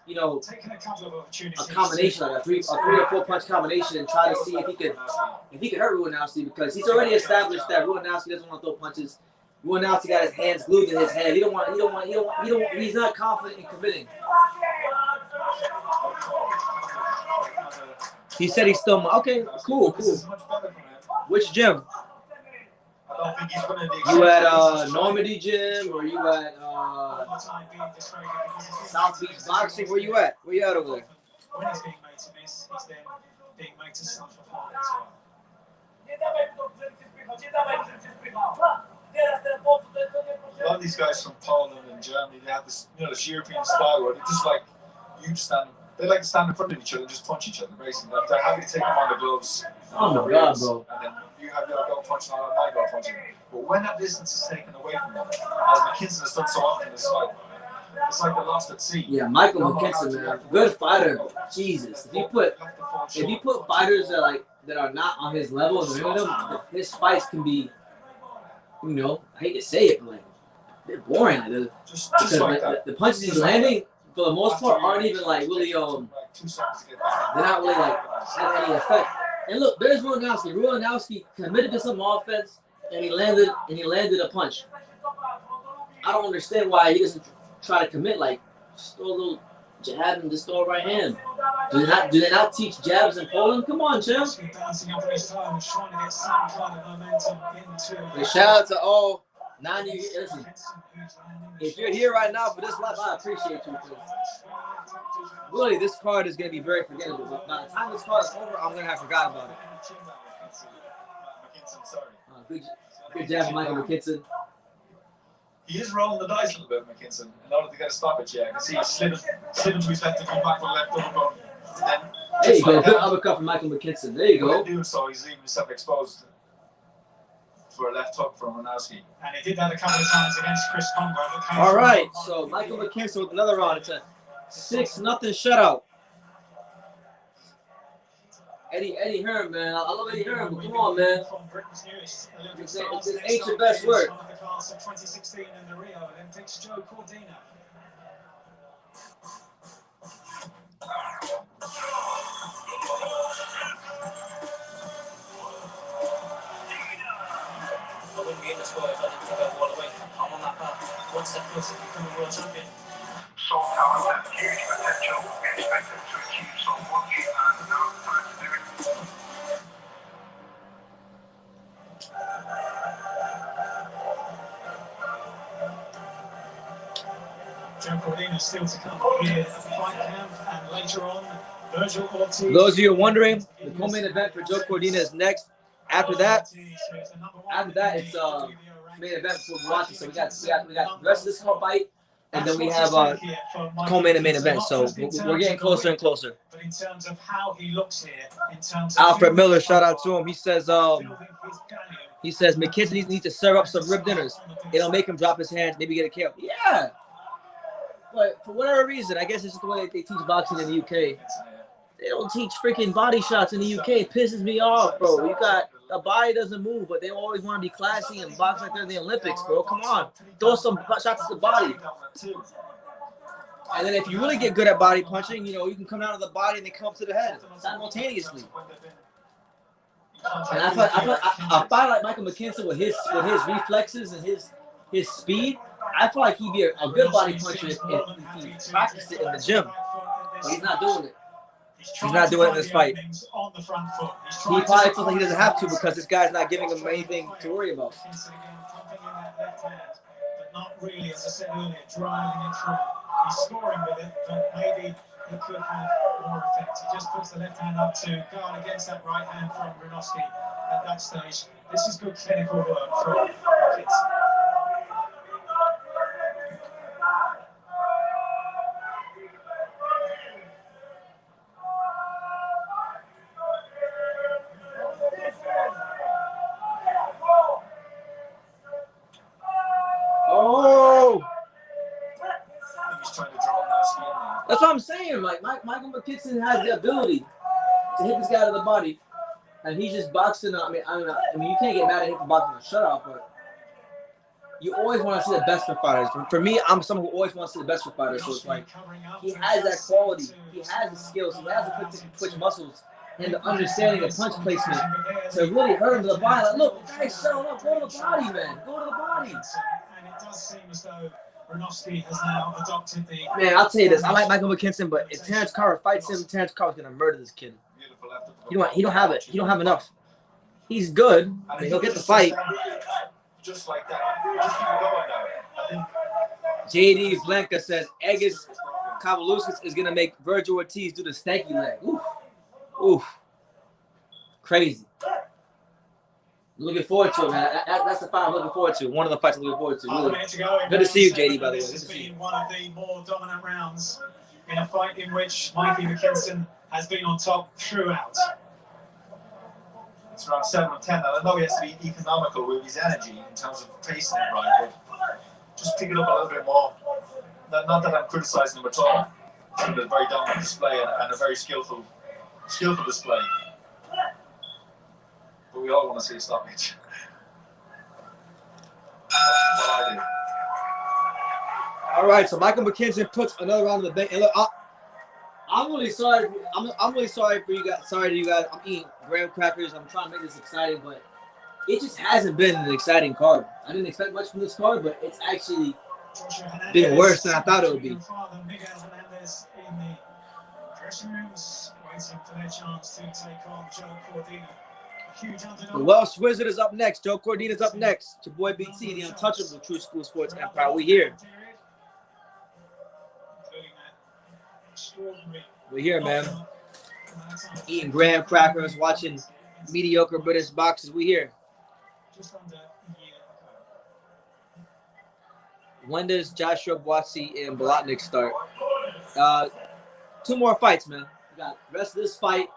taking a couple of opportunities, a combination, like a 3 or 4 punch combination, and try to see if he could hurt Ruanowski, because he's already established that Ruanowski doesn't want to throw punches. Buatsi got his hands glued to his head. He's not confident in committing. He said he's still okay. Cool. Which gym? I don't think he's going to. You at Normandy Gym, or you at South Beach Boxing? Where you at? Where you at over there? When he's being made to miss, he's then being made to suffer for it as well. A lot of these guys from Poland and Germany, they have this, this European style where they just like they like to stand in front of each other and just punch each other, basically. They're happy to take them on the gloves. Oh my God, bro. And then you have your go punching, I have my go punching. But when that distance is taken away from them, as McKinson has done so often, it's like they're lost at sea. Yeah, Michael McKinson, man, good fighter. Jesus, if you put fighters that are not on his level, his fights can be, I hate to say it, but like a bit boring. Just because like that. The punches he's landing, for the most part, aren't even like really they're not really like having any effect. And look, there's Buatsi. Buatsi committed to some offense, and he landed a punch. I don't understand why he doesn't try to commit, like just throw a little jab and just throw a right hand. Do they not teach jabs in Poland? Come on, champ. Bouncing up his toes, trying to get some kind of momentum into. Shout out to all 90. Listen, if you're here right now for this live, I appreciate you. Really, this card is going to be very forgettable. But by the time this card is over, I'm going to have forgot about it. Good job, Michael McKinson. He is rolling the dice a little bit, McKinson, in order to get a stoppage. Yeah, I can see he's slipping to his left to come back with left uppercut. There you go. Good uppercut from Michael McKinson. There you go. Doing so, he's leaving himself exposed for a left hook from Buatsi. And he did that a couple of times against Chris Congo. All right, so Michael McKinson with another round. It's a 6-0 shutout. Eddie Hearn, man. I love Eddie Hearn, but come on, man. This ain't your best work. 2016 in the Rio Olympics, Joe Cordina. I wouldn't be in the sport if I didn't think I'd all the way. I'm on that path. One step closer to becoming world champion. So talented, huge potential. We expect him to achieve so much, and now it's time to do it. Joe Cordina still to come here at the fight camp, and later on, Virgil Ortiz. For those of you wondering, the co-main event for Joe Cordina is next. After that, it's main event for Buatsi. So we got the rest of this fight, and then we have co-main and main event. So we're getting closer and closer. But in terms of how he looks here, in terms of Alfred Miller, shout out to him. He says McKinson needs to serve up some rib dinners. It'll make him drop his hands, maybe get a KO. Yeah. But for whatever reason, I guess it's just the way they teach boxing in the UK. They don't teach freaking body shots in the UK. It pisses me off, bro. You got the body doesn't move, but they always want to be classy and box like they're in the Olympics, bro. Come on. Throw some shots to the body. And then if you really get good at body punching, you can come out of the body and they come up to the head simultaneously. And I fight like Michael McKinson with his reflexes and his speed. I feel like he'd be a good body puncher if he practiced it in the gym. But he's not doing it. He's not doing it in this fight. He probably feels like he doesn't have to because this guy's not giving him anything to worry about. But not really, as I said earlier, driving it through. He's scoring with it, but maybe he could have more effect. He just puts the left hand up to guard against that right hand from Buatsi at that stage. This is good clinical work from kids. Oh! That's what I'm saying. Like Michael McKinson has the ability to hit this guy to the body, and he's just boxing. I mean, you can't get mad at him for boxing a shutout, but you always want to see the best for fighters. For me, I'm someone who always wants to see the best for fighters. So it's like he has that quality, he has the skills, he has the quick twitch muscles, and the understanding of punch placement to really hurt him to the body. Like, look, guys, shut up, go to the body, man. Go to the body. And it does seem as though Bronovsky has now adopted the... Man, I'll tell you this. I like Michael McKinson, but if Terrence Crawford fights him, Terrence Crawford's going to murder this kid. He don't have it. He don't have enough. He's good. I mean, he'll get the fight. Just like that. Just keep going now. JD Blanca says Egis Kavaluskas is going to make Virgil Ortiz do the stanky leg. Oof. Oof. Crazy. Looking forward to it, man. That's the fight I'm looking forward to. One of the fights I'm looking forward to. Really. Good to see you, JD, by the way. This has been one of the more dominant rounds in a fight in which Mikey McKinson has been on top throughout. It's around 7 or 10. I know he has to be economical with his energy in terms of pacing it right, but just pick it up a little bit more. Not that I'm criticizing him at all. It's been a very dominant display and a very skillful display. But we all want to see a stoppage. What I do. All right, so Michael McKinson puts another round of the bank. And look, I'm really sorry. I'm really sorry for you guys. Sorry to you guys. I'm eating graham crackers. I'm trying to make this exciting, but it just hasn't been an exciting card. I didn't expect much from this card, but it's actually been worse than I thought it would be. The Welsh Wizard is up next. Joe Cordina is up next. It's your boy BT, the untouchable True School Sports Empire. We here. We're here, man. Eating graham crackers, watching mediocre British boxers. We here. When does Joshua Buatsi and Bolotniks start? 2 more fights, man. You got the rest of this fight,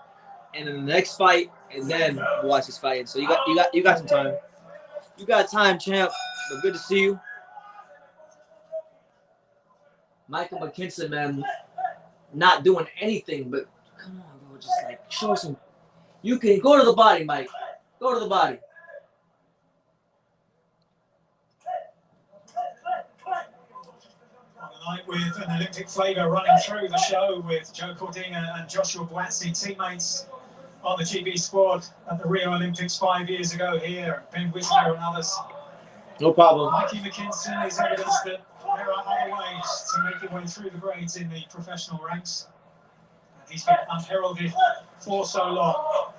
and then the next fight, and then Buatsi's fighting. So you got some time. You got time, champ. But good to see you. Michael McKinson, man, not doing anything, but come on, bro. Just like show some. You can go to the body, Mike. Go to the body. Tonight with an Olympic flavour running through the show with Joe Cordina and Joshua Buatsi, teammates on the GB squad at the Rio Olympics 5 years ago here, Ben Wisner and others. No problem. Mikey McKinson is evidence that there are other ways to make your way through the grades in the professional ranks. And he's been unheralded for so long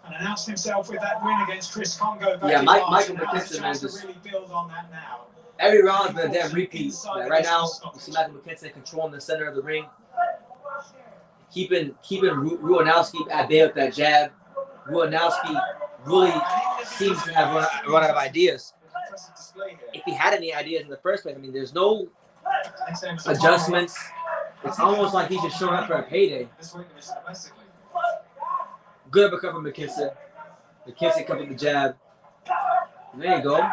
and announced himself with that win against Chris Congo back in March. Michael McKinson, man, just really build on that now. Every round has been a damn repeat. Like right now, you see Michael McKinson controlling the center of the ring, keeping Ruanowski at bay with that jab. Ruanowski really seems to have run out of ideas. If he had any ideas in the first place, I mean, there's no adjustments. It's almost like he's just showing up for a payday. Good uppercut from McKinson. McKinson comes with the jab. There you go.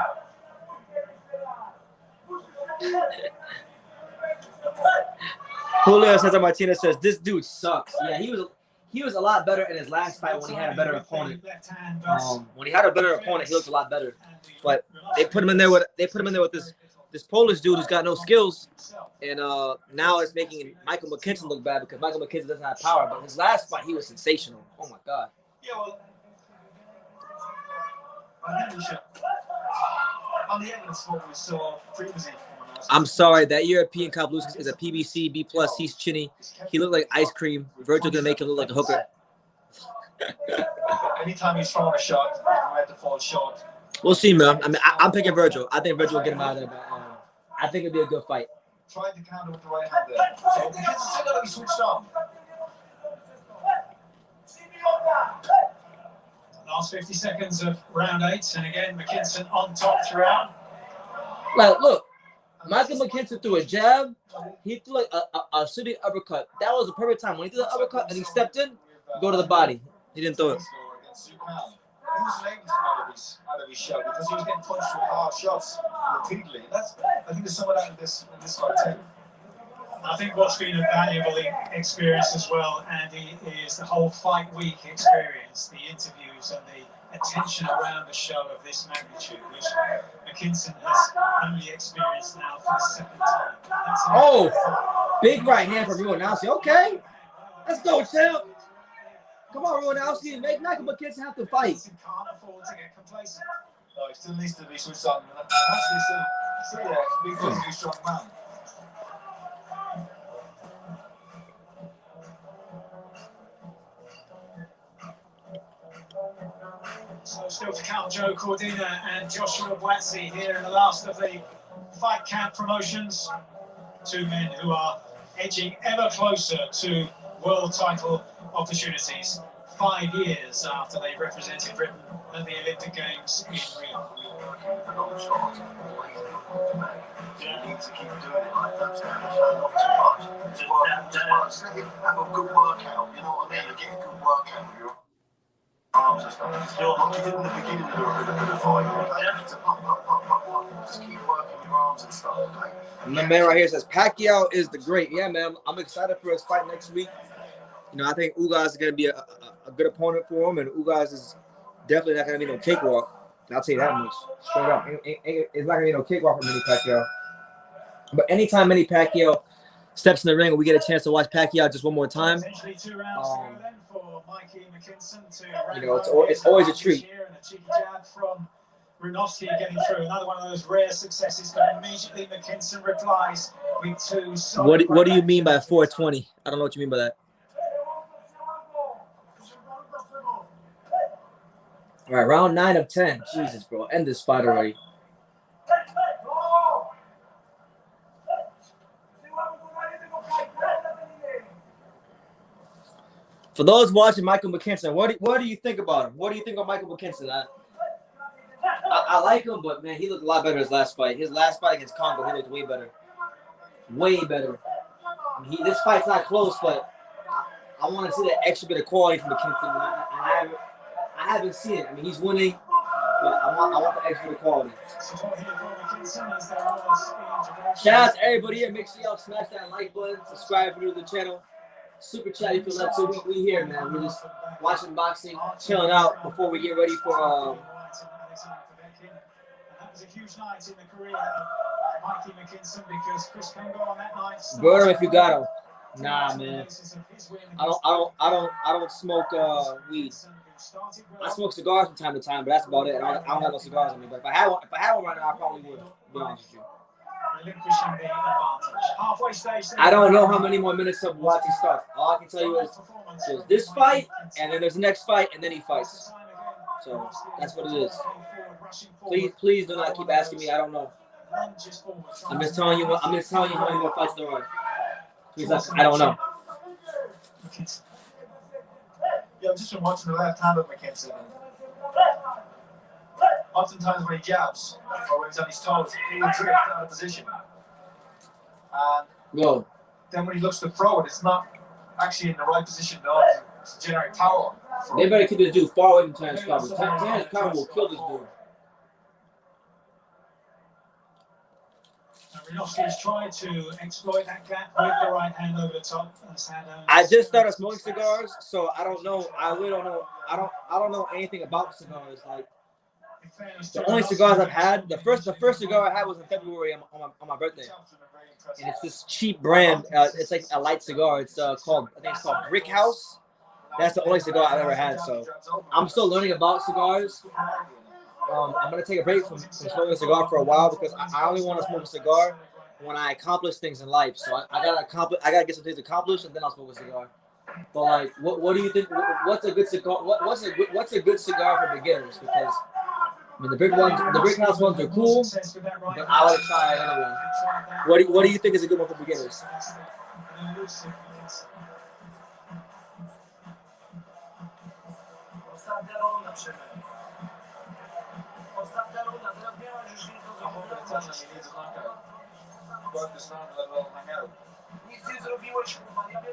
Julio Cesar Martinez says this dude sucks. Yeah, he was a lot better in his last fight when he had a better opponent. When he had a better opponent, he looked a lot better. But they put him in there with this Polish dude who's got no skills, and now it's making Michael McKinson look bad because Michael McKinson doesn't have power. But his last fight, he was sensational. Oh my God. Yeah, well, on the evidence what we saw previously. I'm sorry, that European Kavaluskas is a PBC B+. He's chinny. He looked like ice cream. Virgil gonna make him look like a hooker. Anytime he's throwing a shot, he might have to fall short. We'll see, man. I mean, I'm picking Virgil. I think Virgil will get him out of there. But, I think it'll be a good fight. Tried to counter with the right hand there. So the kids still gotta be switched on. Last 50 seconds of round 8, and again McKinson on top throughout. Like, look. Michael McKinson threw a jab. He threw like a shooting uppercut. That was the perfect time. When he threw the uppercut and he stepped in, go to the body. He didn't throw it. He was able to come out of his shot because he was getting punched with hard shots repeatedly. I think there's some of that in this fight too. I think what's been a valuable experience as well, Andy, is the whole fight week experience, the interviews and the attention around the show of this magnitude, which McKinson has only experienced now for the second time. Big right hand from Ruanowski. Okay, let's go, champ. Come on, Ronowski. Make Michael McKinson have to fight. Can't afford to get complacent. No, he still needs to be switched on. Actually, still yeah, big physically strong man. So still to count Joe Cordina and Joshua Buatsi here in the last of the fight camp promotions. Two men who are edging ever closer to world title opportunities 5 years after they represented Britain at the Olympic Games in Rio. You need to keep doing it like that, not too much. Have a good workout, you know what I mean? Get a good workout with your arms and stuff. Like you did in the beginning of the fight, okay? So pop. Just keep working your arms and stuff, okay? And the man right here says Pacquiao is the great. Yeah, man. I'm excited for his fight next week. You know, I think Ugas is going to be a good opponent for him, and Ugas is definitely not going to be no cakewalk. I'll tell you that much. Straight up. It's not going to be no cakewalk for Manny Pacquiao. But anytime Manny Pacquiao steps in the ring and we get a chance to watch Pacquiao just one more time, Essentially 2 rounds to go then for Mikey McKinson to you know, it's always a treat. And a cheeky jab from Runovsky getting through. Another one of those rare successes, but immediately McKinson replies with 2 solid What do you mean by 420? I don't know what you mean by that. All right, round 9 of 10. Jesus, bro. End this fight already. For those watching Michael McKinson, what do you think about him? What do you think of Michael McKinson? I like him, but, man, he looked a lot better his last fight. His last fight against Congo, he looked way better. Way better. This fight's not close, but I want to see that extra bit of quality from McKinson. And I haven't seen it. I mean, he's winning, but I want the extra bit of quality. Shout out to everybody here. Make sure y'all smash that like button, subscribe if you're new to the channel. Super chat if you love to. We here, man. We're just watching boxing, chilling out before we get ready for That was a huge night in the career of Mikey McKinson because Chris Congo on that night. burn him if you got him. Nah, man. I don't smoke weed. I smoke cigars from time to time, but that's about it. I don't have no cigars on me. But if I had one right now, I probably would. To be honest with you. I don't know how many more minutes of Buatsi starts. All I can tell you is there's this fight, and then there's the next fight, and then he fights. So that's what it is. Please do not keep asking me. I don't know. I'm just telling you how many more fights there are. Please, I don't know. Yeah, I've just been watching the left hand of McKinson. Oftentimes when he jabs or when he's on his toes, he will drift out of position. And then when he looks to throw it, it's not actually in the right position to generate power. They better keep this dude far away from Terrence Crawford. Terrence Crawford will kill this dude. Runovsky's tried to exploit that gap with the right hand over the top. I just started smoking cigars, so I don't know. I really don't know. I don't know anything about cigars. Like the only cigars I've had, the first cigar I had was in February on my birthday, and it's this cheap brand. It's like a light cigar. It's called Brick House. That's the only cigar I've ever had. So I'm still learning about cigars. I'm gonna take a break from smoking a cigar for a while because I only want to smoke a cigar when I accomplish things in life. So I gotta get some things accomplished, and then I'll smoke a cigar. But like, what do you think? What's a good cigar? What's a good cigar for beginners? Because I mean, the Brick House ones are cool, but I want to try another one. What do you think is a good one for beginners?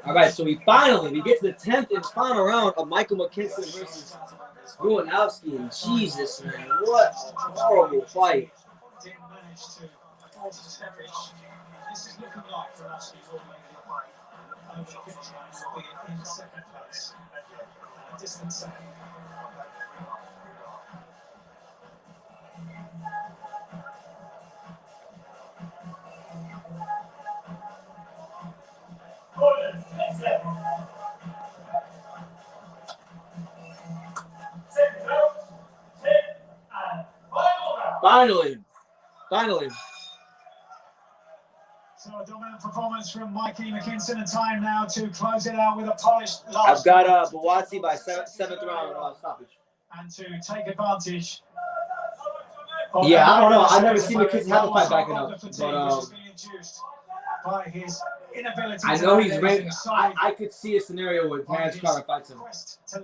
All right, so we get to the 10th and final round of Michael McKinson versus Buatsi. And Jesus, man, what a horrible fight. Didn't manage to force the stoppage. This is looking like Runovsky will make it over the finish line, will be in second place. Distant second. Finally. Finally. So a dominant performance from Mikey McKinson, and time now to close it out with a polished last. I've got Buatsi by seventh round stoppage. And to take advantage. Yeah, I don't know. I've never seen McKinson have to fight back enough. But by his inability I know he's ranked. I could see a scenario where Terence Crawford fights him.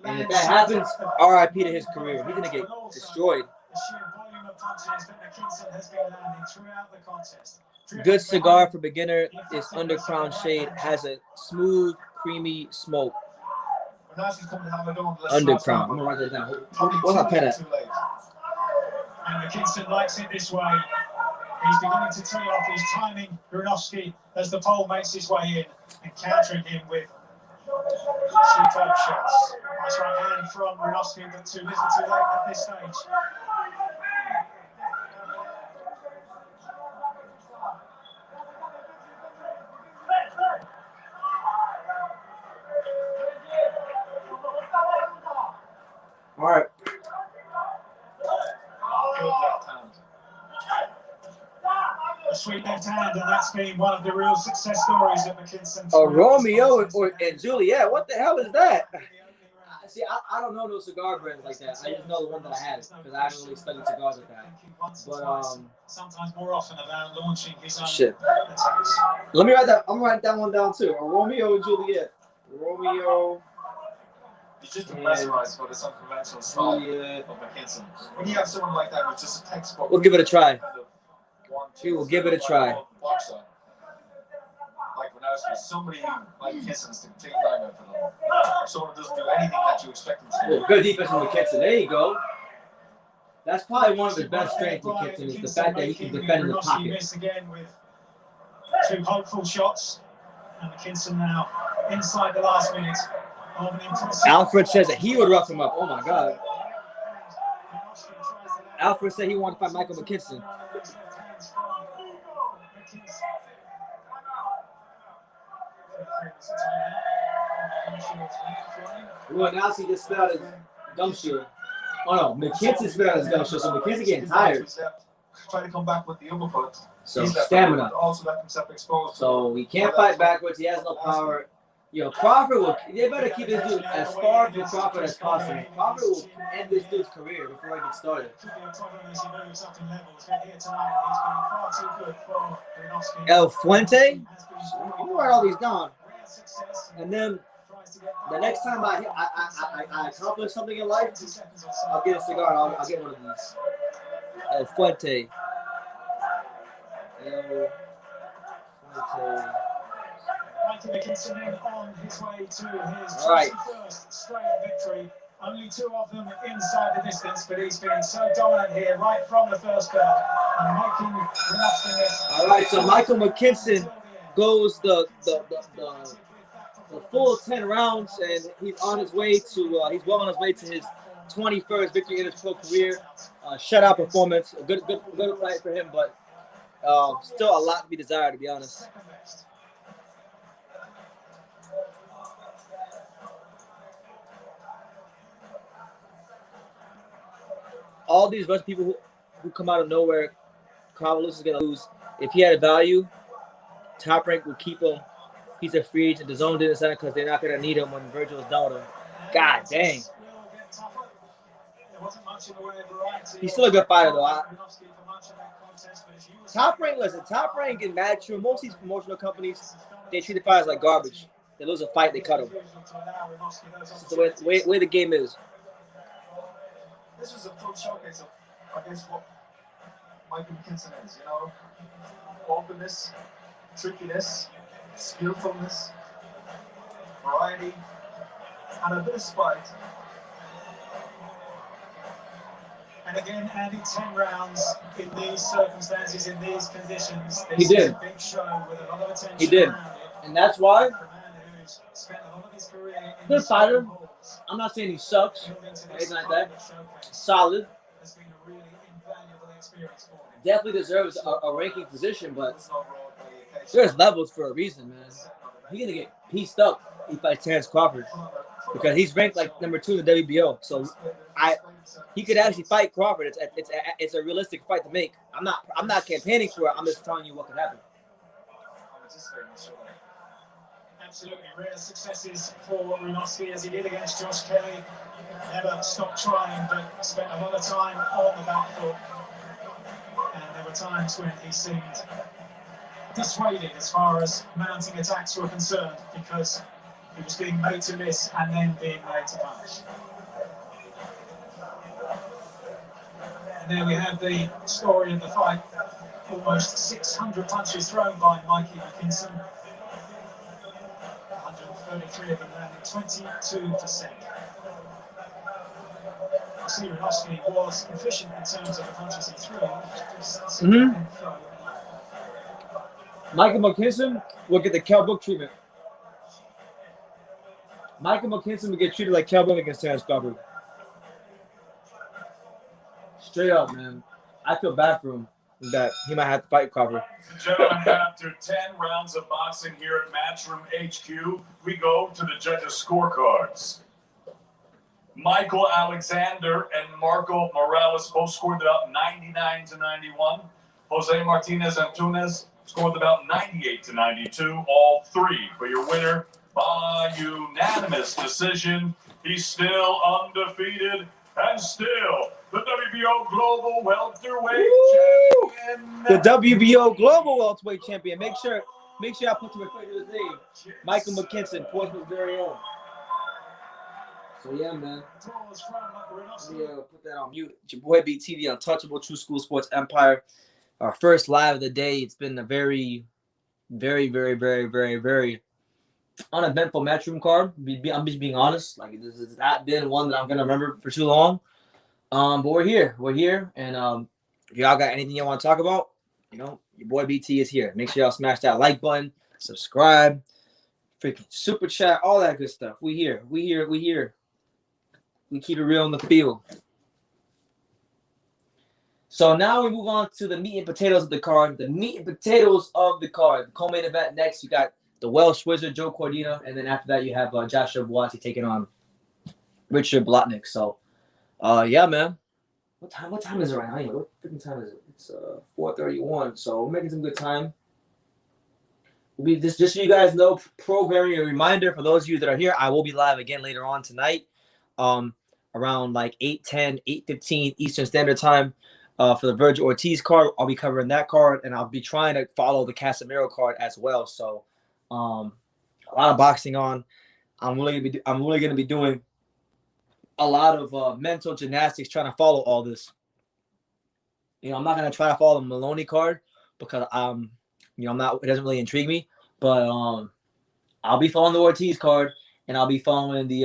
And if that happens, RIP to his career. He's going to get destroyed. The sheer volume of punches that McKinson has been landing throughout the contest. Good cigar for beginner is Under Crown Shade. Has a smooth, creamy smoke. Under Crown. I'm going to write that down. What's my pen at? And McKinson likes it this way. He's beginning to tee off. He's timing Brunovsky as the pole makes his way in and countering him with superb shots. Nice right hand from Brunovsky, but too little too late at this stage. All right. A sweet left hand, and that's been one of the real success stories of McKinson. Romeo and Juliet. What the hell is that? See, I don't know those cigar brands like that. I just know the one that I had because I haven't really studied cigars like that. But sometimes more often about launching his own. Shit. Let me write that. I'm writing that one down too. A Romeo and Juliet. Romeo. He's just mesmerized for this unconventional style of McKinson. When you have someone like that who's just a textbook, we'll give it a try. We will give it a try. Boxer, like when I was with somebody like McKinson is the complete nightmare for them. Someone who doesn't do anything that you expect them to do. Good defense from McKinson. There you go. That's probably one of his best strengths, McKinson, is the fact that he can defend in the pocket. Again with two hopeful shots, and McKinson now inside the last minute. Alfred says that he would rough him up. Oh my God. Alfred said he wanted to fight Michael McKinson. Well, now he just spit out his gum shield. Oh no, McKinson spit out his gum shield, so McKinson getting tired. Try to come back with the uppercut. So stamina. Also left himself exposed. So he can't fight backwards. He has no power. Yo, Crawford will. They better keep this dude as far from Crawford as possible. Crawford will end this dude's career before he gets started. El Fuente. I'm gonna write all these down. And then the next time I accomplish something in life, I'll get a cigar. I'll get one of these. El Fuente. El Fuente. Mikey McKinson on his way to his 21st straight victory. Only two of them inside the distance, but he's been so dominant here right from the first bell. And making all right, so Michael McKinson goes the full 10 rounds, and he's on his way to he's well on his way to his 21st victory in his pro career. Shutout performance, a good fight for him, but still a lot to be desired, to be honest. All these Russian people who come out of nowhere, Carlos is going to lose. If he had a value, Top Rank will keep him. He's a free agent. The DAZN didn't sign him because they're not going to need him when Virgil is done with him. God dang. He's still a good fighter, though. Top Rank, listen, Top Rank and Matchroom, most of these promotional companies, they treat the fighters like garbage. They lose a fight, they cut them. That's the way the game is. This was a full showcase of, I guess, what Michael McKinson is, you know? Openness, trickiness, skillfulness, variety, and a bit of spite. And again, Andy, 10 rounds in these circumstances, in these conditions. He did. A big show with a lot of attention. He did. And that's why. Good fighter. I'm not saying he sucks or anything like that. Solid. Definitely deserves a ranking position, but there's levels for a reason, man. He's gonna get pieced up if he fights Terence Crawford. because he's ranked like #2 in the WBO. So he could actually fight Crawford. It's a realistic fight to make. I'm not campaigning for it. I'm just telling you what could happen. Absolutely rare successes for Runovsky, as he did against Josh Kelly. Never stopped trying, but spent a lot of time on the back foot. And there were times when he seemed dissuaded as far as mounting attacks were concerned, because he was being made to miss and then being made to punish. And there we have the story of the fight. Almost 600 punches thrown by Mikey McKinson. 133 of them landing 22%. Runovsky was efficient in terms of the punches he threw. Michael McKinson will get the Kell Brook treatment. Michael McKinson will get treated like Kell Brook against Terrence Crawford. Straight up, man. I feel bad for him that he might have to fight Crawford. Gentlemen, after 10 rounds of boxing here at Matchroom HQ, we go to the judges' scorecards. Michael Alexander and Marco Morales both scored about 99-91. Jose Martinez Antunes scored about 98-92. All three for your winner by unanimous decision. He's still undefeated and still the WBO Global Welterweight Champion. The WBO Global Welterweight Champion. Make sure I put you in his name. Michael McKinson, Portsmouth's very own. So yeah, man. Yeah, put that on mute. It's your boy BT, the Untouchable, True School Sports Empire. Our first live of the day. It's been a very, very, very, very, very, very uneventful Matchroom card. I'm just being honest. Like, this has not been one that I'm gonna remember for too long. But we're here, and if y'all got anything you want to talk about, you know, your boy BT is here. Make sure y'all smash that like button, subscribe, freaking super chat, all that good stuff. We here. We keep it real in the field. So now we move on to the meat and potatoes of the card. The meat and potatoes of the card. The co-main event next, you got the Welsh Wizard, Joe Cordina, and then after that you have Joshua Buatsi taking on Ricards Bolotniks. So, yeah, man. What time is it right now? Anyway, what freaking time is it? It's 4:31. So we're making some good time. We'll be just so you guys know, programming a reminder for those of you that are here. I will be live again later on tonight, around like 8:10, 8:15 Eastern Standard Time. For the Virgil Ortiz card, I'll be covering that card, and I'll be trying to follow the Casemiro card as well. So, a lot of boxing on. I'm really gonna be doing a lot of mental gymnastics trying to follow all this. You know, I'm not gonna try to follow the Maloney card because you know, I'm not. It doesn't really intrigue me. But I'll be following the Ortiz card, and I'll be following the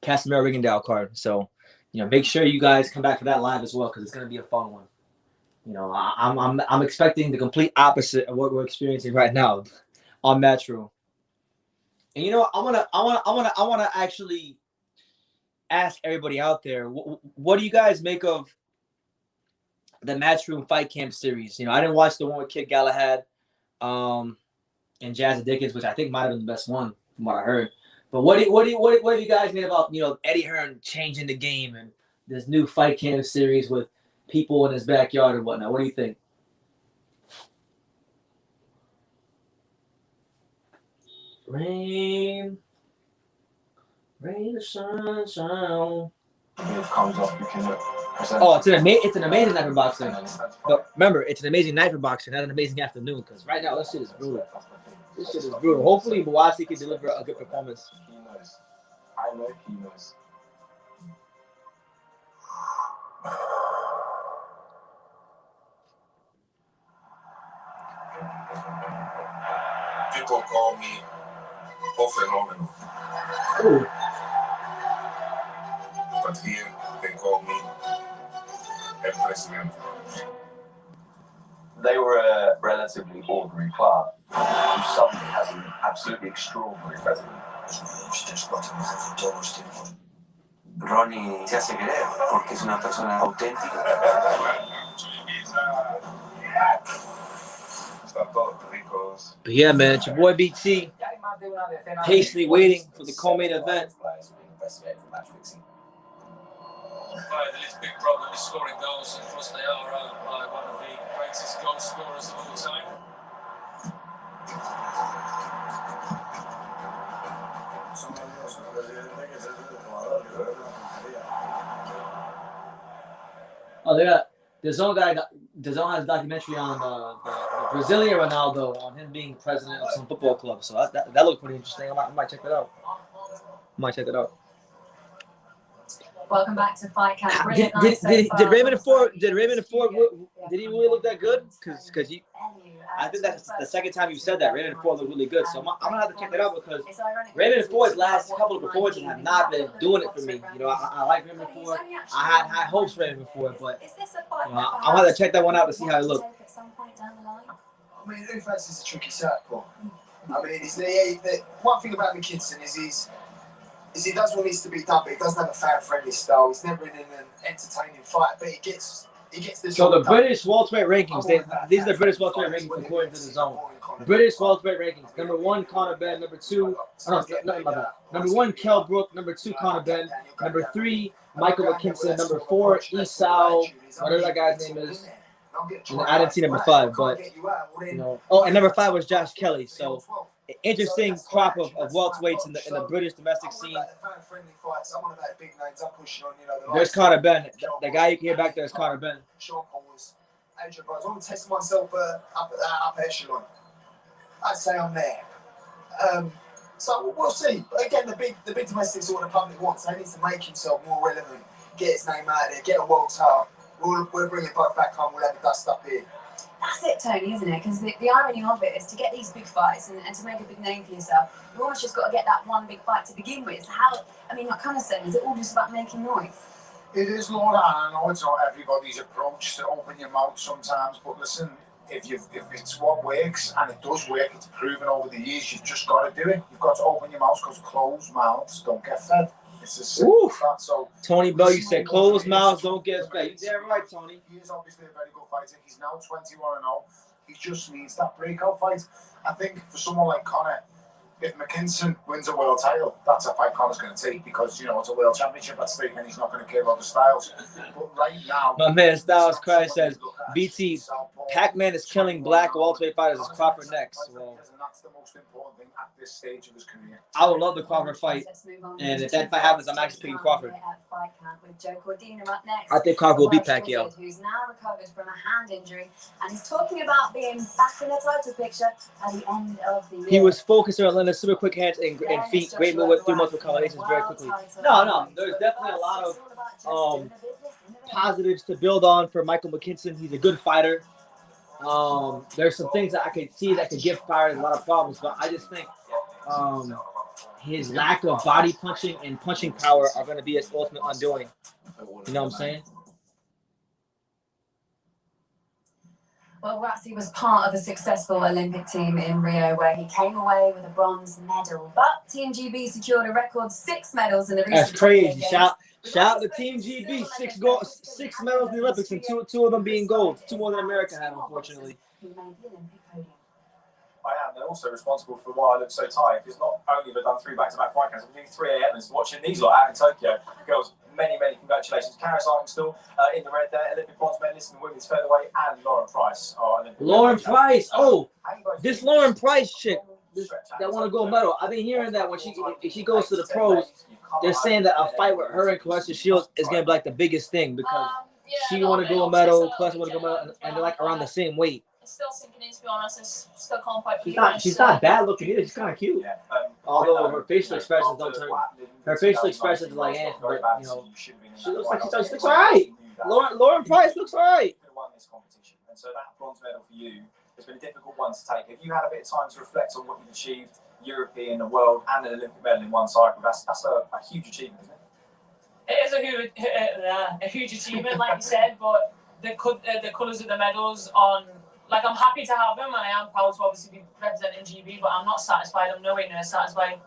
Casemiro Rigondeaux card. So, you know, make sure you guys come back for that live as well, because it's gonna be a fun one. You know, I'm expecting the complete opposite of what we're experiencing right now on Matchroom. And you know, I wanna actually ask everybody out there, what do you guys make of the Matchroom Fight Camp series? You know, I didn't watch the one with Kid Galahad, and Jazzy Dickens, which I think might have been the best one from what I heard. But what have you guys made about, you know, Eddie Hearn changing the game and this new Fight Camp series with people in his backyard and whatnot? What do you think? Rain or sunshine. Oh, it's an amazing night for boxing. But remember, it's an amazing night for boxing, not an amazing afternoon. Because right now, this shit is brutal. Hopefully, Buatsi can deliver a good performance. He knows. I know he knows. People call me a phenomenal. Ooh. But here they call me El Presidente. They were a relatively ordinary club who suddenly has an absolutely extraordinary president. Ronnie se hace querer porque es una persona auténtica. Están todos ricos. But yeah, man, it's your boy BT. patiently waiting for the co-main event. Right, the least big problem is scoring goals, and plus they are by one of the greatest goal scorers of all time. Oh, they got DAZN has a documentary on the Brazilian Ronaldo, on him being president of some football club. So that looked pretty interesting. I might check that out. Welcome back to Fight Camp. Did Raymond Ford did he really look that good? Because I think that's the second time you said that Raymond Ford looked really good. So I'm gonna have to check that out, because Raymond Ford's last couple of performances have not been doing it for me. You know, I like Raymond Ford. I had high hopes for Raymond Ford, but you know, I'm gonna have to check that one out to see how he looked. I mean, who fancies a tricky circle? I mean, the one thing about McKinson is he does what needs to be done, but he doesn't have a fan-friendly style. He's never in an entertaining fight, but he gets the. So the British welterweight rankings, these are the British welterweight rankings according to DAZN. British welterweight rankings: number 1, Conor Benn; number 2, number 1, Kell Brook; number 2, Conor Benn; number 3, Michael McKinson; number 4, Esau, whatever that guy's name is. I didn't see number 5, but you know. Oh, and number 5 was Josh Kelly. So interesting crop of welterweights in the British domestic scene. There's Conor Benn. The guy you can hear back there is Conor Benn. I want to test myself up at that upper echelon. I'd say I'm there. So we'll see. But again, the big domestics, what the public wants. They need to make himself more relevant, get his name out there, get a world title. We'll bring it both back home. We'll have a dust up here. That's it, Tony, isn't it? Because the irony of it is, to get these big fights and to make a big name for yourself, you almost just got to get that one big fight to begin with. So how, I mean, like Conor said, is it all just about making noise? It is, Laura, and I know it's not everybody's approach to open your mouth sometimes, but listen, if it's what works, and it does work, it's proven over the years, you've just got to do it. You've got to open your mouth, because closed mouths don't get fed. It's as simple as that. So, Tony Bell, you said closed mouths don't get fed. You're damn right, Tony. He is obviously a very good fighter. He's now 21-0. He just needs that breakout fight. I think for someone like Conor, if McKinson wins a world title, that's a fight Conor's going to take, because, you know, it's a world championship at stake and he's not going to kill other styles. But right now, my man Styles Christ says, BT, Pac-Man is killing black welterweight fighters. Is Crawford next? Well, and that's the most important thing at this stage of his career. I would love the Crawford fight, and if that fight happens, I'm actually picking Crawford. I think Crawford will beat Pacquiao. Who's now recovered from a hand injury and he's talking about being back in the title picture at the end of the year. He was focused on Atlanta, super quick hands and feet, great movement through multiple combinations very quickly. No, there's definitely a lot of positives to build on for Michael McKinson. He's a good fighter. There's some things that I could see that could give fighters a lot of problems, but I just think his lack of body punching and punching power are going to be his ultimate undoing. You know what I'm saying? Well, Buatsi was part of a successful Olympic team in Rio, where he came away with a bronze medal. But Team GB secured a record 6 medals in the recent That's crazy. Shout out to Team GB. 6 medals in the Olympics, and two of them being gold. 2 more than America had, unfortunately. Who made the Olympic podium. I am. They're also responsible for why I look so tired, because not only have I done 3 back-to-back fight camps, I'm doing 3 a.m. and watching these lot out in Tokyo. Girls, many congratulations. Karis Armstrong in the red there, Olympic bronze medalist in the women's featherweight, and Lauren Price. Lauren Price. Oh, this Lauren Price chick that want to go medal. I've been hearing that when she goes to the pros, they're saying that a fight with her and Clarissa Shields is going to be like the biggest thing, because she want to go a medal, Clarissa want to go medal, and they're like around the same weight. It's still sinking in, to be honest. I still can't quite believe it. She's not bad looking either. She's kind of cute. Although her facial expressions don't turn. Her facial expressions are like, but you know, she looks like she looks all right. Lauren Price looks all right. Won this competition, and so that bronze medal for you has been a difficult one to take. If you had a bit of time to reflect on what you've achieved, European, the world, and an Olympic medal in one cycle, that's a huge achievement, isn't it? It is a huge achievement, like you said, but the colours of the medals on. Like, I'm happy to have them, and I am proud to obviously be representing GB, but I'm not satisfied. I'm nowhere near satisfied.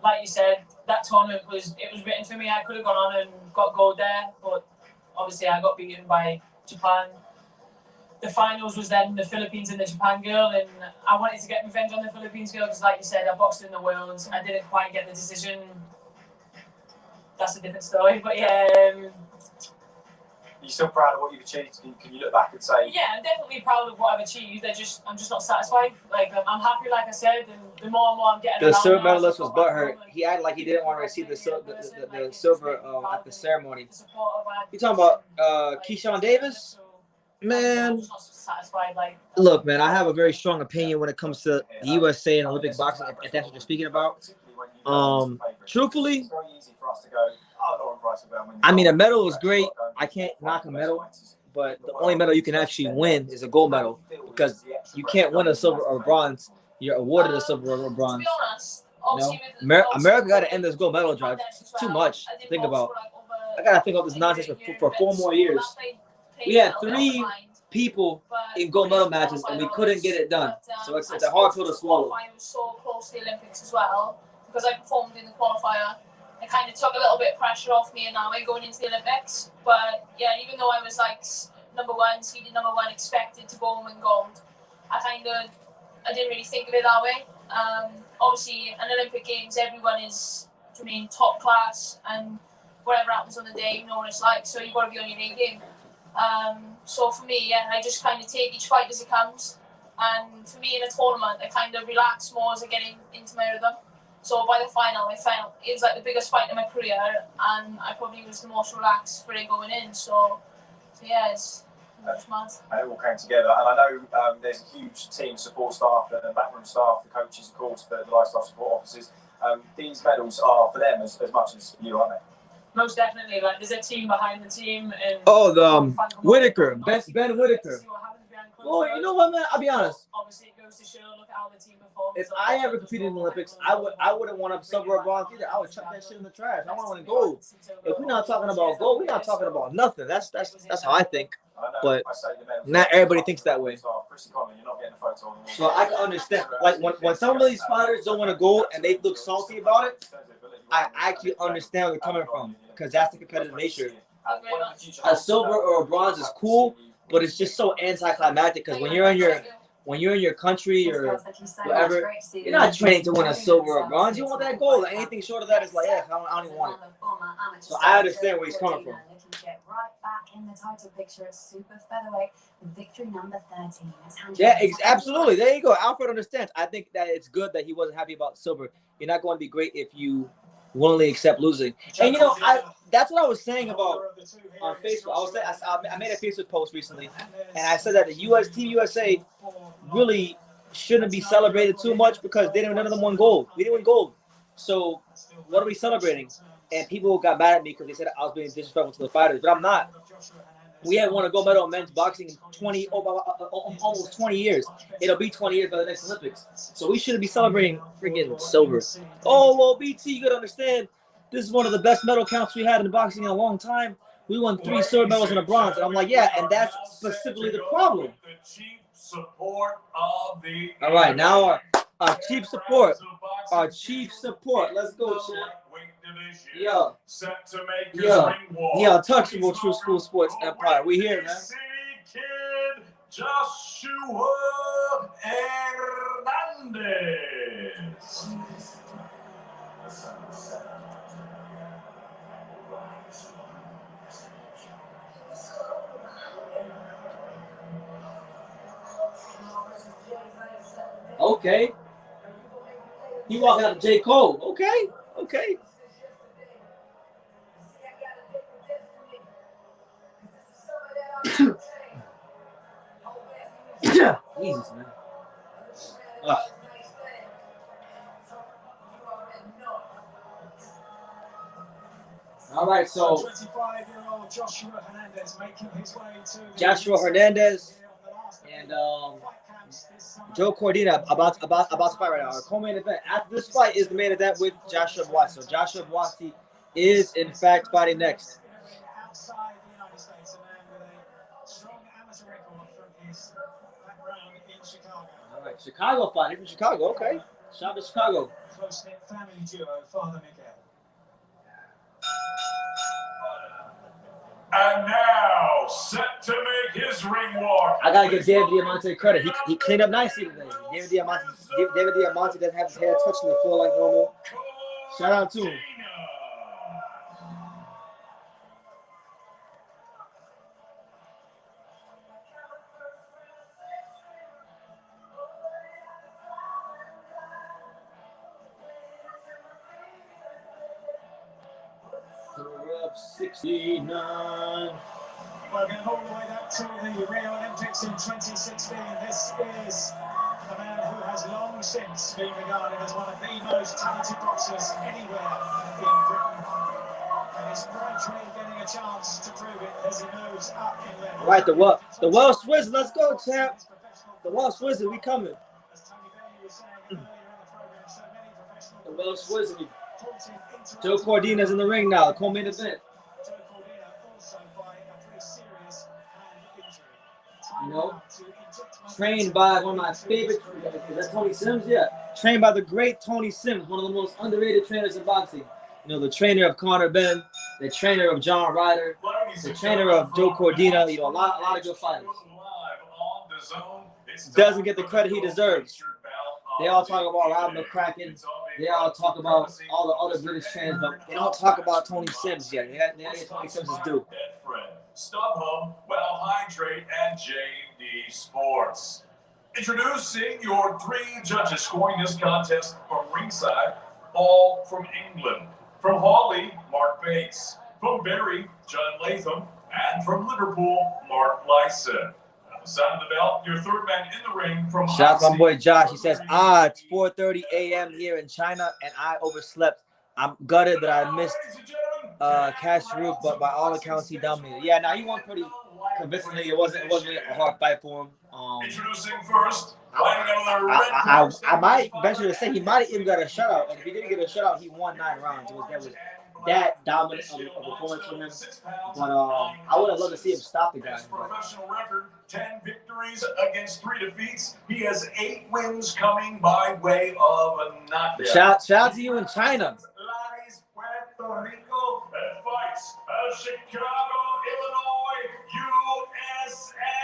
Like you said, that tournament was written for me. I could have gone on and got gold there, but obviously I got beaten by Japan. the finals was then the Philippines and the Japan girl, and I wanted to get revenge on the Philippines girl because, like you said, I boxed in the Worlds. I didn't quite get the decision. That's a different story, but yeah. Are you still proud of what you've achieved? Can you look back and say? Yeah, I'm definitely proud of what I've achieved. I'm just not satisfied. Like I'm happy, like I said, and the more and more I'm getting. The silver medalist was butthurt. He acted like he didn't want to receive the silver at the ceremony. You talking about Keyshawn Davis? Man, look, man, I have a very strong opinion when it comes to the USA and Olympic boxing, if that's what you're speaking about. Truthfully, I mean, a medal is great. I can't knock a medal, but the only medal you can actually win is a gold medal because you can't win a silver or bronze. You're awarded a silver or bronze. You know? America got to end this gold medal drive. It's too much to think about. I got to think about this nonsense for 4 more years. We had 3 people in gold medal matches, and we couldn't get it done. So it's a hard pill to swallow. I was so close to the Olympics as well because I performed in the qualifier. It kind of took a little bit of pressure off me, and now we're going into the Olympics. But yeah, even though I was like #1, seeded #1, expected to go and win gold, I didn't really think of it that way. Obviously, an Olympic Games, everyone is, top class, and whatever happens on the day, you know what it's like. So you've got to be on your A game. So for me, yeah, I just kind of take each fight as it comes. And for me in a tournament, I kind of relax more as I get into my rhythm. So by the final, I felt it was like the biggest fight in my career, and I probably was the most relaxed for it going in. So yeah, it's mad. And it all came together. And I know there's a huge team support staff, the backroom staff, the coaches, of course, the lifestyle support officers. These medals are for them as much as you, aren't they? Most definitely. Like there's a team behind the team. And Whitaker, Ben Whitaker. Well, you know what, man? I'll be honest. Obviously, it goes to show. Look at how the team performs. If I ever competed in the Olympics, I wouldn't want to silver or bronze either. I would chuck that shit in the trash. I want to win gold. If we're not talking about gold, we're not talking about nothing. That's how I think. But not everybody thinks that way. So I can understand. Like when some of these fighters don't want a gold and they look salty about it, I actually understand where they're coming from because that's the competitive nature. A silver or a bronze is cool, but it's just so anticlimactic because when you're in your country or whatever, you're not training to win a silver or bronze. You want that gold. Anything short of that is like, yeah, I don't even want it. So I understand where he's coming from. Get right back in the title picture at super featherweight with victory number 13. Yeah, absolutely. There you go. Alfred understands. I think that it's good that he wasn't happy about silver. You're not going to be great if you willingly accept losing. And you know, that's what I was saying about on Facebook. I made a Facebook post recently, and I said that the Team USA really shouldn't be celebrated too much because none of them won gold. We didn't win gold. So what are we celebrating? And people got mad at me because they said I was being disrespectful to the fighters, but I'm not. We haven't won a gold medal in men's boxing in almost 20 years. It'll be 20 years by the next Olympics. So we shouldn't be celebrating freaking silver. Oh, well, BT, you got to understand, this is one of the best medal counts we had in boxing in a long time. We won 3 silver medals and a bronze. And I'm like, yeah, and that's specifically the problem. All right, now our chief support. Our chief support. Let's go, champ. Yeah. The untouchable True School Sports Empire. We here, man. Kid Joshua Hernandez. Okay. He walking out to J. Cole. Okay. Jesus, man. All right, so 25-year-old Joshua Hernandez making his way to Joshua Hernandez and Joe Cordina about to fight right now. Our co-main event after this fight is the main event with Joshua Buatsi. So Joshua Buatsi is in fact fighting next. Outside the United States, a man with a strong amateur record from his background in Chicago. All right, Chicago fighting from Chicago. Okay, shout out to Chicago. Close-knit family duo, Father Miguel. And now, set to make his ring war. I gotta give David Diamante credit. He cleaned up nicely today. David Diamante doesn't have his hair touching the floor like normal. Shout out to him. Up 69. Well, going all the way back to the Rio Olympics in 2016, this is a man who has long since been regarded as one of the most talented boxers anywhere in Britain. And he's gradually getting a chance to prove it as he moves up in level. All right, the Welsh Wizard, let's go, champ. The Welsh Wizard, we coming. The Welsh Wizard. Joe Cordina's in the ring now, co-main event. You know, trained by one of my favorite, is that Tony Sims? Yeah, trained by the great Tony Sims, one of the most underrated trainers in boxing. You know, the trainer of Conor Benn, the trainer of John Ryder, the trainer of Joe Cordina. You know, a lot of good fighters. Doesn't get the credit he deserves. They all talk about Rob McCracken. They all talk about all the other British trainers, but they don't talk about Tony Sims yet. They gotta get Tony Sims' due. StubHub, Well Hydrate, and JD Sports. Introducing your 3 judges scoring this contest from ringside, all from England. From Hawley, Mark Bates. From Bury, John Latham. And from Liverpool, Mark Lyson. At the side of the belt, your third man in the ring from Shout out to my boy Josh. He says, it's 4:30 a.m. here in China, and I overslept. I'm gutted that I missed Cash Root, but by all accounts, he dominated. Yeah, now he won pretty convincingly. It wasn't really a hard fight for him. Introducing first, I might venture to say he might have even got a shutout, and if he didn't get a shutout, he won 9 rounds. That was that dominant of a performance from him. But I would have loved to see him stop the guy. His professional record, 10 victories against 3 defeats. He has 8 wins coming by way of a knockout. Shout out to you in China. Puerto Rico, and fights out of Chicago, Illinois, USA.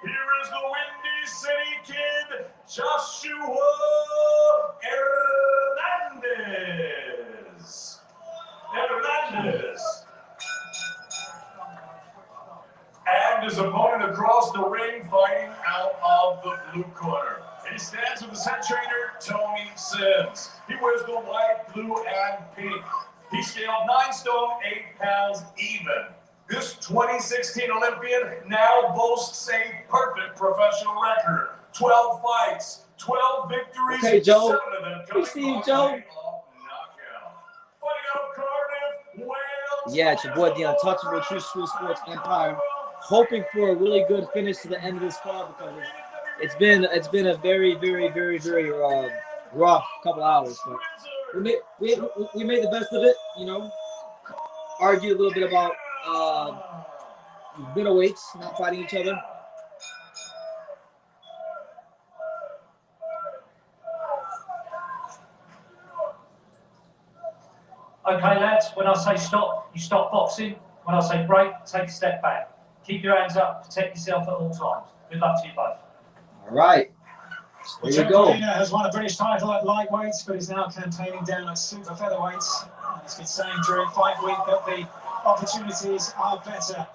Here is the Windy City Kid, Joshua Hernandez. And his opponent across the ring fighting out of the blue corner. He stands with his head trainer, Tony Sims. He wears the white, blue, and pink. He scaled 9 stone, 8 pounds even. This 2016 Olympian now boasts a perfect professional record. 12 fights, 12 victories. Okay, Joe. 7 of them coming We see you, Joe. knockout. Fighting out of Cardiff, Wales. Yeah, it's your boy, the untouchable True School Sports Empire. Hoping for a really good finish to the end of this card because it's been a very rough couple hours. But we made the best of it, you know. Argued a little bit about middleweights not fighting each other. Okay, lads, when I say stop, you stop boxing. When I say break, take a step back. Keep your hands up, protect yourself at all times. Good luck to you both. All right. There you go. Cordina has won a British title at lightweights, but is now campaigning down at super featherweights. And he's been saying during fight week that the opportunities are better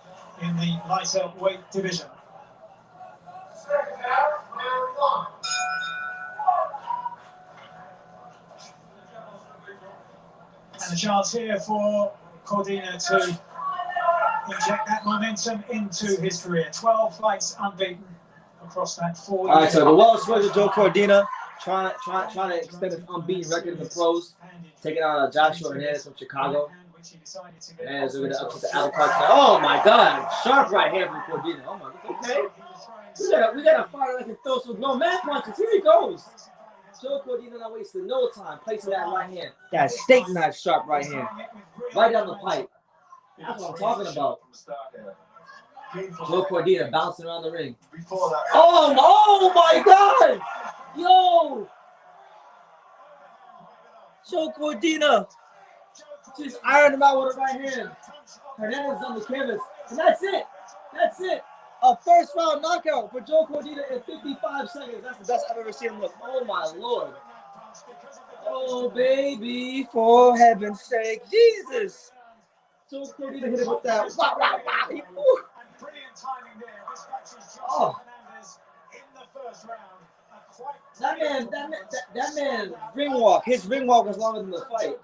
in the lighter weight division. And a chance here for Cordina to inject that momentum into his career. 12 fights unbeaten across that 4 years. All right, so the Welsh Wizard Joe Cordina trying to extend his unbeaten record in the pros, taking out Joshua Hernandez from Chicago. And they're going to upset the apple cart. Oh my God, sharp right hand from Cordina. Oh my God, okay. We got a fighter that can throw some grown man punches. Here he goes. Joe Cordina not wasting no time placing that right hand. That steak knife sharp right hand. Right down the pipe. That's what I'm talking about. Joe Cordina bouncing around the ring. Oh my God! Yo! Joe Cordina just ironed him out with a right hand. Hernandez on the canvas. And that's it. That's it. A first round knockout for Joe Cordina in 55 seconds. That's the best I've ever seen him look. Oh my Lord. Oh baby, for heaven's sake. Jesus. Joe Cordina hit him with that. Wow, wow, wow. Oh. That man ring walk. His ring walk was longer than the fight.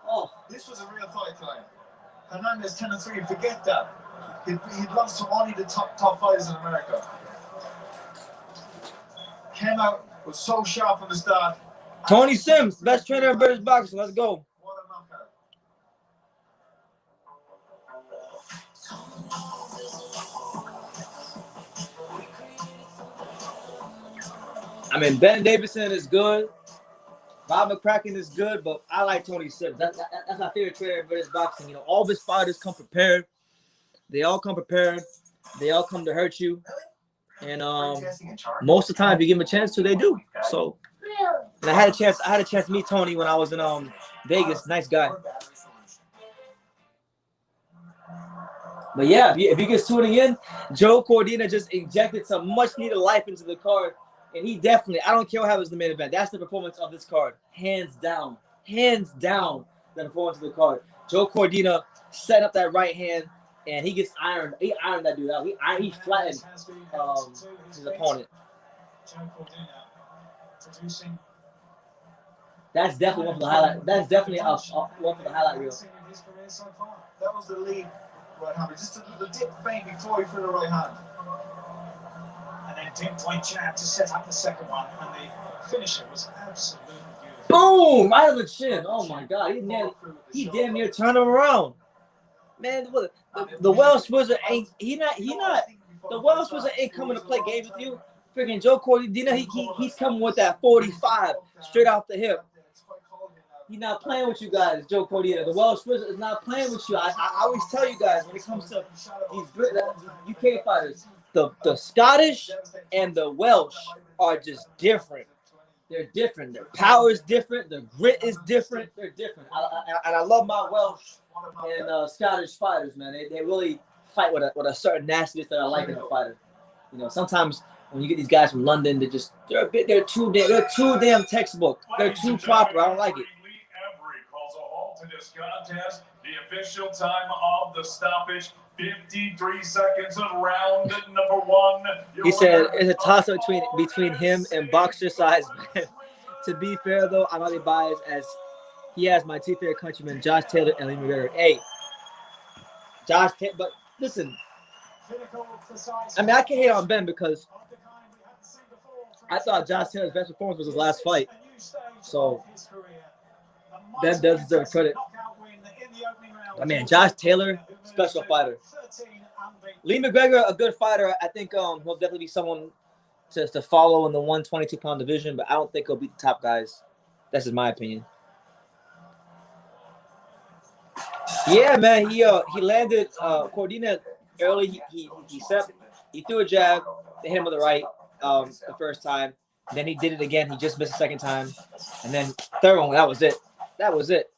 Oh. This was a real fight tonight. Hernandez 10-3. Forget that. He'd lost to only the top fighters in America. Came out, was so sharp from the start. Tony Sims, best trainer in British boxing. Let's go. What a knockout. I mean, Ben Davison is good. Bob McCracken is good, but I like Tony Sims. That's my favorite trainer in British boxing. You know, all of his fighters come prepared. They all come prepared. They all come to hurt you. And most of the time, if you give them a chance to, they do. So, and I had a chance to meet Tony when I was in Vegas. Nice guy. But yeah, if you get tuning in, Joe Cordina just injected some much needed life into the card. And he definitely, I don't care what happens in the main event. That's the performance of this card. Hands down, the performance of the card. Joe Cordina set up that right hand, and he gets ironed. He ironed that dude out. He flattened his opponent. That's definitely one for the highlight. That's definitely one for the highlight reel. That was the lead right hand. Just the dip feint before he threw the right hand. And then pinpoint jab to set up the second one, and the finisher was absolutely beautiful. Boom! Right on the chin. Oh my God! He damn near turned him around. Man, the Welsh Wizard ain't the Welsh Wizard ain't coming to play games with you. Freaking Joe Cordina, he's coming with that 45 straight off the hip. He's not playing with you guys, Joe Cordina. The Welsh Wizard is not playing with you. I always tell you guys when it comes to these UK fighters, the Scottish and the Welsh are just different. They're different. Their power is different. Their grit is different. They're different. And I love my Welsh and Scottish fighters, man. They really fight with a certain nastiness that I like in a fighter. You know, sometimes when you get these guys from London, they're too damn textbook. They're too proper. I don't like it. Calls a halt to this contest. The official time of the stoppage, 53 seconds of round number one. He said it's a toss-up between him and boxer size man. To be fair, though, I'm not be biased as he has my two favorite countrymen, Josh Taylor and Lee McGregor. Hey, Josh Taylor, but listen, I mean, I can hate on Ben because I thought Josh Taylor's best performance was his last fight. So Ben does deserve credit. I mean, Josh Taylor, special fighter. Lee McGregor, a good fighter. I think he'll definitely be someone to follow in the 122-pound division, but I don't think he'll beat the top guys. That's just my opinion. Yeah, man, he landed Cordina early. He threw a jab, they hit him with the right the first time. Then he did it again. He just missed the second time, and then third one. That was it. That was it.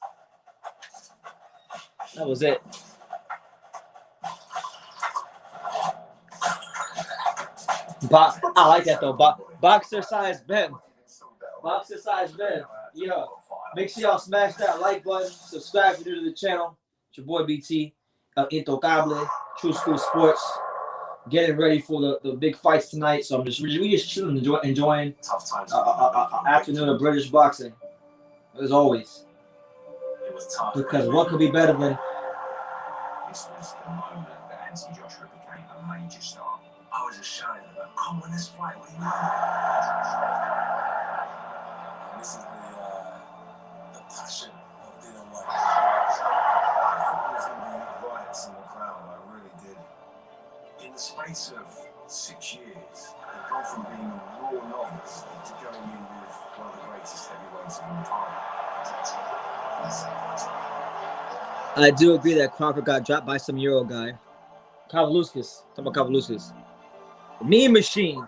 I like that though. Boxer size Ben. Boxer size Ben. Yeah. Make sure y'all smash that like button. Subscribe if you're new to the channel. It's your boy BT. Intocable. True School Sports. Getting ready for the big fights tonight. So we just chilling, enjoying afternoon of British boxing. As always. Because what could be better than this was the moment that Anthony Joshua became a major star. I was ashamed of that. Come on, let's fight. What are you doing? And this is the passion of Dylan White. I thought there was going to be riots in the crowd. I really did. In the space of 6 years, they've gone from being a raw novice to going in with one of the greatest heavyweights of all time. I do agree that Crawford got dropped by some Euro guy. Kavaluskas. Talk about Kavaluskas. Mean Machine.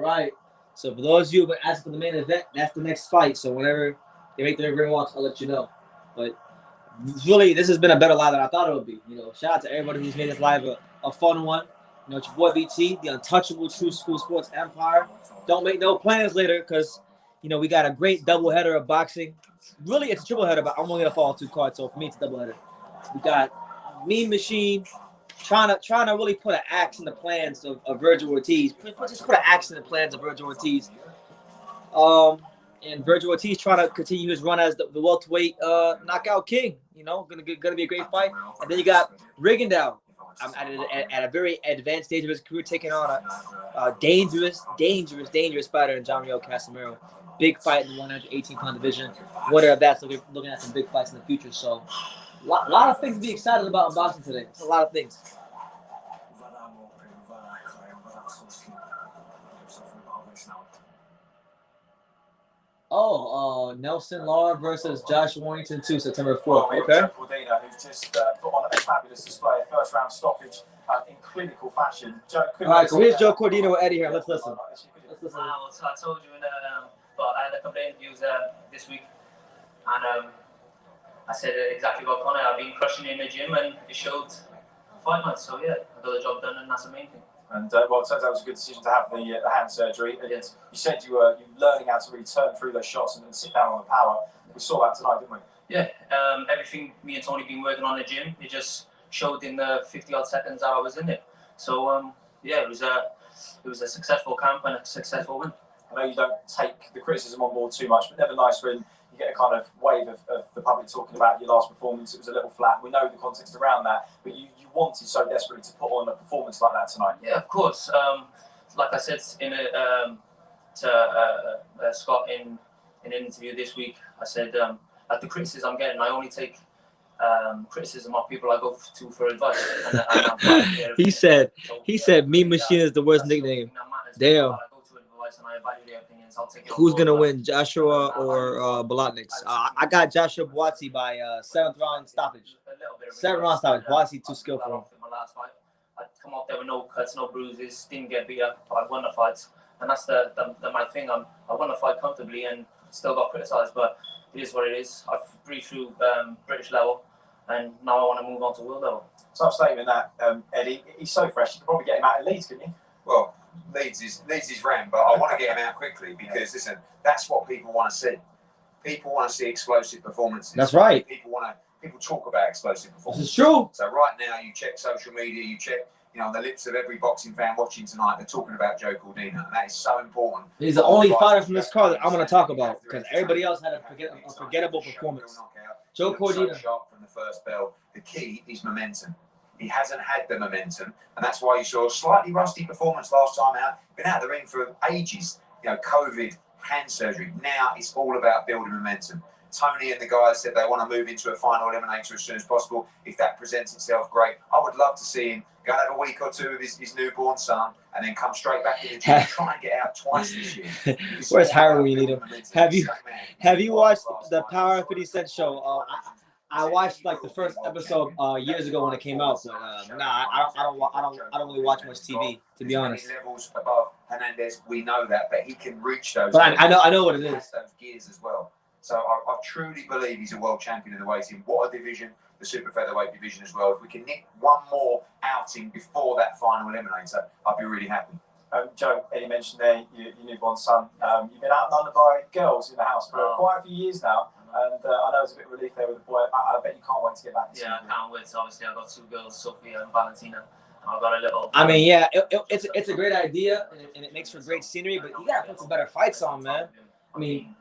right. So for those of you who have been asking for the main event, that's the next fight. So whenever they make their ring walks, I'll let you know. But really, this has been a better live than I thought it would be. You know, shout out to everybody who's made this live a fun one. You know, it's your boy BT, the untouchable True School Sports Empire. Don't make no plans later because, you know, we got a great doubleheader of boxing. Really, it's a triple header, but I'm only gonna follow 2 cards, so for me, it's a doubleheader. We got Mean Machine trying to really put an axe in the plans of Virgil Ortiz. Just put an axe in the plans of Virgil Ortiz. And Virgil Ortiz trying to continue his run as the welterweight knockout king. You know, gonna be a great fight. And then you got Rigondeaux. I'm at a very advanced stage of his career, taking on a dangerous fighter in John Rio Casimiro. Big fight in the 118-pound division. Winner of that, so we're looking at some big fights in the future. So, a lot of things to be excited about in boxing today. It's a lot of things. Oh, Nelson Lara versus Joshua Buatsi 2, September 4th. Okay. Joe Cordina, who's just put on a fabulous display, a first-round stoppage in clinical fashion. All right, so here's Joe Cordina with Eddie here. Let's listen. So I told you, but I had a couple of interviews this week, and I said exactly what Conor. I've been crushing it in the gym, and it showed 5 months. So yeah, I got the job done, and that's the main thing. And well, it turns out it was a good decision to have the hand surgery. And you said you were learning how to really turn through those shots and sit down on the power. We saw that tonight, didn't we? Yeah, everything me and Tony been working on in the gym, it just showed in the 50-odd seconds that I was in it. So yeah, it was a successful camp and a successful win. I know you don't take the criticism on board too much, but never nice when you get a kind of wave of the public talking about your last performance. It was a little flat. We know the context around that, but you wanted so desperately to put on a performance like that tonight. Yeah, of course. Like I said to Scott in an interview this week, I said at the criticism I'm getting, I only take criticism of people I go to for advice. He said Mean Machine is the worst nickname. Damn. Who's gonna win, Joshua or Bolotniks? I got Joshua Buatsi by 7th round stoppage. 7th round stoppage. Buatsi too skillful for him. I come out there with no cuts, no bruises, didn't get beat up. I won the fights, and that's the my thing. I won the fight comfortably and still got criticised, but it is what it is. I've breathed through British level, and now I want to move on to world level. Tough statement that, Eddie. He's so fresh. You could probably get him out in Leeds, couldn't you? Well, Leeds is ran, but I want to get him out quickly because listen, that's what people want to see. People want to see explosive performances. That's right. People talk about explosive performances. This is true. So right now, you check social media, you check, on the lips of every boxing fan watching tonight, they're talking about Joe Cordina, and that is so important. He's the only fighter from this card that I'm going to talk about because everybody else had a forgettable performance. Joe Cordina. Shot from the first bell. The key is momentum. He hasn't had the momentum, and that's why you saw a slightly rusty performance last time out. Been out of the ring for ages. COVID, hand surgery. Now it's all about building momentum. Tony and the guys said they want to move into a final eliminator as soon as possible. If that presents itself, great. I would love to see him go and have a week or two with his newborn son and then come straight back to the gym and try and get out twice this year. Where's Harry when you need him? Have you watched the Power of 50 Cent show? I watched like the first episode years ago when it came out, but I don't really watch much TV, to be honest. Levels above Hernandez, we know that, but he can reach those. But I know what it is. Those gears as well. So I truly believe he's a world champion in the weight team. What a division, the super featherweight division as well. If we can nick one more outing before that final eliminator, I'd be really happy. Joe, Eddie mentioned there your newborn son. You've been outnumbered by girls in the house for quite a few years now. And I know it's a bit of relief there with the boy. I bet you can't wait to get back. Yeah, I can't wait. So obviously, I've got 2 girls, Sophia and Valentina. And I've got a little. I mean, yeah, it's a great idea, and it makes for great scenery. But you gotta put some better fights on, man. I mean,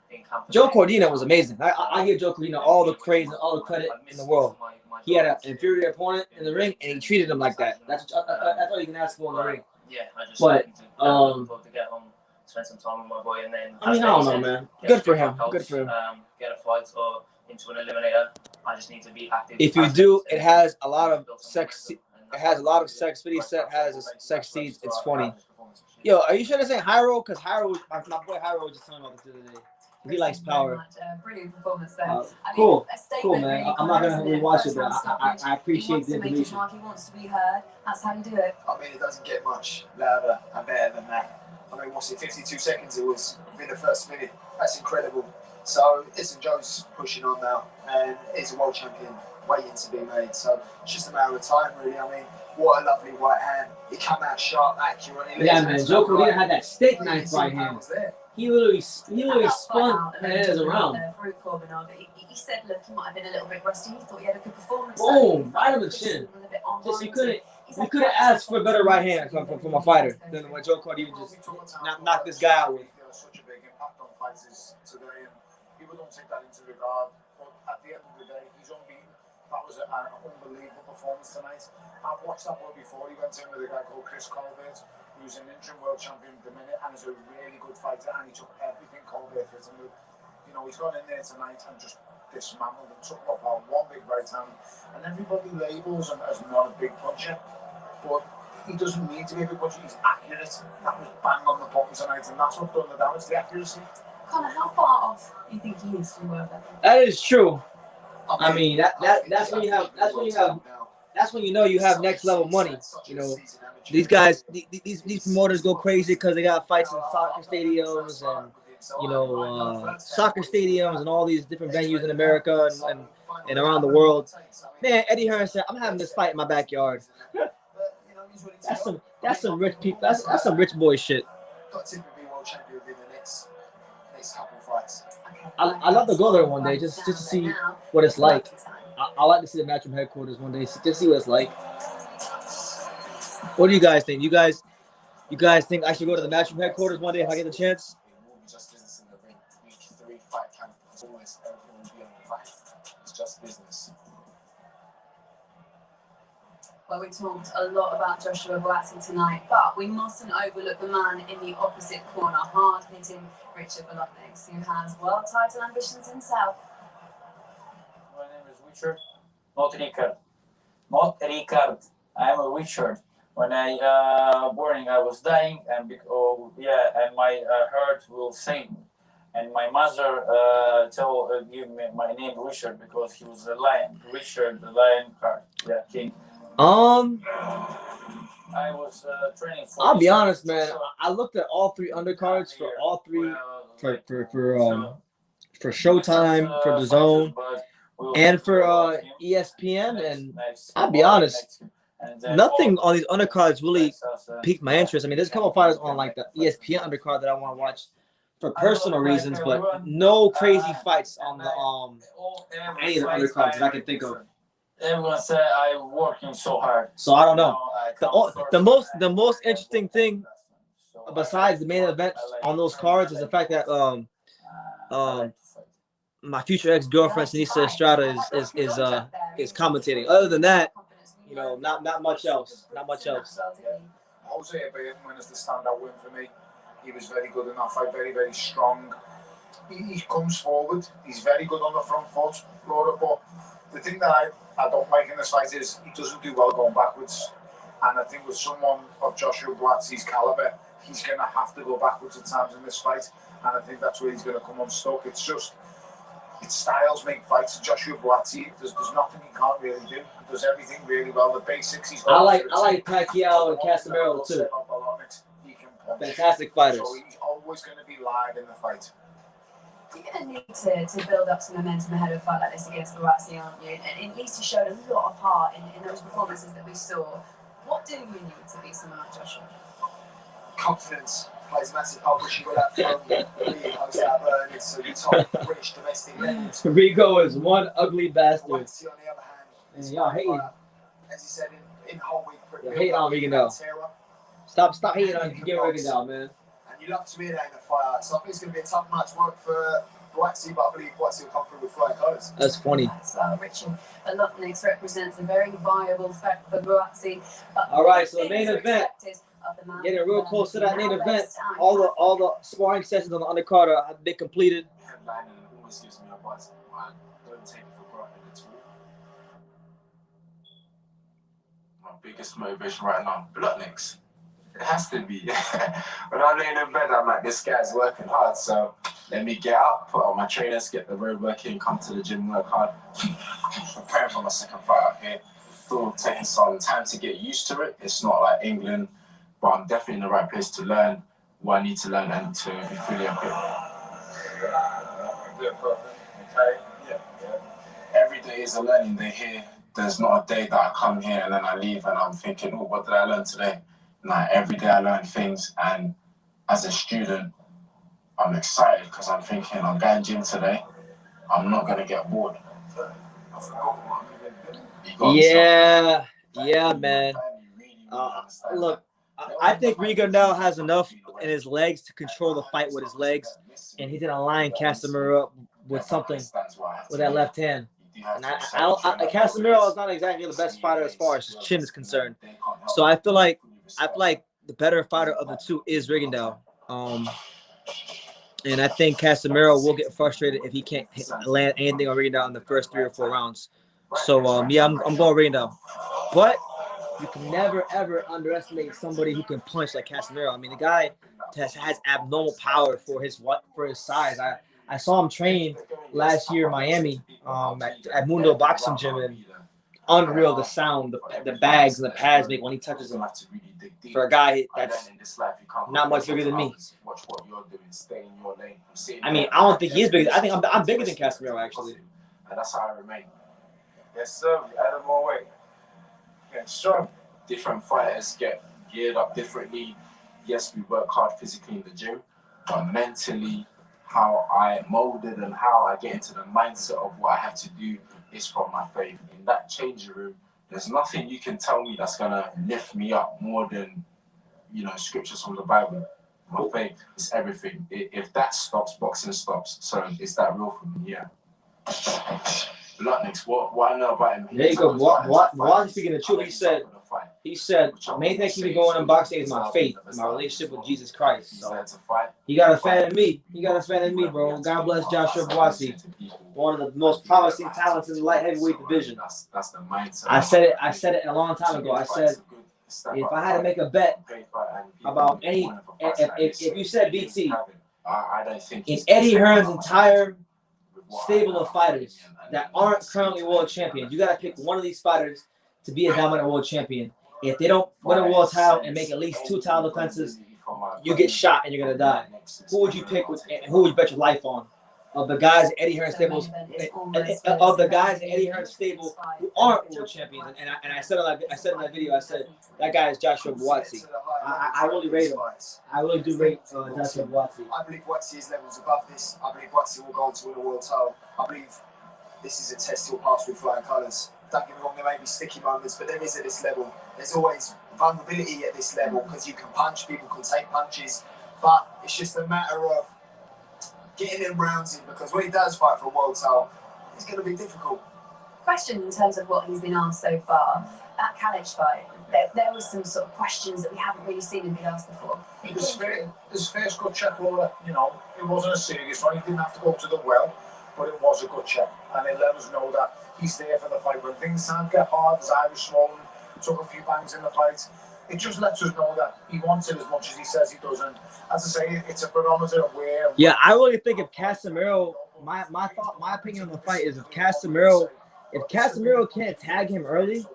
Joe Cordina was amazing. I give Joe Cordina all the praise and all the credit in the world. He had an inferior opponent in the ring, and he treated him like that. That's all you can ask for in the ring. Yeah, I just but to get home, spend some time with my boy, and then. I don't know, man. Good for him. Good for him. Get a fight or into an eliminator. I just need to be active. If you do, it has a lot of sex. It has a lot of sex. 50 Cent has sex scenes. It's funny. Yo, are you sure this ain't Hyro? Because Hyro, my boy Hyro was just telling me about this the other day. He likes power. Brilliant performance there. Cool, man. I'm not gonna rewatch it, but I appreciate the information. He wants to be heard. That's how you do it. I mean, it doesn't get much louder and better than that. I mean, what's it, 52 seconds it was in the first minute. That's incredible. So, listen, Joe's pushing on now, and he's a world champion waiting to be made. So, it's just a matter of time, really. I mean, what a lovely right hand. He came out sharp, accurate. Yeah, man, Joe Cordina had that steak knife right hand. He literally spun Hernandez around. He said, look, he might have been a little bit rusty. He thought he had a good performance. Boom, right on the chin. Just you couldn't ask for a better right hand from a fighter than what Joe Cordina just knocked this guy out with. Such a big impact on fighters today, and people don't take that into regard. But at the end of the day, he's unbeaten. That was an unbelievable performance tonight. I've watched that boy before. He went in with a guy called Chris Colbert, who's an interim world champion at the minute and is a really good fighter, and he took everything Colbert hit him with. You know, he's gone in there tonight and just dismantled and took him up on one big right hand, and everybody labels him as not a big puncher, but he doesn't need to be a big puncher. He's accurate. That was bang on the button tonight, and that's what done the damage, the accuracy. Connor, how far off do you think he is from world level? That is true. I mean, that's when you know you have next level money. You know, these guys, these promoters go crazy because they got fights in soccer stadiums and soccer stadiums and all these different venues in America and around the world. Man, Eddie Hearn said, "I'm having this fight in my backyard." That's some rich people. That's some rich boy shit. I love to go there one day just to see what it's like. I like to see the Matchroom headquarters one day just to see what it's like. What do you guys think? You guys think I should go to the Matchroom headquarters one day if I get the chance? It's just business. Well, we talked a lot about Joshua Buatsi tonight, but we mustn't overlook the man in the opposite corner, hard-hitting Ricards Bolotniks, who has world title ambitions himself. My name is Richard, not Ricard. Not Ricard. I am a Richard. When I born, I was dying, and and my heart will sing. And my mother give me my name Richard because he was a lion. Richard, the lion card. Yeah, king. I was training for. I'll be honest, man. I looked at all three undercards for all three for Showtime, for DAZN, and for ESPN. And I'll be honest, nothing on these undercards really piqued my interest. I mean, there's a couple of fighters on like the ESPN undercard that I want to watch for personal reasons, but no crazy fights on the any of the undercards that I can think of. Everyone said I'm working so hard. So I don't know. The most interesting thing besides the main event on those cards is the fact that my future ex-girlfriend Sinisa Estrada is commentating. Other than that, you know, not much else. Not much else. Jose Abayan is the standout win for me. He was very good in that fight, very, very strong. He comes forward. He's very good on the front foot, Laura. But the thing that I don't like in this fight is he doesn't do well going backwards. And I think with someone of Joshua Buatsi's caliber, he's going to have to go backwards at times in this fight. And I think that's where he's going to come unstuck. It's styles make fights. Joshua Buatsi, there's nothing he can't really do. He does everything really well. The basics he's got. I like Pacquiao and Casemiro too. Fantastic fighters. So he's always going to be live in the fight. You're going to need to build up some momentum ahead of a fight like this against Buatsi, aren't you? And at least he showed a lot of heart in those performances that we saw. What do you need to beat someone like Joshua? Confidence plays a massive part, which you will have from being host at Burnley, so you top British domestic legends. Rigo is one ugly bastard. Buatsi, on the other hand, y'all hating. As he said in whole week, hating on Rigo. Stop hating on Rigo, man. And you love to be there in the fight. So I think it's going to be a tough match work for Buatsi, but I believe Buatsi will come through with flying colours. That's funny. Well, Ricards Bolotniks represents a very viable threat for Buatsi. All right, so the main event. Getting real close to that main event. All the sparring sessions on the undercard have been completed. Headlining always gives me a buzz. I don't take it for granted at all. My biggest motivation right now, Bolotniks. It has to be. When I'm laying in bed, I'm like, this guy's working hard, so let me get out, put on my trainers, get the road work in, come to the gym, work hard. Preparing for my second fight out here. Still taking some time to get used to it. It's not like England, but I'm definitely in the right place to learn what I need to learn and to be fully equipped. Okay. Yeah. Every day is a learning day here. There's not a day that I come here and then I leave and I'm thinking, oh, what did I learn today? Like every day I learn things, and as a student, I'm excited because I'm thinking I'm going gym today. I'm not gonna get bored. Yeah, man. Look, I think Rigo now has enough in his legs to control the fight with his legs, and he didn't line Casemiro up with something with that left hand. And Casemiro is not exactly the best fighter as far as his chin is concerned. So I feel like the better fighter of the two is Rigondeaux. And I think Casemiro will get frustrated if he can't land anything on Rigondeaux in the first 3 or 4 rounds. So yeah, I'm going Rigondeaux. But you can never ever underestimate somebody who can punch like Casemiro. I mean, the guy has abnormal power for his size. I saw him train last year in Miami at Mundo Boxing Gym, and unreal the sound the bags and the pads make when he touches them. For a guy that's not much bigger than me. I mean, I don't think he is bigger. I think I'm bigger than Casemiro, actually. And that's how I remain. Yes, sir. We added more weight. Get strong. Different fighters get geared up differently. Yes, we work hard physically in the gym, but mentally, how I molded and how I get into the mindset of what I have to do is from my faith. In that changing room, there's nothing you can tell me that's gonna lift me up more than, scriptures from the Bible. My faith is everything. If that stops, boxing stops. So is that real for me? Yeah. Bolotniks, what I know about him. There you go. While speaking the truth, he said, main thing keep me going in boxing is my faith, my relationship with Jesus Christ. So he got a fan in me. He got a fan in me, bro. God bless Joshua Buatsi, one of the most promising talents in the light heavyweight division. That's the mindset. I said it a long time ago. I said, if I had to make a bet about any, if you said BT, in Eddie Hearn's entire stable of fighters that aren't currently world champions, you got to pick one of these fighters to be a dominant world champion. If they don't win a world title and make at least 2 title defenses, you get shot and you're gonna die. Who would you pick? And who would you bet your life on? Of the guys in Eddie Hearn's stable, of the guys in Eddie Hearn's stable who aren't world champions, and I said in that video, I said that guy is Joshua Buatsi. I really rate him. I really do rate Joshua Buatsi. I believe Buatsi's levels above this. I believe Buatsi will go on to win a world title. I believe this is a test he'll pass with flying colours. Don't get me wrong, there may be sticky moments, but there is at this level. There's always vulnerability at this level because you can punch, people can take punches, but it's just a matter of getting them rounds in, because when he does fight for a world title, it's going to be difficult. Question in terms of what he's been asked so far, that Kalic fight, there was some sort of questions that we haven't really seen him be asked before. His first good check, Laura, it wasn't a serious one. He didn't have to go to the well, but it was a good check. And it let us know that he's there for the fight. When things started to get hard, his eye was swollen, took a few bangs in the fight, it just lets us know that he wants it as much as he says he does. And as I say, it's a barometer of where. Yeah, I really think if Casemiro, my opinion on the fight is if Casemiro can't tag him early,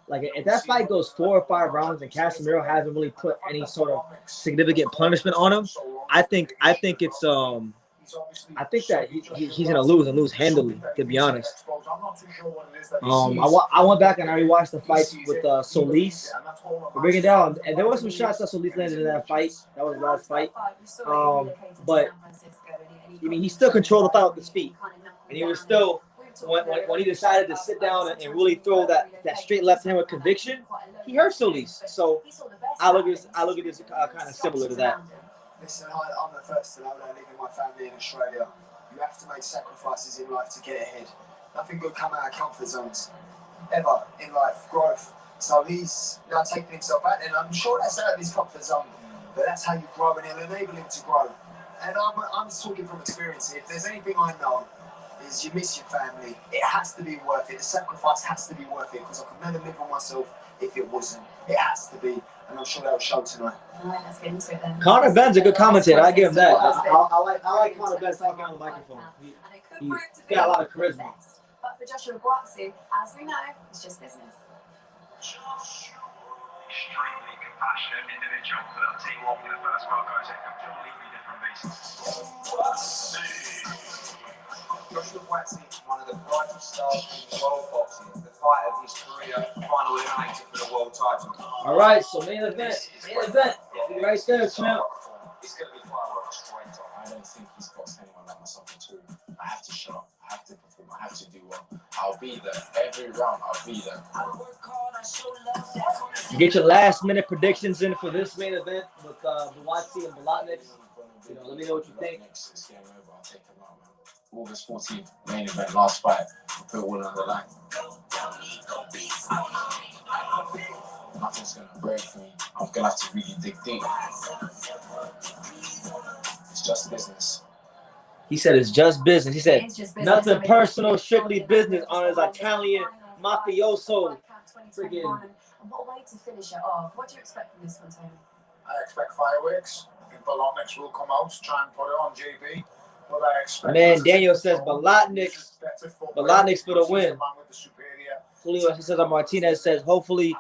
like if that fight goes 4 or 5 rounds and Casemiro hasn't really put any sort of significant punishment on him, I think it's I think that he's gonna lose and lose handily, to be honest. I went back and I rewatched the fights with Solis, bring it down, and there were some shots that Solis landed in that fight. That was the last fight. But I mean, he still controlled the fight with his feet, and he was still when he decided to sit down and really throw that straight left hand with conviction, he hurt Solis. So I look at this kind of similar to that. Listen, I'm the first to know that living my family in Australia, you have to make sacrifices in life to get ahead. Nothing good come out of comfort zones, ever in life, growth. So he's now taking himself out, and I'm sure that's out of his comfort zone, but that's how you grow, and it'll enable him to grow. And I'm talking from experience. If there's anything I know, is you miss your family. It has to be worth it. The sacrifice has to be worth it, because I could never live on myself if it wasn't. It has to be, and I'm sure that'll show tonight. Let's get into it then. Conor Benn's a good commentator. I give him that. I like Conor Ben talking on the microphone. He's got a lot of charisma. But for Joshua Buatsi, as we know, it's just business. extremely compassionate individual. But I'll tell you what, when the first round goes, a completely different beast. Joshua Buatsi, one of the brightest stars in world boxing, the fight of his career, final eliminator for the world title. All right, so main event. Right there, champ. It's going to be fireworks. I don't think he's got anyone like myself at all. I have to show up, I have to perform, I have to do well. I'll be there. Every round, I'll be there. You get your last minute predictions in for this main event with Buatsi and Bolotniks. You know, let me know what you think. It's game over. I'll take him out, man. August 14th, main event, last fight. I'll put it all on the line. Nothing's gonna break me. I'm gonna have to really dig deep. It's just business. He said it's just business. He said It's just business. nothing personal, strictly business on his Italian mafioso. Friggin' And what a way to finish it off. What do you expect from this one, Tony? I expect fireworks. I think Bolotniks will come out, try and put it on JB. But I expect man, Daniel says Bolotniks for the win. Julio says Martinez says hopefully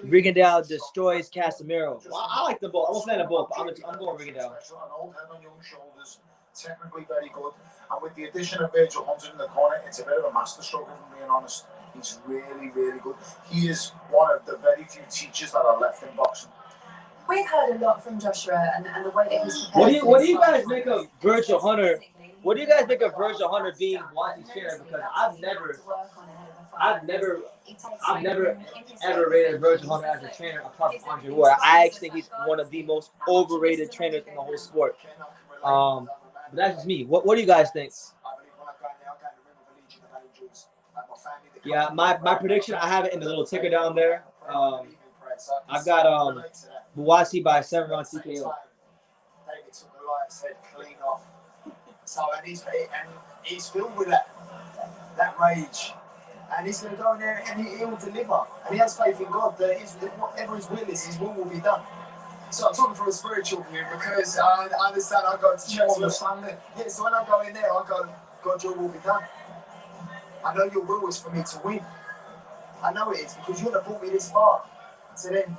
Rigondeaux destroys Casemiro. Well, I like the both. I'm a fan of both. But I'm going Rigondeaux. An old head on young shoulders, technically very good. And with the addition of Virgil Hunter in the corner, it's a bit of a masterstroke, if I'm being honest. He's really, really good. He is one of the very few teachers that are left in boxing. We've heard a lot from Joshua and the way that he's prepared. What do you guys make of Virgil Hunter? What do you guys think of Virgil Hunter being Buatsi's trainer? Because I've never ever rated Virgil Hunter as a trainer apart from Andre Ward. I actually think he's one of the most overrated trainers in the whole sport. But that's just me. What do you guys think? Yeah, my prediction, I have it in the little ticker down there. I've got Buatsi by 7-round TKO. David took the lion's head clean off. So and he's filled with that rage, and he's going to go in there and he'll deliver. And he has faith in God that whatever his will is, his will be done. So I'm talking from a spiritual view because I understand. I go to church. Yeah, so when I go in there, I go, God, your will be done. I know your will is for me to win. I know it is because you have brought me this far to then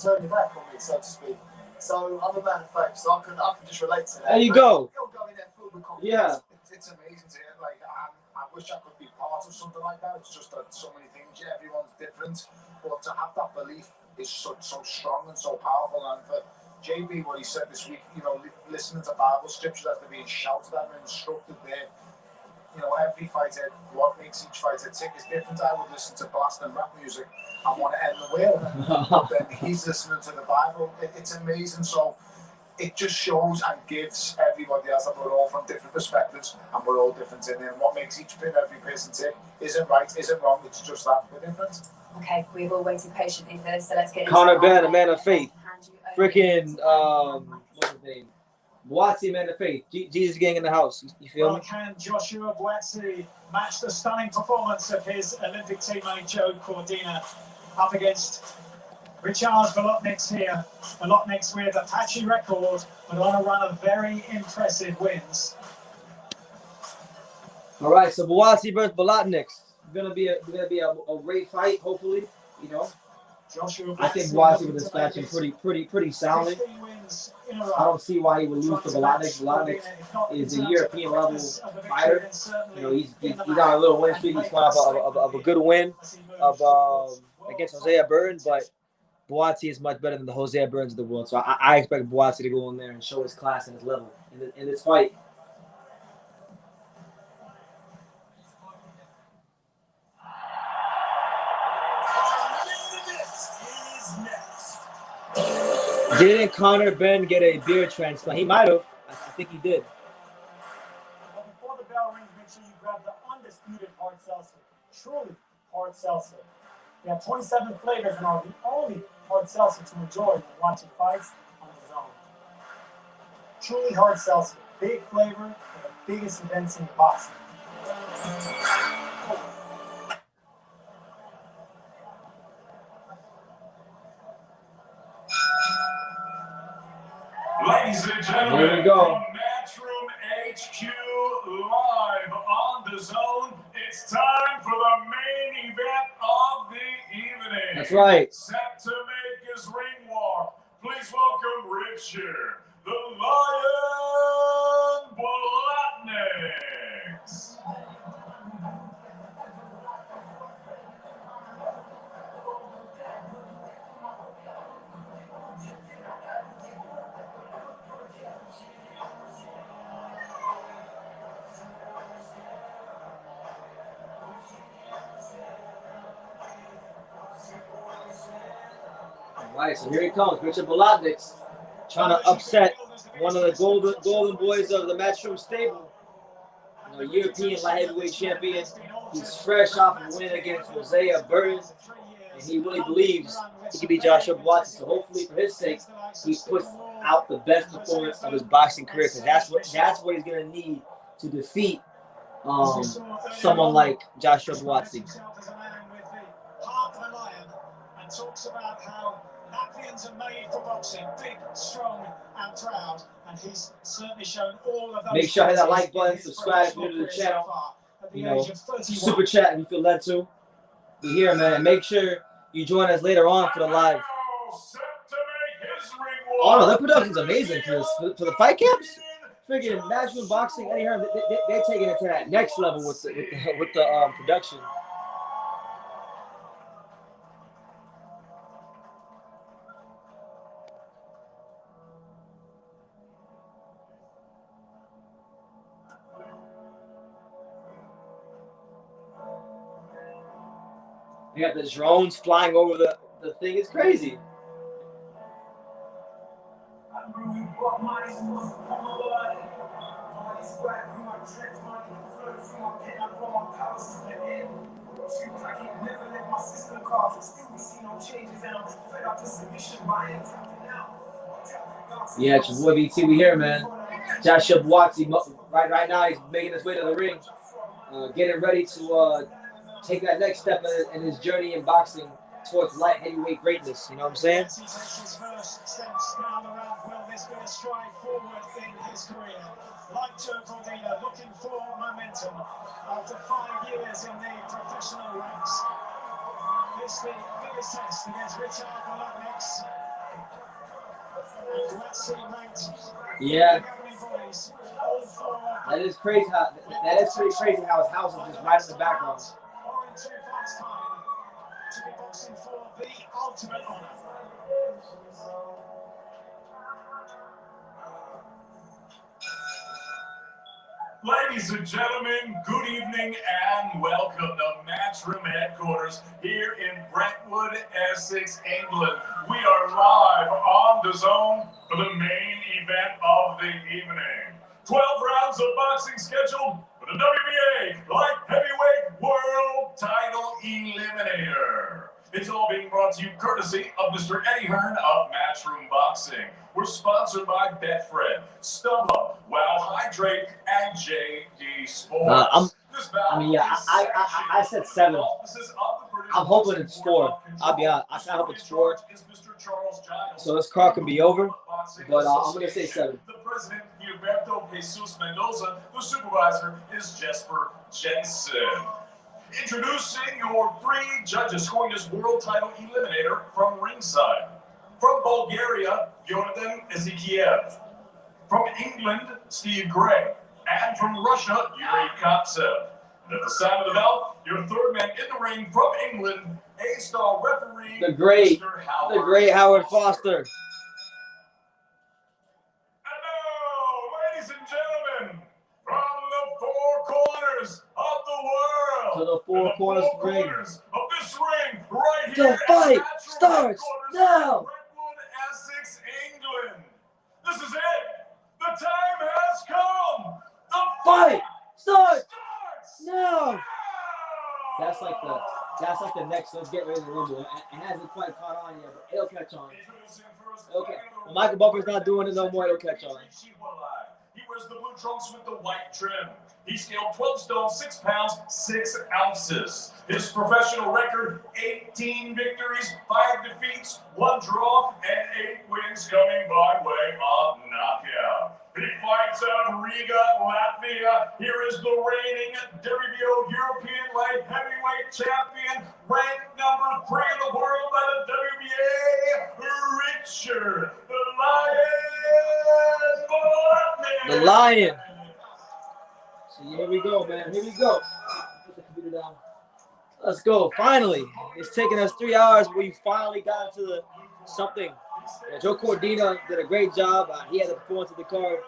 turn your back on me, so to speak. So I'm a man of faith, so I can just relate to that. There you go. Yeah. It's amazing to hear. Like, I wish I could be part of something like that. It's just that so many things. Yeah, everyone's different, but to have that belief is so strong and so powerful. And for JB, what he said this week, you know, listening to Bible scriptures as they're being shouted at and instructed there. You know, every fighter, what makes each fighter tick is different. I would listen to blast and rap music and want to end the world. But then he's listening to the Bible. It's amazing. So it just shows and gives everybody else that we're all from different perspectives and we're all different in there. And what makes every person tick isn't right, isn't wrong. It's just that we're different. Okay, we've all waited patiently for this, so let's get into Conor Ben, a man of faith. Freaking, what's his name? Buatsi, man of faith. Jesus gang in the house. You feel me? Can Joshua Buatsi match the stunning performance of his Olympic teammate Joe Cordina up against Ricards Bolotniks here? Bolotniks with a patchy record, but on a run of very impressive wins. All right, so Buatsi versus Bolotniks. Gonna be a great fight, hopefully. You know, I think Buatsi would dispatch him pretty soundly. I don't see why he would lose to Bolotniks. Bolotniks is a European level fighter. You know, he's on a little win streak. He's coming off of a good win against Hosea Burton, but Buatsi is much better than the Hosea Burtons of the world. So I expect Buatsi to go in there and show his class and his level in this fight. Didn't Conor Ben get a beard transplant? He might have. I think he did. But before the bell rings, make sure you grab the undisputed hard seltzer. Truly hard seltzer. We have 27 flavors and are the only hard seltzer to enjoy when watching fights on DAZN. Truly hard seltzer. Big flavor for the biggest events in boxing. Ladies and gentlemen, Here we go. from Matchroom HQ live on DAZN, it's time for the main event of the evening. That's right. Set to make this ring walk. Please welcome Richard, the Lion Bolotniks. All right, so here he comes, Richard Bolotniks, trying to upset one of the golden boys of the Matchroom stable. You know, European light heavyweight champion. He's fresh off a win against Hosea Burton, and he really believes he can beat Joshua Buatsi. So hopefully, for his sake, he puts out the best performance of his boxing career, because that's what he's gonna need to defeat someone like Joshua Buatsi. Talks about how Latvians are made for boxing, big, strong, and proud, and he's certainly shown all of those. Make sure to hit that like button, subscribe if you're new to the channel. You know, super chat if you feel led to. Be here, man. Make sure you join us later on for the live. Oh no, their production's amazing for the fight camps. Freaking Matchroom Boxing, Eddie Hearn, they're taking it to that next level with the production. You got the drones flying over the thing. It's crazy. Yeah, it's your boy BT. We here, man. Joshua Buatsi, right now he's making his way to the ring, getting ready to take that next step in his journey in boxing towards light heavyweight greatness. You know what I'm saying? As he takes his first steps down the ramp, will this be a stride forward in his career? Like Joe Cordina, looking for momentum after 5 years in the professional ranks. This the biggest test against Ricards Bolotniks. And Buatsi ranked. Yeah. That is crazy. That is pretty crazy how his house is just right in the background. To be boxing for the ultimate honor. Ladies and gentlemen, good evening and welcome to Matchroom headquarters here in Brentwood, Essex, England. We are live on DAZN for the main event of the evening. 12 rounds of boxing scheduled for the WBA Light Heavyweight World Title Eliminator. It's all being brought to you courtesy of Mr. Eddie Hearn of Matchroom Boxing. We're sponsored by Betfred, StubHub, Wow Hydrate, and JD Sports. I said 7. I'm hoping it's 4. I'll be honest. I hope it's 4. So this card can be over, but I'm going to say 7. The president, Gilberto Jesus Mendoza. The supervisor is Jesper Jensen. Introducing your 3 judges scoring this world title eliminator from ringside. From Bulgaria, Yordan Ezekiev. From England, Steve Gray. And from Russia, Yuri Kopsev. And at the sound of the bell, your 3rd man in the ring from England, A-star referee, the great Howard Foster. And now, ladies and gentlemen, from the 4 corners of the world, to the 4 corners of the ring. Of this ring, right here. The fight starts now. Brentwood, Essex, England. This is it. The time has come. The fight starts now. That's like the next. Let's get ready to rumble. It hasn't quite caught on yet, but it'll catch on. Okay. Well, Michael Buffer's not doing it no more. It'll catch on. He wears the blue trunks with the white trim. He scaled 12 stone, 6 pounds, 6 ounces. His professional record, 18 victories, 5 defeats, 1 draw, and 8 wins coming by way of knockout. He fights out of Riga, Latvia. Here is the reigning WBO European Light Heavyweight Champion, ranked number 3 in the world by the WBA, future, the Lion Bolotniks. The Lion. So here we go, man. Here we go. Put the computer down. Let's go. Finally, it's taken us 3 hours, but we finally got into something. Yeah, Joe Cordina did a great job. He had to perform to the card.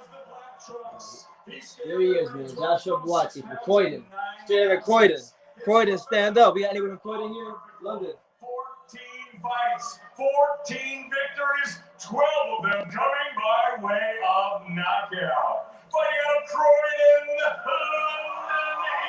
Here he is, man. Joshua Buatsi from Croydon. Straight out of Croydon. Croydon, stand up. We got anyone from Croydon here? London. 14 fights, 14 victories, 12 of them coming by way of knockout. Fighting out of Croydon, London,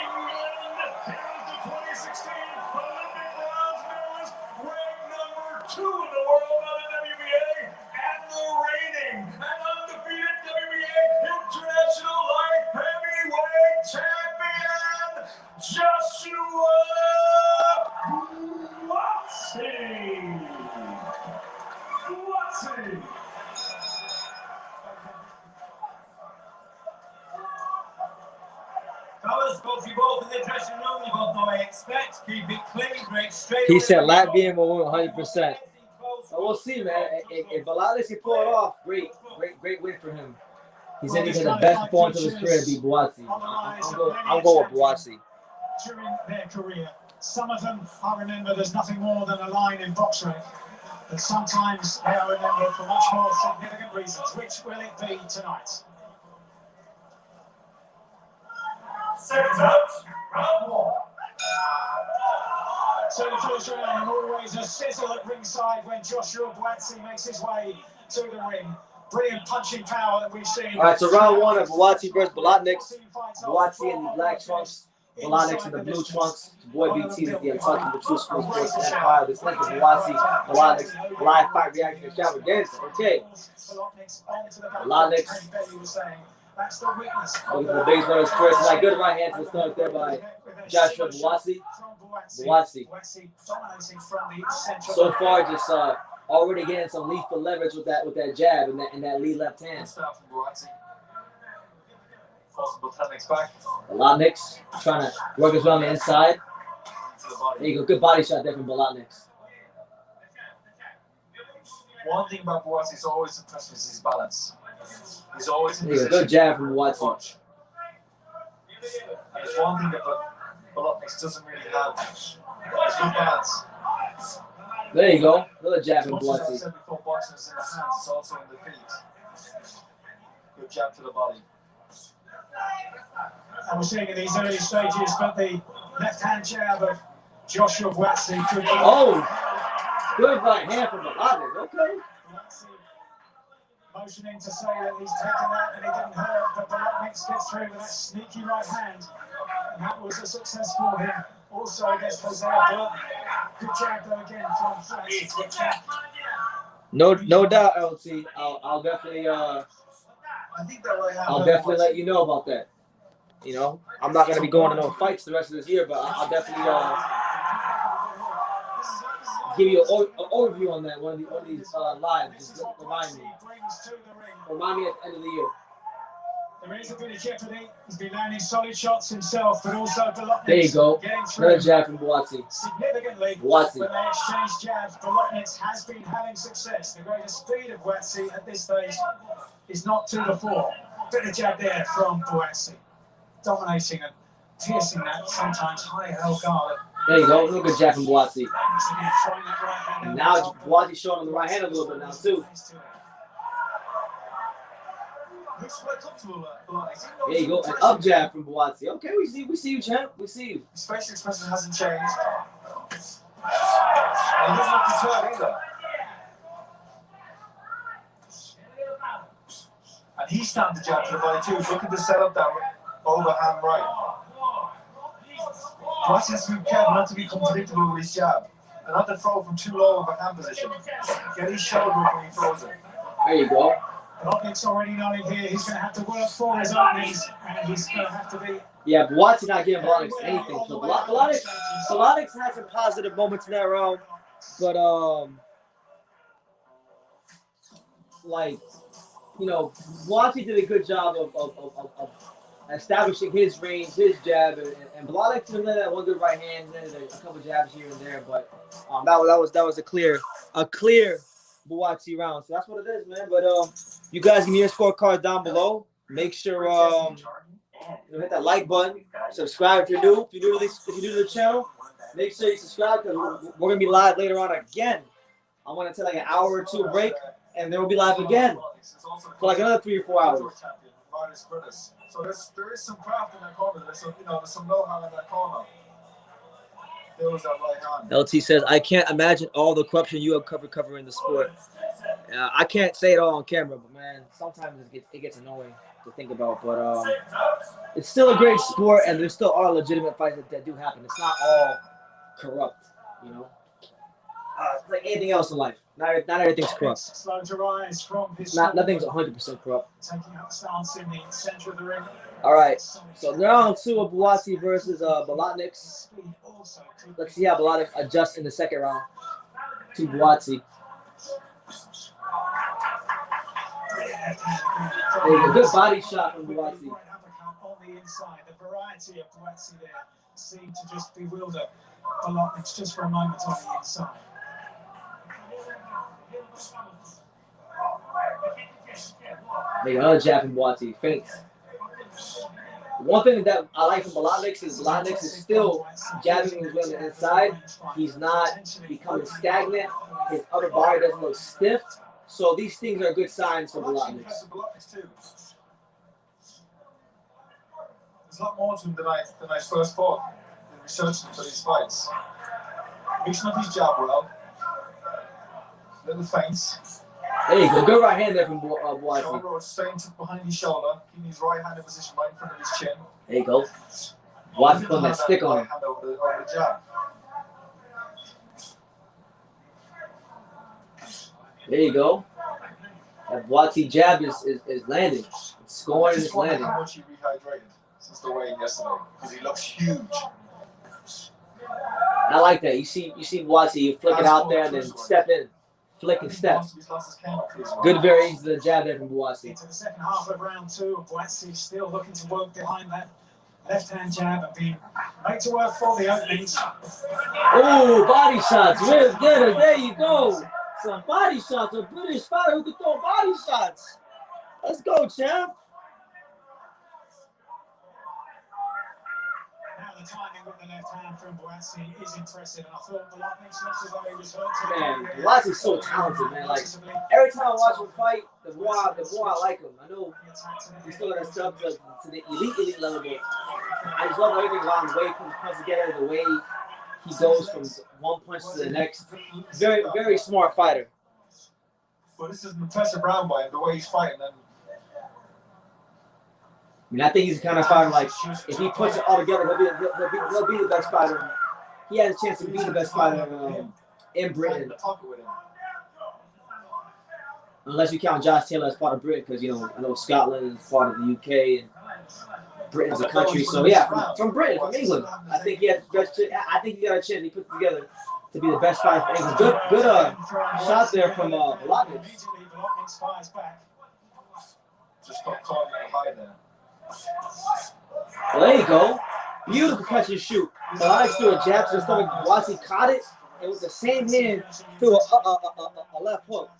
England. Here's the 2016 Olympic bronze medalist, ranked number 2 in the world by the WBA, and the reigning and undefeated WBA International Light Heavyweight Champion, Joshua Buatsi. Fellas, got you both in the dressing room. You both know what I expect. Keep it clean, break straight. He said Latvian will win 100%. So we'll see, man. If Bolotniks can pull it off, great win for him. He's in the best performance of his career to beat Buatsi. I'm going with Buatsi. During their career, some of them I remember there's nothing more than a line in boxing, but sometimes they are remembered for much more significant reasons. Which will it be tonight? Seconds out, round 1. So the first round, and always a sizzle at ringside when Joshua Buatsi makes his way to the ring. Brilliant punching power that we've seen. All right, so round 1 of Buatsi versus Bolotniks. Buatsi in the black trunks, Bolotniks in the blue trunks. Boy BT is the untouchable True School Sports Empire. This link is Buatsi, Bolotniks, live fight reaction Extravaganza. Okay. Bolotniks. That's the witness. Looking for the base runners first. Tonight, good right hand to the start there by Joshua Buatsi. Buatsi. So far, just already getting some lethal leverage with that jab and that lead left hand. Possible techniques back. Bolotniks trying to work his way on the inside. There you go. Good body shot there from Bolotniks. One thing about Buatsi is always impressed with his balance. He's always in position. Good jab from Buatsi. And there's one thing that Bolotniks doesn't really have. It's good balance. There you go. Another jab from As Buatsi. I said before, boxing is in the hands, it's also in the feet. Good jab to the body. And we're seeing in these early stages, but the left-hand jab of Joshua Buatsi could be... Oh! Good right hand from Bolotniks. Okay. Motioning to say that he's taken that and he didn't hurt, but Bolotniks gets through with that sneaky right hand. And that was a success for him. Also against Jose Abdullah. Good jab though again from Buatsi. No doubt, LT. I'll definitely I'll definitely let you know about that. You know, I'm not gonna be going to no fights the rest of this year, but I'll definitely give you an overview on that one of these lives. Just remind me at the end of the year. There is a bit of jeopardy. He's been landing solid shots himself, but also Bolotniks. There you go. Another jab from Buatsi. Significantly, Buatsi. when they exchange jabs, Bolotniks has been having success. The greater speed of Buatsi at this stage is not to the fore. Bit of jab there from Buatsi. Dominating and piercing that sometimes high held guard. There you go. Real good jab from Buatsi. And now Buatsi's showing him the right hand a little bit now too. Looks quite comfortable, There you go. An up jab from Buatsi. Okay, we see you, champ. We see you. His facial expression hasn't changed. And he doesn't have to turn either. And he's starting to jab to the body too. Look at the setup that overhand right. Buatsi has to be careful not to be unpredictable with his jab. And not to throw from too low of a hand position. Get his shoulder up when he throws it. There you go. Bolotniks already knowing here he's going to have to work for his openings, and he's going to have to be... Yeah, Buatsi not giving Bolotniks anything. So Bolotniks had some positive moments in that round, but like, you know, Buatsi did a good job of establishing his range, his jab, and Bolotniks did that one good right hand, and then a couple jabs here and there, but that was a clear Buatsi round. So that's what it is, man. But you guys give me your scorecard down below. Make sure hit that like button. Subscribe if you're new. If you're new to the channel, make sure you subscribe because we're gonna be live later on again. I'm gonna take like an hour or two break, and then we'll be live again for like another 3 or 4 hours. So there is some craft in that corner. There's some know-how in that corner. There was that right hand. LT says, I can't imagine all the corruption you have covering the sport. I can't say it all on camera, but man, sometimes it gets annoying to think about. But it's still a great sport, and there still are legitimate fights that do happen. It's not all corrupt, you know. It's like anything else in life. Not everything's corrupt. Slow to rise from his Nothing's 100% corrupt. taking up stance in the center of the ring. All right, so round 2 of Buatsi versus Bolotniks. Let's see how Bolotniks adjusts in the second round to Buatsi. A good body shot from Buatsi. On the inside, the variety of Buatsi there seemed to just bewilder Bolotniks just for a moment on the inside. Make another jab from Buatsi, feints. One thing that I like from Bolotniks is still jabbing his way on the inside. He's not becoming stagnant. His upper body doesn't look stiff. So these things are good signs for Bolotniks. There's a lot more to him than I first thought in researching for these fights. Mixing up his jab well. Little feints. There you go. Good right hand there from Buatsi. Shoulder staying behind his shoulder, keeping his right hand in position right in front of his chin. There you go. Buatsi putting that stick on him. Hand over the jab. There you go. That Buatsi jab is landing. It's scoring and it's landing. How much he rehydrated since the weigh-in yesterday, because he looks huge. I like that. You see Buatsi, you flick it out there and then step in. Flick and step. Good variation to the jab there from Buatsi. Into the second half of round 2, Buatsi still looking to work behind that left-hand jab and being made to work for the openings. Oh, body shots. Real good. There you go. Some body shots. A British fighter who can throw body shots. Let's go, champ. Now the timing with the left hand from Buatsi is impressive, and I thought Bolotniks looked as though he was hurt today. Man, Buatsi's so talented, man. Like every time I watch him fight, the more I like him. I know he still got that stuff to the elite level, but I just love everything about him. The way he comes together, the way he goes from one punch to the next. Very, very smart fighter. But this is an impressive round by him, the way he's fighting. And I mean, I think he's the kind of fighter like if he puts it all together, he'll be the best fighter. He has a chance to be the best fighter in Britain. Unless you count Josh Taylor as part of Britain, because I know Scotland is part of the UK and Britain's a country. So yeah, from Britain, from England, I think he had the best. I think he got a chance. He put it together to be the best fighter for England. Good shot there from Bolotniks. Just got caught in the high there. Well, there you go. Beautiful catch and shoot. Bolotniks threw a jab to the stomach. Buatsi caught it, and with the same hand threw a left hook.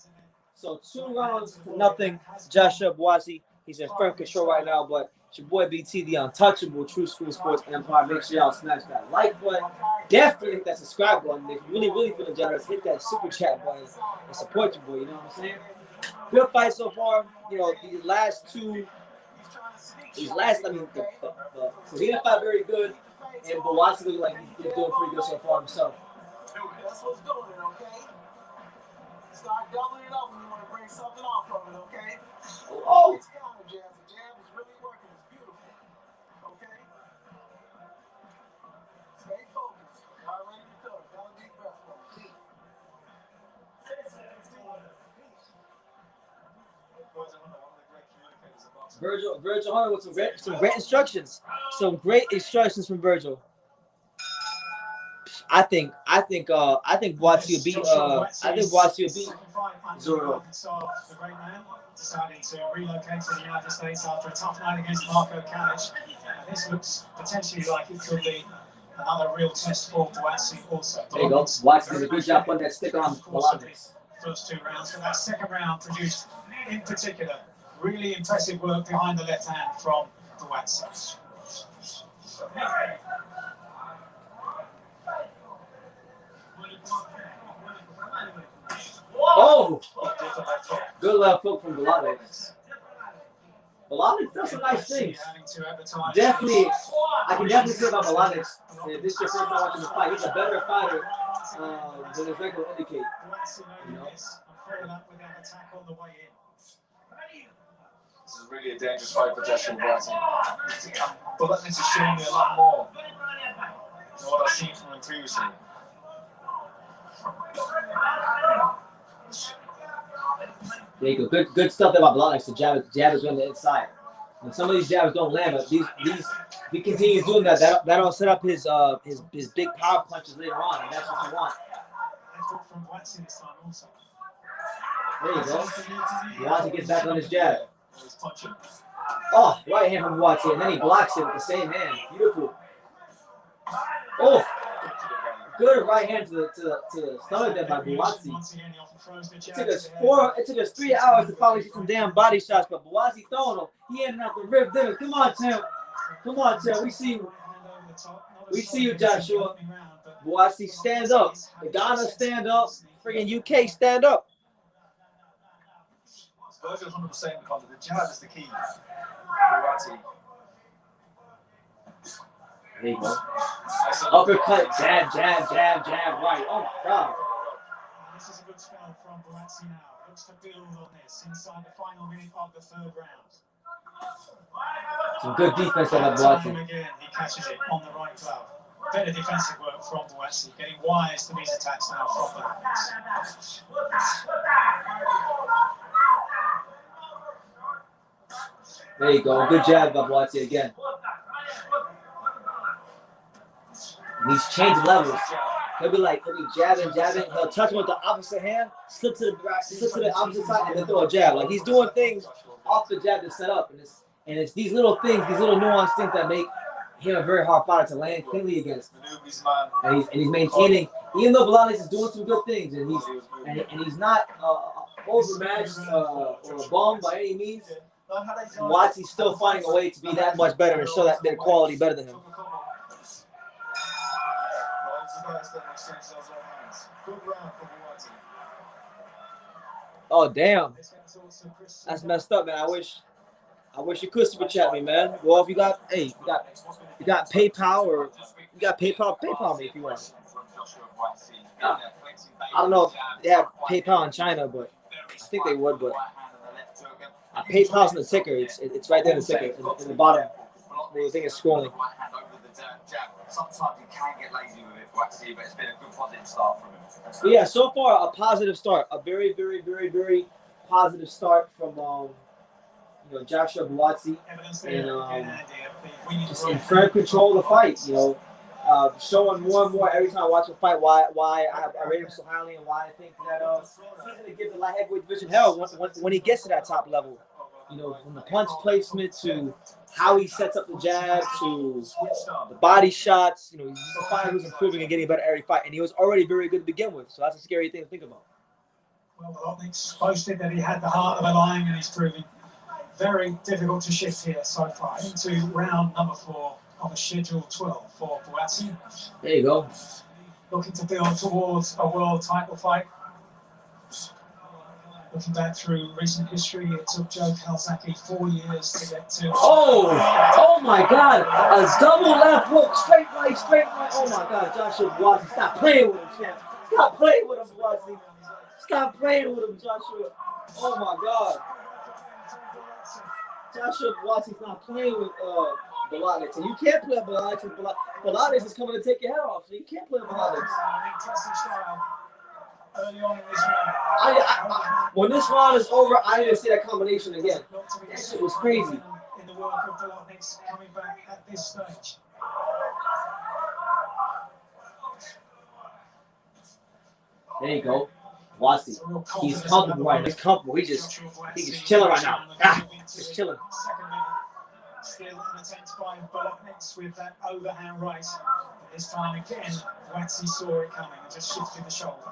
So 2 rounds to nothing. Joshua Buatsi, he's in firm control right now, but it's your boy BT, the untouchable True School Sports Empire. Make sure y'all smash that like button. Definitely hit that subscribe button. If you're really feeling generous, hit that super chat button and support your boy. You know what I'm saying? Good fight so far. These last, I mean, so he didn't fight very good, and Buatsi looked like he's doing pretty good so far himself. That's what's doing it, okay? Start doubling it up when you want to bring something off from it, okay? Oh! It's counter jab. The jab is really working. It's beautiful. Okay? Stay focused. Y'all ready to go? Y'all deep breath for me. Virgil Hunter with some great instructions. Some great instructions from Virgil. I think Buatsi will beat Zoro. The great man decided to relocate to the United States after a tough night against Marco Kalic. And this looks potentially like it could be another real test for Buatsi also. There you go. Buatsi did a good job putting that stick on Bolotniks. first 2 rounds, but that second round produced, in particular, really impressive work behind the left hand from Buatsi. Oh! Good left hook from Bolotniks. Bolotniks does some nice things. Definitely, I can definitely say about Bolotniks. If this is your first time watching the fight, he's a better fighter than his record will indicate. You know? This is really a dangerous fight for Joshua Buatsi. Bolotniks is showing me a lot more than what I've seen from him previously. There you go. Good stuff about Bolotniks. The jab is on the inside. And some of these jabs don't land, but these if he continues doing that'll set up his big power punches later on, and that's what you want. There you go. Buatsi gets back on his jab. Oh, right hand from Buatsi, and then he blocks it with the same hand. Beautiful. Oh, good right hand to the stomach there by Buatsi. It took us 3 hours to finally see some damn body shots, but Buatsi throwing them. He ended up the rib dinner. Come on, champ. Come on, champ. We see you. We see you, Joshua. Buatsi, stand up. The Ghana, stand up. Friggin' UK, stand up. Virgil 100% because the jab is the key. Buatsi. There you go. Uppercut, jab, right. Oh my God. This is a good spell from Buatsi now. Looks to build on this inside the final minute of the 3rd round. Some good defense by Buatsi. Again, he catches it on the right glove. Better defensive work from Buatsi, getting wise to these attacks now from Buatsi. There you go. Good jab by Buatsi again. And he's changed levels. He'll be jabbing. He'll touch him with the opposite hand, slip to the opposite side, and then throw a jab. Like he's doing things off the jab to set up, and it's these little things, these little nuanced things that make him a very hard fighter to land cleanly against. And he's maintaining, even though Bolotniks is doing some good things, and he's not overmatched or a bum by any means. Buatsi's still finding a way to be that much better and show that their quality better than him. Oh damn, that's messed up, man. I wish you could super chat me, man. Well, if you got PayPal or you got PayPal me if you want. I don't know if they have PayPal in China, but I think they would. But PayPal's in the ticker. It's right there in the ticker in the bottom. The thing is scrolling. Sometimes you can get lazy with it, Buatsi, but it's been a good positive start from him. But yeah, so far a positive start, a very, very, very, very positive start from Joshua Buatsi, and just in firm control of the fight. Showing more and more every time I watch a fight why I rate him so highly and why I think that he's going to give the light heavyweight division hell when he gets to that top level. From the punch placement to how he sets up the jab to the body shots. He's a fighter who's improving and getting better every fight, and he was already very good to begin with. So that's a scary thing to think about. Well, Bolotniks boasted that he had the heart of a lion, and he's proving very difficult to shift here so far into round number 4 of the schedule 12 for Buatsi. There you go. Looking to build towards a world title fight. Looking back through recent history, it took Joe Calzaghe 4 years to get to. Oh my God! A double left hook, straight right. Oh my God, Joshua Buatsi, stop playing with him, champ. Stop playing with him, Buatsi. Stop playing with him, Joshua. Oh my God. Joshua Buatsi's not playing with Bolotniks, and you can't play Bolotniks. Bolotniks is coming to take your head off, so you can't play Bolotniks. Early on in this round. When this round is over, I need to see that combination again. That shit was crazy. In the work of Bolotniks coming back at this stage. There you go. Buatsi. He's comfortable right now. He's comfortable. He's just chilling right now. Just chilling. Still an attempt by Bolotniks with that overhand right. But this time again, Buatsi saw it coming and just shifted the shoulder.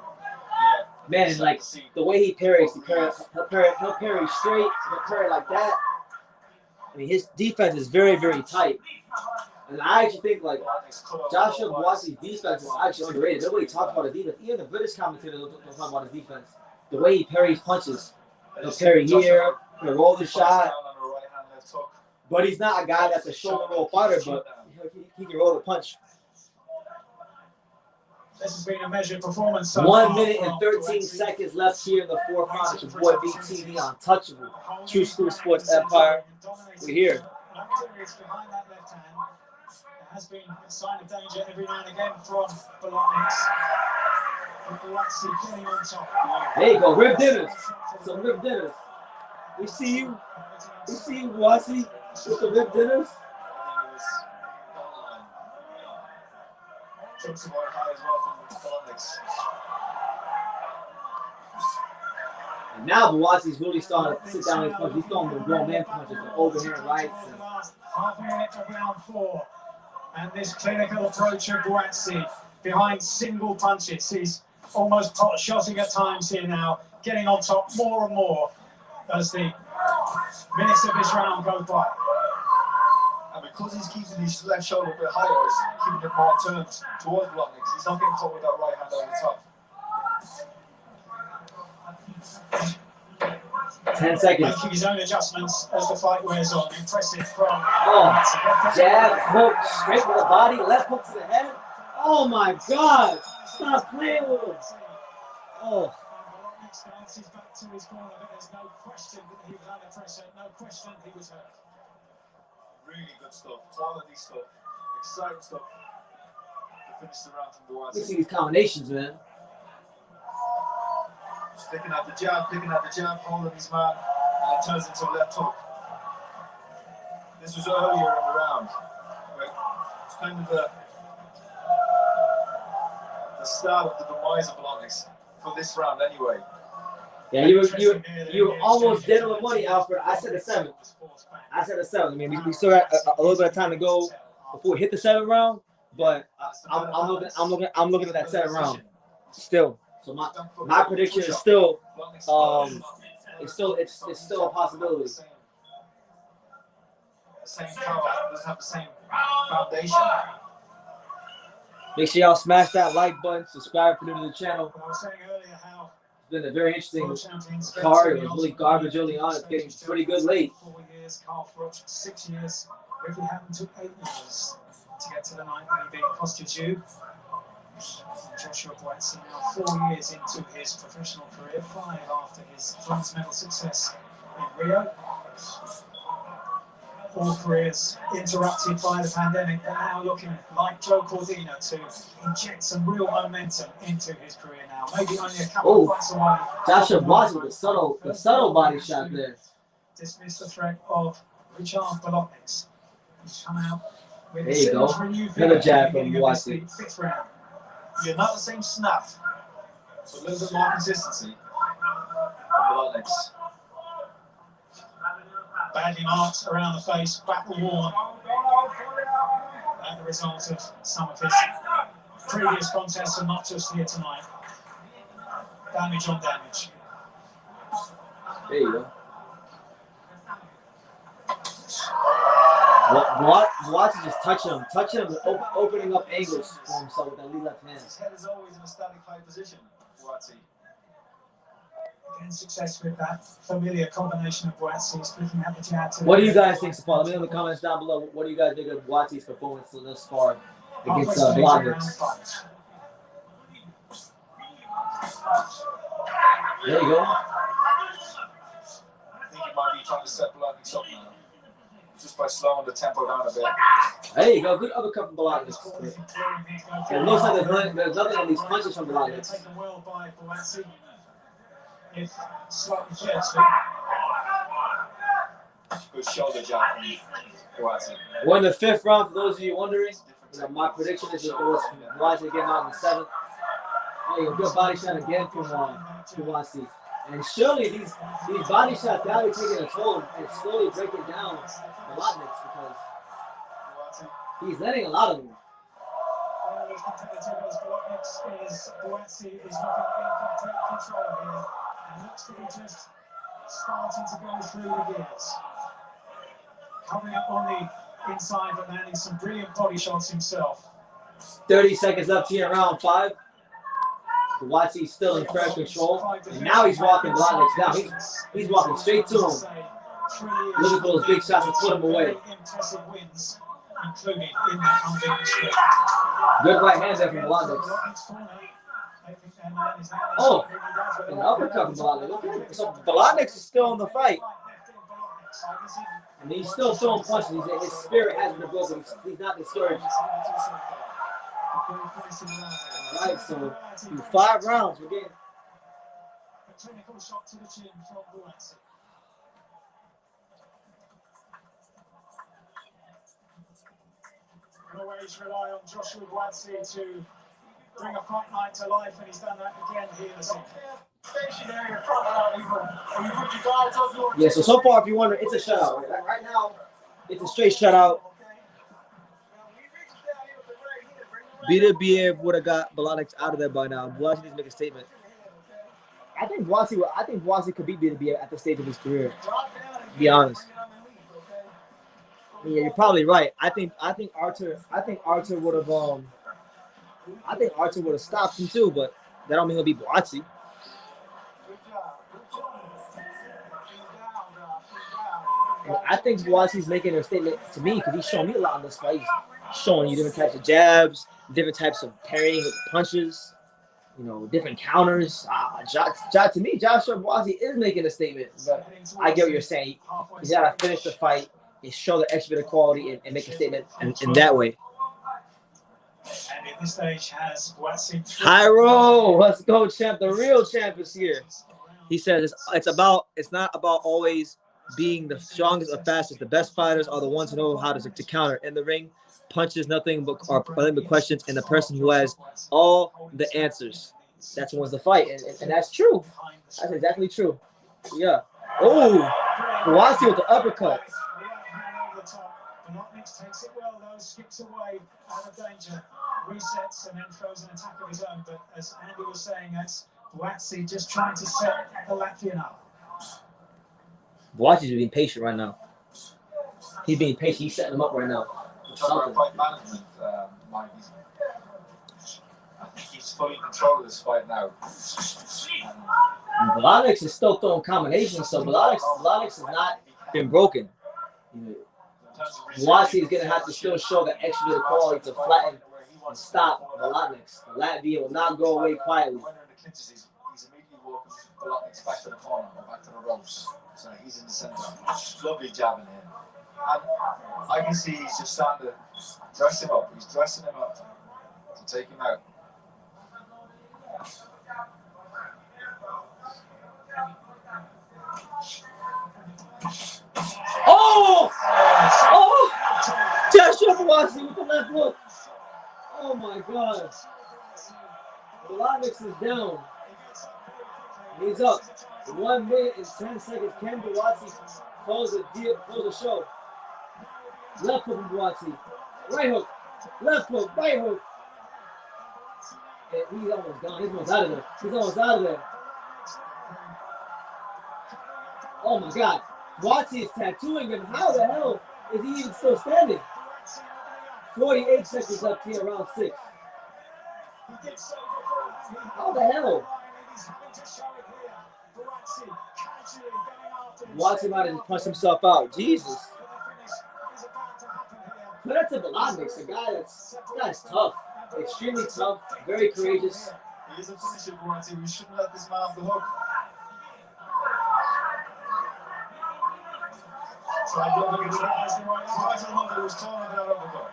Man, like the way he parries, he'll parry straight, he'll parry like that. I mean, his defense is very, very tight. And I actually think like Joshua Buatsi's defense is actually underrated. Nobody talks about his defense. Even the British commentators don't talk about his defense. The way he parries punches. He'll parry here, he'll roll the shot. But he's not a guy that's a shoulder roll fighter, but he can roll the punch. This has been a measured performance. So 1 minute and 13 seconds left here in the fourth round. It's your boy BT, the untouchable. True School Sports Empire. We're here. No serious behind that left hand. There has been a sign of danger every now and again from Bolotniks. Buatsi getting on top. There you go, rib dinners. Some rib dinners. We see you. We see you, Buatsi, with the rib dinners. Took some more high as well from Bolotniks. And now Buatsi's really starting to sit down his punch. He's throwing the grown man punches, the overhand rights. Half a minute of round 4. And this clinical approach of Buatsi behind single punches. He's almost pot-shotting at times here now, getting on top more and more as the minutes of this round go by. And because he's keeping his left shoulder a bit higher, he's keeping it more turned towards Bolotniks. He's not getting caught with that right hand over the top. 10 seconds. Making his own adjustments as the fight wears on. Impressive from jab, hook, straight to the body, left hook to the head. Oh my God! Stop playing with him. Oh. Bolotniks bounces back to his corner, but there's no question that he was under pressure. No question he was hurt. Really good stuff, quality stuff, exciting stuff to finish the round from Buatsi. You see these combinations, man. Just picking out the jab, holding his man, and it turns into a left hook. This was earlier in the round. It's kind of the start of the demise of Bolotniks for this round anyway. Yeah, you were almost dead on the money, Alfred. I said a 7. I mean, we still got a little bit of time to go before we hit the 7th round, but I'm looking at that 7th round still. So my prediction is still it's still a possibility. The same power doesn't have the same foundation. Make sure y'all smash that like button, subscribe if you're new to the channel. I was saying earlier how it's been a very interesting card. It was really garbage early on. It's getting pretty good late. 4 years, Carl Froch 6 years, Ricky Hatton took 8 years to get to the 9th when he beat Kostya. Joshua Buatsi now 4 years into his professional career, 5 after his bronze medal success in Rio. All careers interrupted by the pandemic, but now looking like Joe Cordina to inject some real momentum into his career now. Maybe only a couple of fights away. Joshua Buatsi with the subtle body shot there. Dismiss the threat of Ricards Bolotniks. He's come out with there you go. Another jab from Buatsi. 5th round. You're not the same snap, but a little bit more consistency from Bolotniks. Badly marked around the face, battle worn. The result of some of his previous contests and not just here tonight. Damage on damage. There you go. Buatsi just touching him, opening up angles for himself with that lead left hand. His head is always in a static high position, Buatsi. Again, success with that familiar combination of Buatsi's flicking at the jab. What do you guys think, Sapal? Let me know in the comments down below. What do you guys think of Buatsi's performance thus far against Bolotniks? There you go. I think he might be trying to set Bolotniks up now, just by slowing the tempo down a bit. There you go. Good uppercut from Bolotniks. It looks like there's nothing in these punches from Bolotniks. Taken well by Buatsi. If slightly jetty. Good shoulder jab from Buatsi. We're in the 5th round, for those of you wondering. My prediction is that it was Buatsi getting out in the 7th. Hey, a good body shot again from Buatsi. And surely these body shots gotta be taking a toll and slowly breaking down Bolotniks because he's letting a lot of them. as competitive as Bolotniks is, Buatsi is looking in complete control here and looks to be just starting to go through the gears. Coming up on the inside but landing some brilliant body shots himself. 30 seconds left here in round 5. Buatsi's still in fair control. And now he's walking Bolotniks down. He's walking straight to him. Looking for those big shots to put him away. Impressive wins included in that unbeaten streak. Good right hand there from Bolotniks. Oh, an uppercut from Bolotniks. Okay, so Bolotniks is still in the fight. And he's still throwing punches. His spirit hasn't been broken. He's not discouraged. All right, so through 5 rounds, we're getting a clinical shot to the chin from Buatsi. We'll always rely on Joshua Buatsi to bring a fight night to life, and he's done that again here this evening. Yeah, so far, if you wonder, it's a shutout. Right now, it's a straight shutout. Biev would have got Bolotniks out of there by now. Buatsi needs to make a statement. I think Buatsi could beat Biev at this stage of his career. To be honest. Yeah, you're probably right. I think Artur would have stopped him too, but that don't mean he'll beat Buatsi. And I think Buatsi's making a statement to me because he's showing me a lot in this fight. He's showing you different types of jabs, different types of parrying with punches, different counters. To me, Joshua Buatsi is making a statement. But I get what you're saying. He's got to finish the fight and show the extra bit of quality and make a statement in that way. And in this stage has Buatsi. Hyro, let's go, champ. The real champ is here. He says it's not about always being the strongest or fastest. The best fighters are the ones who know how to counter in the ring. Punches nothing but questions, and the person who has all the answers. That's who wins the fight, and that's true. That's exactly true. Yeah. Oh, Buatsi with the uppercut. Bolotniks takes it well though, skips away out of danger, resets and then throws an attack of his own. But as Andy was saying, that's Buatsi just trying to set the Latvian up. Buatsi's being patient right now. He's being patient. He's setting him up right now. Talking about fight management, Mike. I think he's fully in control of this fight now. And Bolotniks is still throwing combinations, so Bolotniks has not been broken. Buatsi is going to have to still show the extra bit of quality to flatten and stop Bolotniks. Latvia will not go away quietly. He's immediately walking Bolotniks back to the corner or back to the ropes. So he's in the center. Lovely jabbing him. And I can see he's just starting to dress him up. He's dressing him up to take him out. Oh! Oh! Joshua Buatsi with the left hook. Oh my God. Bolotniks is down. He's up. 1 minute and 10 seconds. Can Buatsi close the show? Left hook from Buatsi. Right hook. Left hook. Right hook. And he's almost gone. He's almost out of there. He's almost out of there. Oh my God. Buatsi is tattooing him. How the hell is he even still standing? 48 seconds left here, round 6. How the hell? Buatsi might have just punched himself out. Jesus. But that's a Bolotniks, a guy that's tough. Extremely tough, very courageous. He is a finisher, Buatsi. We shouldn't let this man off the hook. So I don't think it's right. It was torn of that overhook.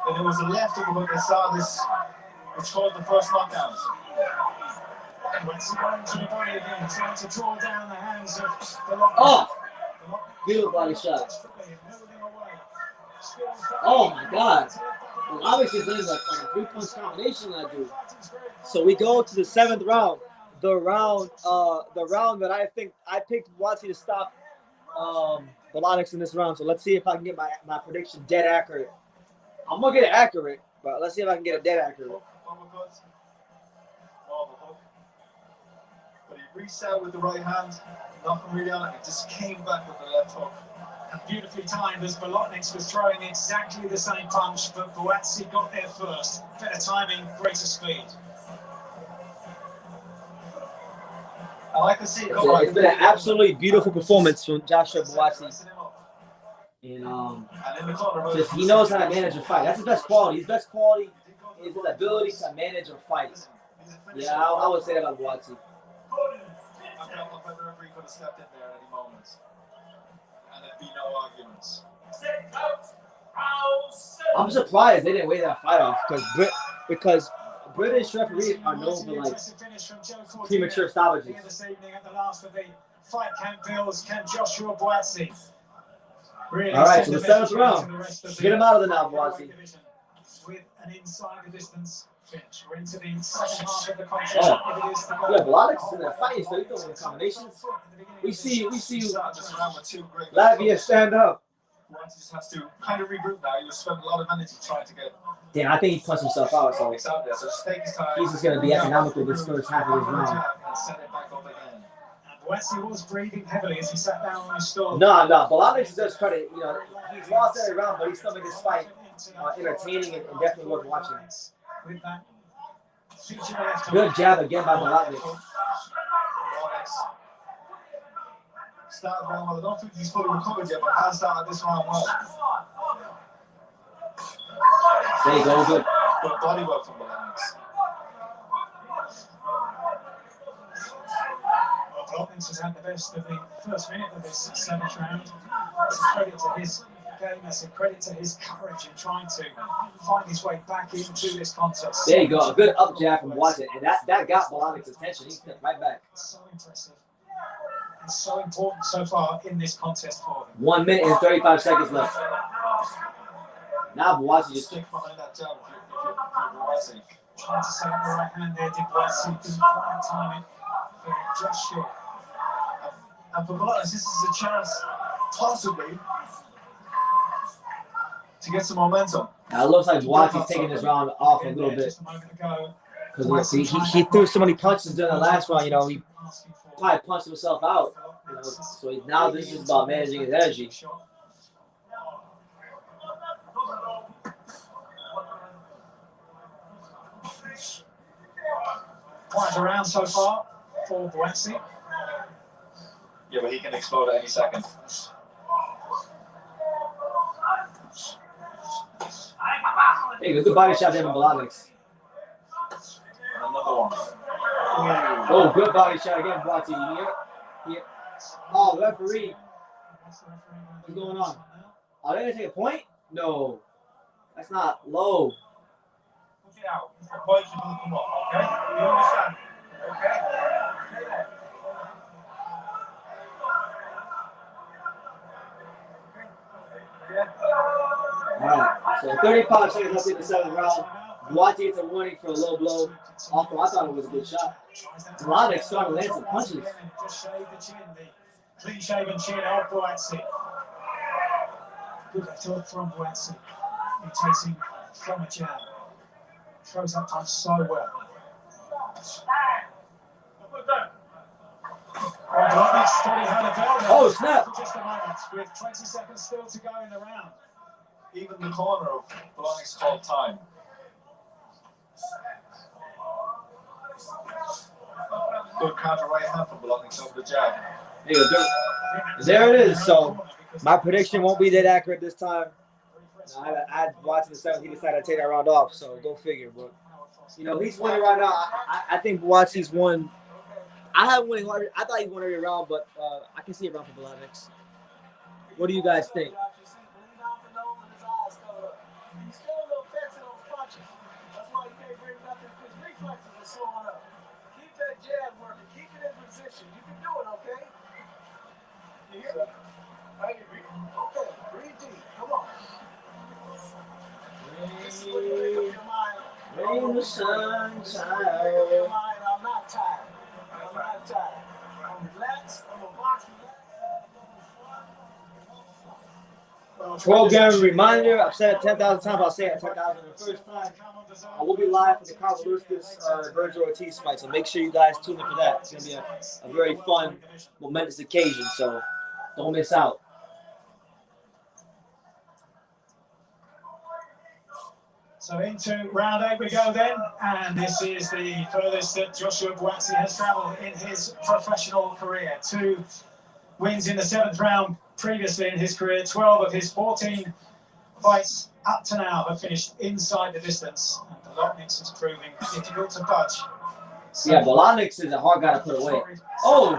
And it was the left overhook that saw this, which caused the first knockdown. Buatsi going to the body again, trying to draw down the hands of Bolotniks. Oh! Beautiful body shot. Oh my God. Obviously, there's like a 3-punch combination that dude. So we go to the 7th round. The round that I think I picked Buatsi to stop Bolotniks in this round. So let's see if I can get my prediction dead accurate. I'm gonna get it accurate, but let's see if I can get it dead accurate. Uppercut. More of a hook. But he reached out with the right hand, nothing really on it. He just came back with the left hook. And beautifully timed as Bolotniks was throwing exactly the same punch, but Buatsi got there first. Better timing, greater speed. And I can see It's been an absolutely beautiful performance from Joshua Buatsi. And just he knows how to manage a fight. That's his best quality. His best quality is his ability to manage a fight. Yeah, I would say that about Buatsi. I felt like the referee could have stepped in there at any moment. And there'd be no arguments. I'm surprised they didn't weigh that fight off because British referees are known for like premature stoppages. This evening at the last of the fight camp bills, can Joshua Buatsi really all right, so the 7th round. Get him out of the now, Buatsi. With an inside the distance finish. We're into the second half of the contest. Oh, yeah, Bolotniks is in that fight, so he's doing the combinations. We see you. Latvia, stand up. Buatsi just has to kind of regroup now. He was spending a lot of energy trying to get. Damn, I think he punched himself out. So it's out there. So just take his time. He's just gonna be economical this first half of his round. And set it back up again. And Buatsi was breathing heavily as he sat down on his stool. No. Bolotniks does credit. You know, he's lost every round, but he's still making this fight entertaining and definitely worth watching. With that, good jab again by Bolotniks. Started round well. I don't think he's fully recovered yet, but has started this round well. There you go, good. Good body work from Bolotniks. Well, Bolotniks has had the best of the first minute of this 7th round. That's a credit to his game. That's a credit to his courage in trying to find his way back into this contest. There you go, a good up jab from Buatsi, and that got Bolotniks' attention. He stepped right back. So impressive. And so important so far in this contest for him. 1 minute and 35 seconds left. Now Buatsi just stick behind that jab if you're Buatsi. Trying to set up the right hand there, did Buatsi, didn't quite time it for Joshua. And for Bolotniks, this is a chance, possibly, to get some momentum. Now it looks like Buatsi's taking this round off a little bit. Because he threw so many punches during the last round, you know, he probably punched himself out. You know, so now this is about managing his energy. Quite around so far for Buatsi. Yeah, but he can explode at any second. Hey, good body shot there from Bolotniks. Another one. Oh, good body shot again, Buatsi. You hear? Yeah. Oh, referee. What's going on? Are they gonna take a point? No. That's not low. Push it out. The points are going to come up, okay? You understand? Okay? Say that. All right. So 35 seconds left in the 7th round. Buatsi gets a warning for a low blow. Although I thought it was a good shot. Bolotniks started to land some punches. Just shaved the chin, the clean shaven chin of Buatsi. Good left hook from Buatsi. Rotating from a jab. Throws that punch so well. Bolotniks thought he had a bell there. Oh, snap. For just a moment, with 20 seconds still to go in the round. Even the corner of Bolotniks called time. Good counter right hand from Bolotniks over the jab. There it is. So my prediction won't be that accurate this time. I watched the 7th. He decided to take that round off. So go figure. But you know he's winning right now. I think Buatsi's won. I haven't won. I thought he won every round, but I can see a round for Bolotniks. What do you guys think? Okay, breathe deep. Come on. This is what you make up your mind. Rain the sunshine. I'm not tired. I'm not tired. I'm relaxed. I'm a box. Program reminder, I've said it 10,000 times, I'll say it 10,000 the first time. I will be live for the Ricards Bolotniks Virgil Ortiz fight, so make sure you guys tune in for that. It's going to be a very fun, momentous occasion, so don't miss out. So into round 8 we go then, and this is the furthest that Joshua Buatsi has travelled in his professional career. 2 wins in the 7th round previously in his career. 12 of his 14 fights up to now have finished inside the distance, and Bolotniks is proving difficult to budge. So, yeah, Bolotniks is a hard guy to put away. Oh,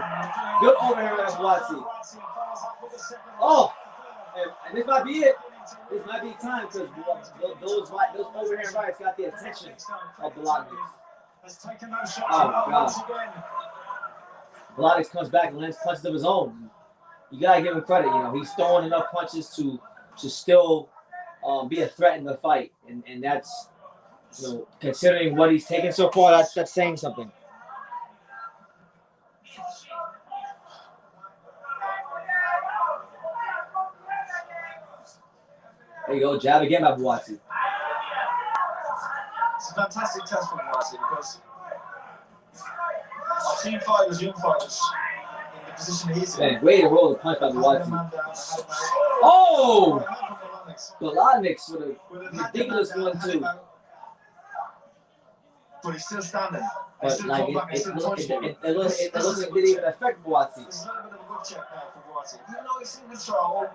good overhand by Buatsi. Oh, and this might be it. This might be time because those overhand rights got the attention of Bolotniks. Oh, God. Bolotniks comes back and lands punches of his own. You got to give him credit. You know, he's throwing enough punches to still be a threat in the fight. And that's, you know, considering what he's taken so far, that's saying something. There you go, jab again by Buatsi. It's a fantastic test for Buatsi because I've seen fighters, young fighters, in the position he's in. Man, way to roll the punch by Buatsi. Oh! Bolotniks with a ridiculous one, too. But he's still standing. But like, it looks like it didn't even affect Buatsi. It's a little bit of a good check now for Buatsi. Even though he's in control,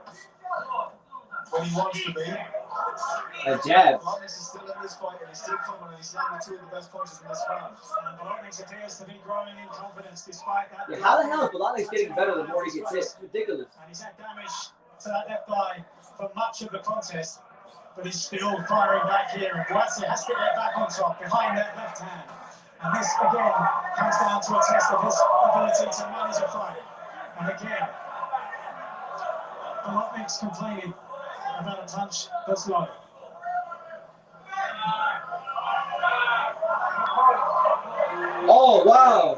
when he wants to be. A jab. Bolotniks is still in this fight and he's still coming and he's landing 2 of the best punches in this round. And Bolotniks appears to be growing in confidence despite that. Yeah, how the hell is Bolotniks getting better the more he gets hit? It's ridiculous. And he's had damage to that left eye for much of the contest, but he's still firing back here. And Buatsi has to get back on top behind that left hand. And this again comes down to a test of his ability to manage a fight. And again, Bolotniks complaining about a touch that's low. Oh, wow.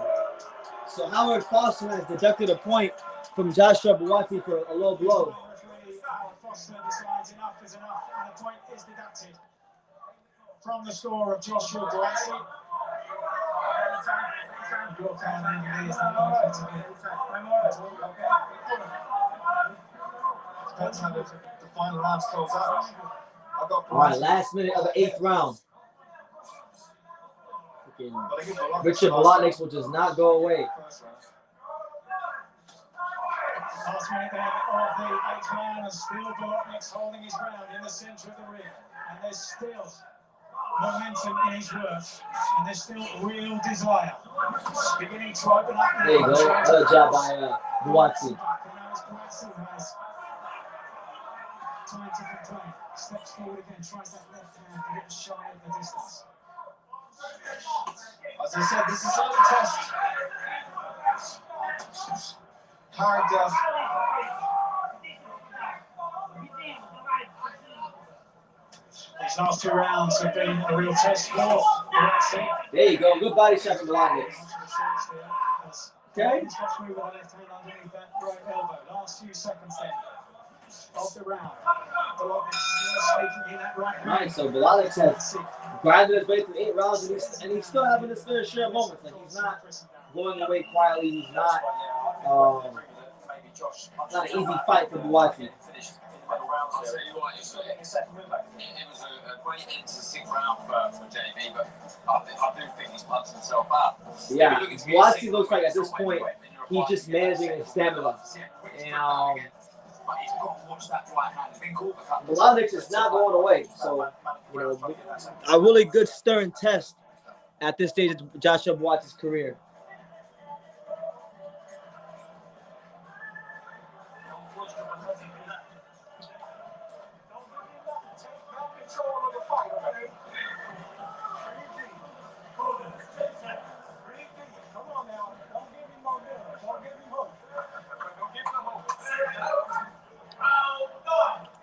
So Howard Foster has deducted a point from Joshua Buatsi for a low blow. Foster decides enough is enough, and a point is deducted from the score of Joshua Buatsi. Depends how the final rounds close out. All right, last minute of the 8th round. Richard Bolotniks will just not go away. Last minute then of the 8th round, and still Bolotniks holding his ground in the centre of the ring. And there's still momentum in his work, and there's still real desire. Beginning to open up now. There you go, another jab by Buatsi. Time to complain. Steps forward again, tries that left hand, but it's shy of the distance. As I said, this is all a test. Hard. These last 2 rounds have been a real test for Buatsi. There you go, good body shot from Bolotniks. Okay. He's got through with the left hand underneath that right elbow. Last few seconds then of the round. Bolotniks still sneaking in that right hand. Right, so Bolotniks has grinded his way through 8 rounds, and he's still having his fair share of moments. Like, he's not going away quietly. He's not an easy fight for Buatsi. It was a great end to the 6th round for JB, but I do think he's punched himself out. Yeah, Buatsi looks like at this point he's just managing his stamina. And Bolotniks is not going away. So, you know, a really good stern test at this stage of Joshua Buatsi's career.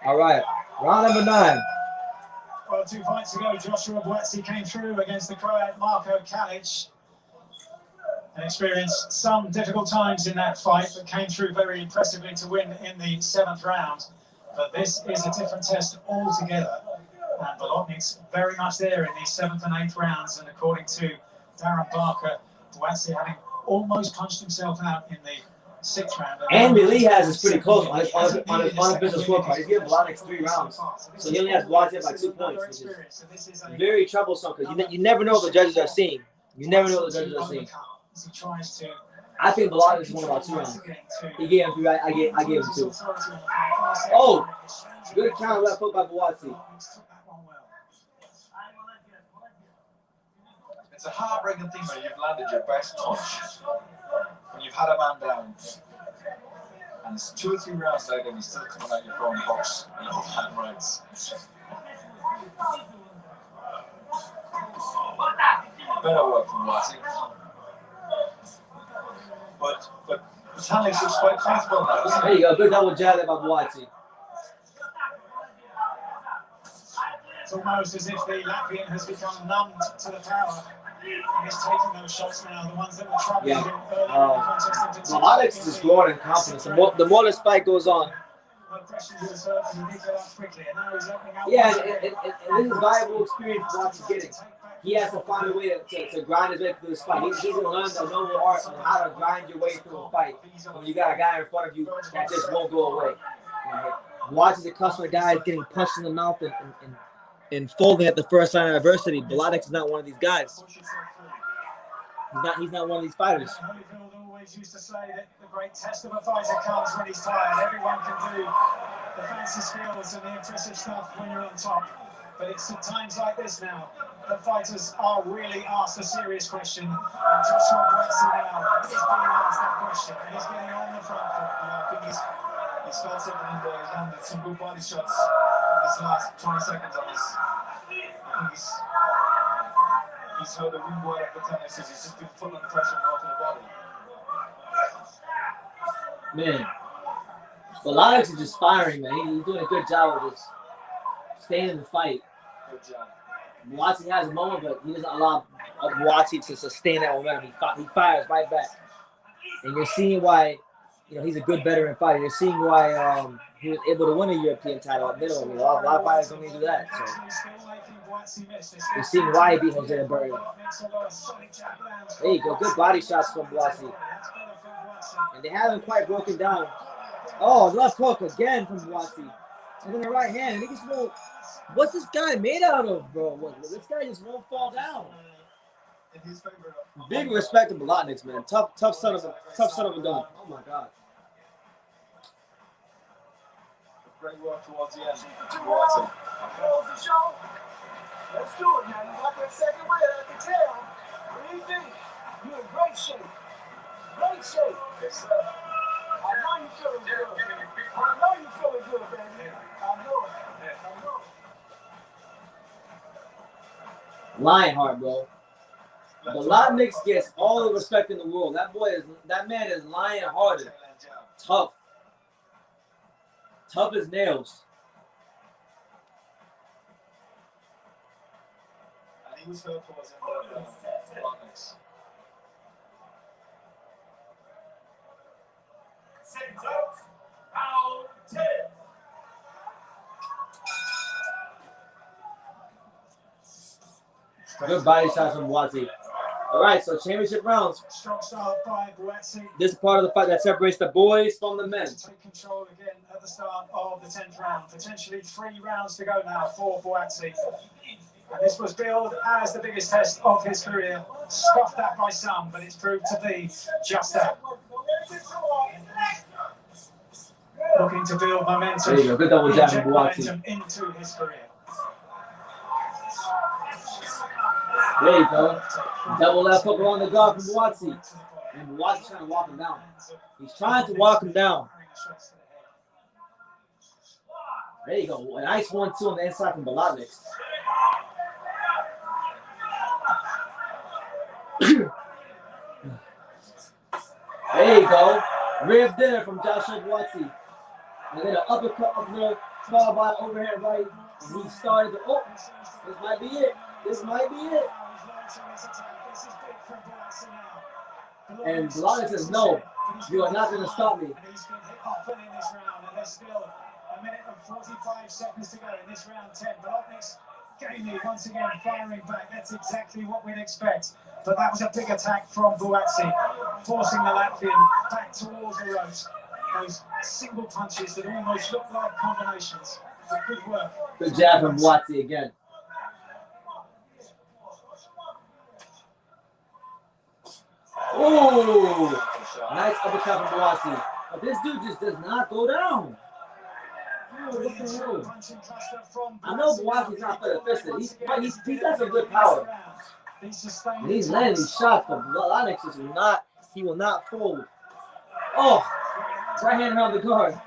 All right, round number 9. Well, 2 fights ago, Joshua Buatsi came through against the Croat Marko Kalic and experienced some difficult times in that fight, but came through very impressively to win in the 7th round. But this is a different test altogether. And Bolotniks very much there in these 7th and 8th rounds. And according to Darren Barker, Buatsi having almost punched himself out in the 6th round. And Lee has is pretty close on his unofficial scorecard. He's given Bolotniks 3 rounds. So he only has Buatsi by 2 points, which is very troublesome because you never know what the judges are seeing. You never know what the judges are seeing. I think Bolotniks won about 2 rounds. He gave him 3. I gave him 2. Oh, good counter left hook by Buatsi. It's a heartbreaking thing when you've landed your best punch, when you've had a man down, and it's 2 or 3 rounds later and he's still coming out your phone box and all hand rights. Better work from Buatsi. But Bolotniks looks quite comfortable now, doesn't he? There you go, good double jab there by Buatsi. It's almost as if the Latvian has become numbed to the power. And he's taking those shots now, the ones that were troubling him earlier in the contest. Bolotniks is just growing in confidence. The more the fight goes on. No question he was hurt, and he did get up quickly, and now he's opening up. Yeah, and this is valuable experience Buatsi's getting. He has to find a way to grind his way through this fight. He's going to learn the noble art on how to grind your way through a fight when you got a guy in front of you that just won't go away. Buatsi's accustomed to guys getting punched in the mouth and folding at the first sign of adversity. Bolotniks is not one of these guys. He's not one of these fighters. Holyfield always used to say that the great test of a fighter comes when he's tired. Everyone can do the fancy skills and the impressive stuff when you're on top. But it's at times like this now that fighters are really asked a serious question. And Joshua Buatsi now is being asked that question, and he's getting on the front foot. I think he's felt something in there. He's landed some good body shots in this last 20 seconds on this. I think he's heard the wind wide up the tennis as he's just been putting the pressure more to the body. Man, Bolotniks is just firing, man. He's doing a good job of just staying in the fight. Good job. Buatsi has a moment, but he doesn't allow Buatsi to sustain that momentum. He fires right back. And you're seeing why, he's a good veteran fighter. You're seeing why he was able to win a European title at minimum. A lot of fighters don't need to do that. So you're seeing why he beat Jose Burton. There you go. Good body shots from Buatsi. And they haven't quite broken down. Oh, left hook again from Buatsi. And then the right hand. And he just won't. What's this guy made out of, bro? This guy just won't fall down. Big respect to Bolotniks, man. Tough son of a gun. Oh my God. Great work towards the end. Close the show. Let's do it now. You got that second win, I can tell. What do you think? You're in great shape. Great shape. Yes, sir. I know you're feeling good. I know you're feeling good, baby. I know it. I know it. Lionheart, bro. Bolotniks gets all the respect in the world. That man is lion-hearted. Tough. Tough as nails. And he was hurt towards the end of Bolotniks. Round 10. Good body shots from Buatsi. All right, so championship rounds. Strong start by Buatsi. This is part of the fight that separates the boys from the men. Take control again at the start of the 10th round. Potentially 3 rounds to go now for Buatsi. And this was billed as the biggest test of his career. Scoffed at by some, but it's proved to be just that. Looking to build momentum. There you go. Good double jab from Buatsi. Into his career. There you go. Double left hook on the guard from Buatsi. And Buatsi's trying to walk him down. He's trying to walk him down. There you go. A nice 1-2 on the inside from Bolotniks. There you go. Rib dinner from Joshua Buatsi. And then an uppercut up there, followed by overhand right. And he started to, this might be it. This might be it. And Bolotniks says, no, you are not going to stop me. And he's been hit often in this round, and there's still 1 minute and 45 seconds to go in this round 10. Bolotniks gamely once again firing back. That's exactly what we'd expect. But that was a big attack from Buatsi, forcing the Latvian back towards the ropes. Those single punches that almost look like combinations. Good work. Good jab from Buatsi again. Oh, nice uppercut from Buatsi. But this dude just does not go down. Oh, what the hell? I know Buatsi's not for the fisted. He's got some good power. And he's landing these shots, but Bolotniks just will not. He will not fold. Oh, right hand around the guard.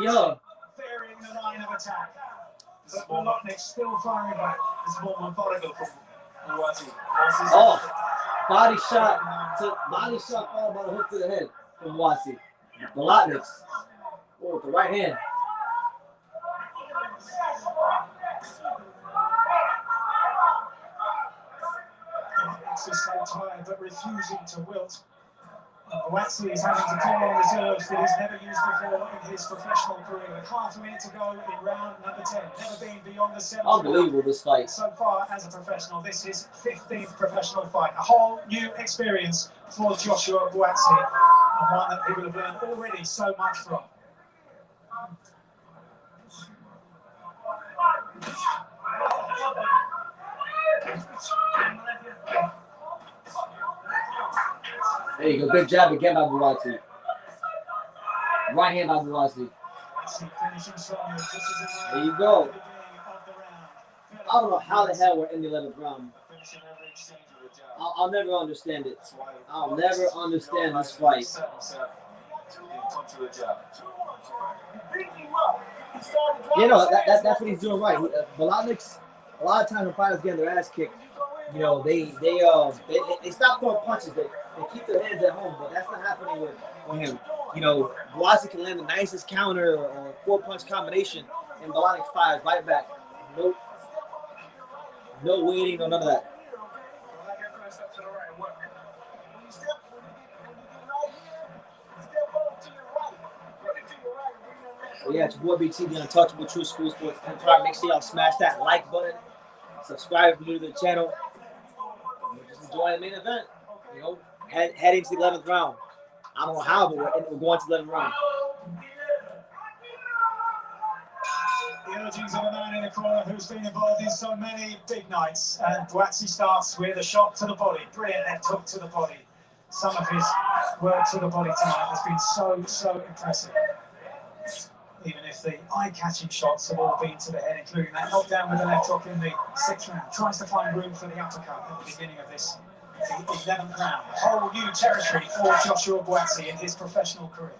Yo. Varying the line of attack. But Bolotniks still firing back. This is more methodical from Buatsi. Oh, body shot followed by the hook to the head from Buatsi. Bolotniks. Oh, with the right hand. Bolotniks is so tired but refusing to wilt. Buatsi is having to call on reserves that he's never used before in his professional career. With half a minute to go in round number 10. Never been beyond the 7th. Unbelievable, this fight. So far as a professional, this is 15th professional fight. A whole new experience for Joshua Buatsi, and one that he will have learned already so much from. There you go. Good jab again by Buatsi. Right hand by Buatsi. There you go. I don't know how the hell we're in the 11th round. I'll never understand it. I'll never understand this fight. You know, that's what he's doing right. Bolotniks, a lot of times when fighters get their ass kicked, you know, they stop throwing punches. They keep their hands at home, but that's not happening with him. You know, Buatsi can land the nicest counter or 4-punch combination, and Bolotniks fires right back. Nope. No waiting, no none of that. So yeah, it's your boy BT, the Untouchable True School Sports Empire. Make sure y'all smash that like button. Subscribe if you're new to the channel. Just enjoy the main event. You know, heading to the 11th round. I don't know how, but we're going to the 11th round. The urgings of a man in the corner who's been involved in so many big nights. And Buatsi starts with a shot to the body. Brilliant left hook to the body. Some of his work to the body tonight has been so impressive. Even if the eye-catching shots have all been to the head, including that knockdown with the left hook in the 6th round. Tries to find room for the uppercut at the beginning of this, the 11th round. A whole new territory for Joshua Buatsi in his professional career.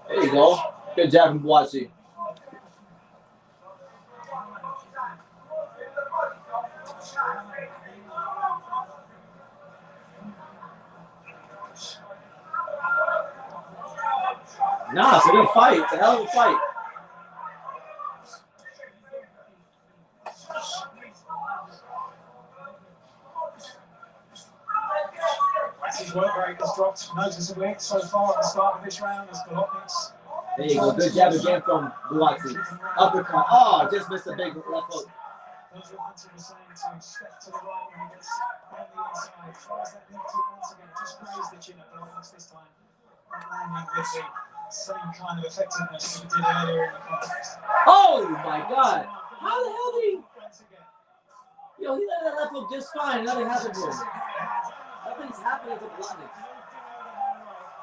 There you go. Good job from Buatsi. Nah, it's a good fight. It's a hell of a fight. Buatsi's work rate has dropped noticeably so far at the start of this round as Bolotniks. There you go. Good jab again from Buatsi. Uppercut. Oh, just missed a big left hook. Those Hunter was saying to step to the right when he gets on the inside. Tries that left hook once again. Just grazed the chin at Bolotniks this time. Not landing with the same kind of effectiveness that he did earlier in the contest. Oh my God! How the hell did he? Yo, he let that left hook just fine. Nothing happened to him. Nothing's happening to Bolotniks.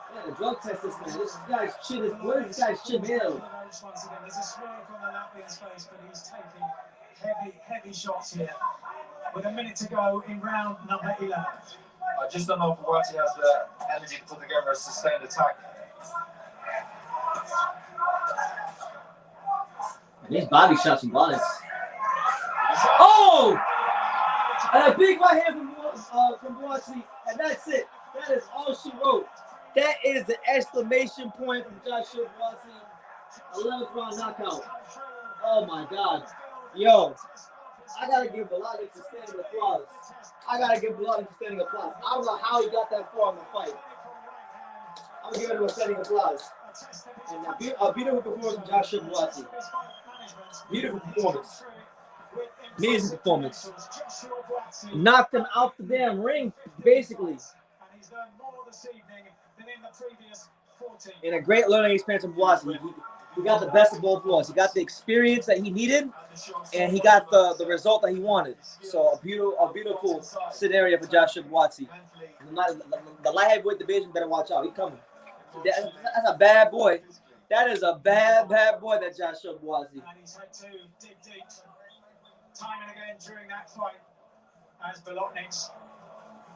Yeah, the drug test this man. This guy's chin is. Where is this guy's chin held? There's a smirk on the Latvian's face, but he's taking heavy shots here. With a minute to go in round number 11. I just don't know if Buatsi has the energy to put together a sustained attack. These body shots from Bolotniks. Oh! And a big right hand from Buatsi, and that's it. That is all she wrote. That is the exclamation point from Joshua Buatsi. 11th round knockout. Oh my God. Yo, I gotta give Bolotniks a standing applause. I don't know how he got that far in the fight. I'm gonna give him a standing applause. And a beautiful performance from Joshua Buatsi. Beautiful performance. Amazing performance. Knocked him out the damn ring, basically. And a great learning experience from Buatsi. He got the best of both worlds. He got the experience that he needed, and he got the result that he wanted. So a beautiful scenario for Joshua Buatsi. The light heavyweight division better watch out. He's coming. That's a bad boy. That is a bad boy, that Joshua Buatsi. And he's had to dig deep time and again during that fight as Bolotniks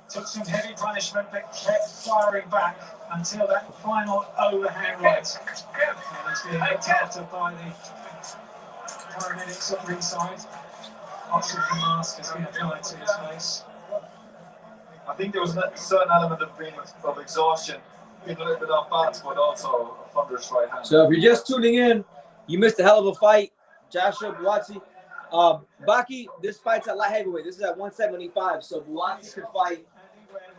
took some heavy punishment but kept firing back until that final overhand right. And he's being looked after by the paramedics at ringside. Oxygen mask has been applied to his face. I think there was a certain element of exhaustion, being a little bit off balance, but also a thunderous right hand. So if you're just tuning in, you missed a hell of a fight. Joshua Buatsi. Baki, this fight's at light heavyweight. This is at 175. So Buatsi could fight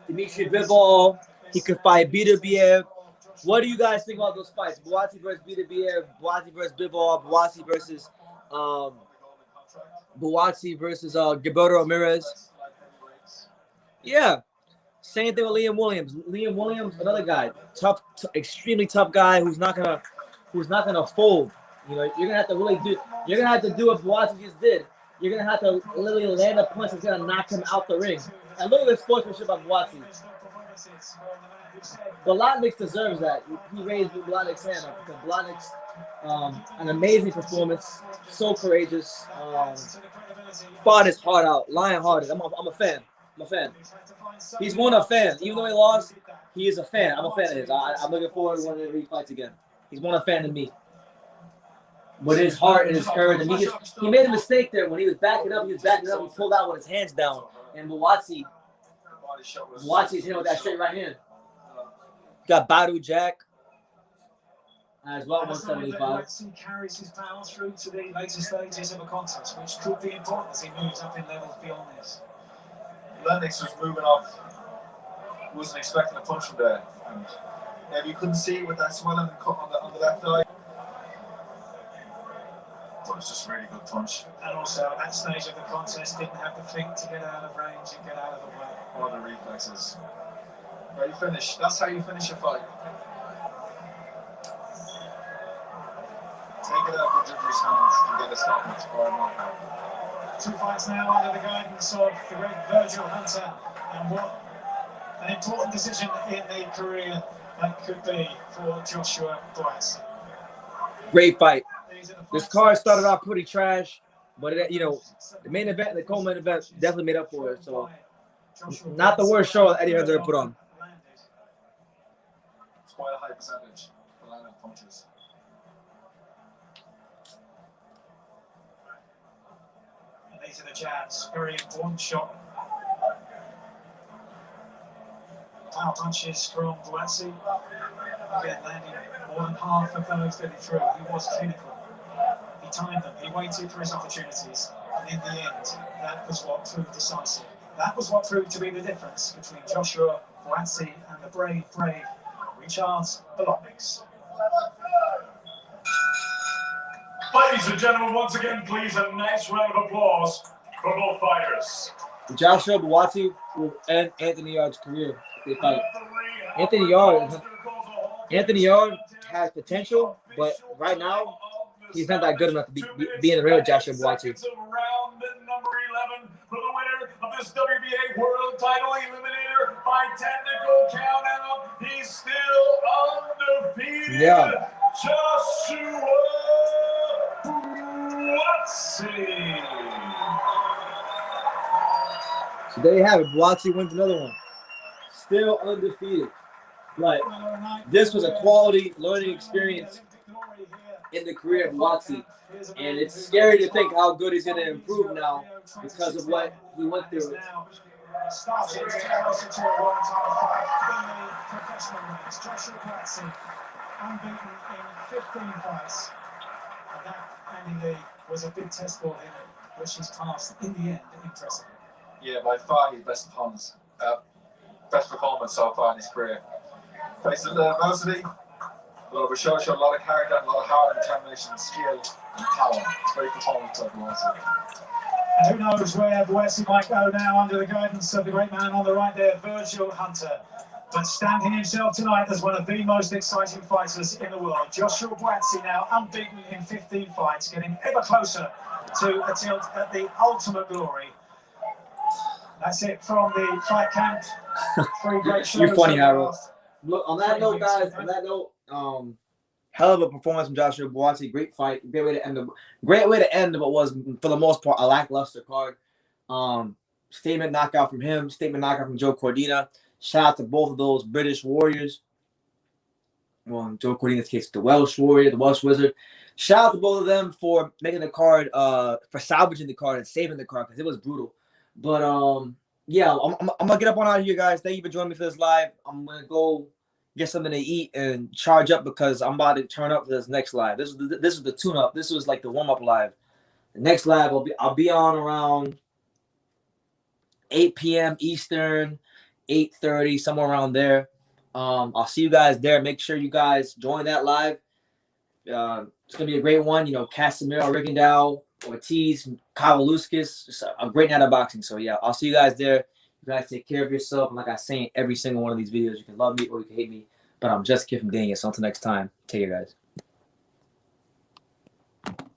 Dmitry Bivol. He could fight Beterbiev. What do you guys think about those fights? Buatsi versus Beterbiev, Buatsi versus Bivol, Buatsi versus Gilberto Ramirez. Yeah. Same thing with Liam Williams. Liam Williams, another guy, tough, extremely tough guy who's not gonna fold. You know, you're gonna have to really do. You're gonna have to do what Buatsi just did. You're gonna have to literally land a punch that's gonna knock him out the ring. And look at the sportsmanship of Buatsi. Bolotniks deserves that. He raised Bolotniks' hand up because Bolotniks, an amazing performance, so courageous, fought his heart out, lion-hearted. I'm a fan. He's one a fan. Even though he lost, he is a fan. I'm a fan of his. I'm looking forward to when he fights again. He's one a fan of me. With his heart and his courage, and he made a mistake there when he was backing up. He pulled out with his hands down, and Buatsi hit him with that straight right hand. Got Badu Jack as well, 175. Buatsi carries his power through to the later stages of a contest, which could be important as he moves up in levels beyond this. Lennox was moving off. Wasn't expecting a punch from there. And maybe you couldn't see it with that swelling on the left eye. But it's just a really good punch. And also at that stage of the contest, didn't have the feet to get out of range and get out of the way. All the reflexes. Right, you finish. That's how you finish a fight. Take it out of the judge's hands and get a stoppage or a knockout. 2 fights now under the guidance of the great Virgil Hunter, and what an important decision in the career that could be for Joshua Buatsi. Great fight. This card started out pretty trash, but the main event and the co-main event definitely made up for it. So, not the worst show Eddie Hearns ever put on. It's quite a high percentage for landing punches. And these are the jabs. Very important shot. Power punches from Buatsi. Again, landing more than half of those that he threw. He was clinical. He timed them. He waited for his opportunities. And in the end, that was what proved decisive. That was what proved to be the difference between Joshua Buatsi and the brave Ricards Bolotniks. Ladies and gentlemen, once again, please a nice round of applause for both fighters. Joshua Buatsi will end Anthony Yard's career if they fight. Anthony Yard has potential, but right now he's not that good enough to be in the real Joshua Buatsi. Round number 11 for the winner of this WBA World Title Eliminator by technical countout. He's still undefeated. Yeah. Joshua Buatsi. So there you have it. Buatsi wins another one. Still undefeated. But this was a quality learning experience in the career of Buatsi. And it's scary to think how good he's going to improve now because of what he went through. started closer to a one-time fight in the professional ranks. Joshua Buatsi, unbeaten in 15 fights. And that, Andy Lee, was a big test for him, which he's passed in the end impressively. Yeah, by far his best performance. Best performance so far in his career. Faced a lot of adversity, a lot of show, a lot of character, a lot of heart, determination, skill, and power. Great performance by Buatsi. And who knows where Buatsi might go now under the guidance of the great man on the right there, Virgil Hunter. But stamping himself tonight as one of the most exciting fighters in the world. Joshua Buatsi now unbeaten in 15 fights, getting ever closer to a tilt at the ultimate glory. That's it from the fight camp. Three great shows. You're funny, Harold. Look, on that note, guys, hell of a performance from Joshua Buatsi. Great fight. Great way to end what was, for the most part, a lackluster card. Statement knockout from him. Statement knockout from Joe Cordina. Shout out to both of those British warriors. Well, in Joe Cordina's case, the Welsh warrior, the Welsh wizard. Shout out to both of them for making the card, for salvaging the card and saving the card, because it was brutal. But yeah, I'm gonna get up on out of here, guys. Thank you for joining me for this live. I'm gonna go get something to eat and charge up because I'm about to turn up for this next live. This is the tune-up. This was like the warm-up live. The next live I'll be on around 8 p.m. Eastern, 8:30, somewhere around there. I'll see you guys there. Make sure you guys join that live. It's gonna be a great one. You know, Casimiro, Rigondeaux, Ortiz, Kavaluskis. It's a great night of boxing. So yeah, I'll see you guys there. You guys take care of yourself. And like I say in every single one of these videos, you can love me or you can hate me, but I'm just Kid from Daniel. So until next time, take care, guys.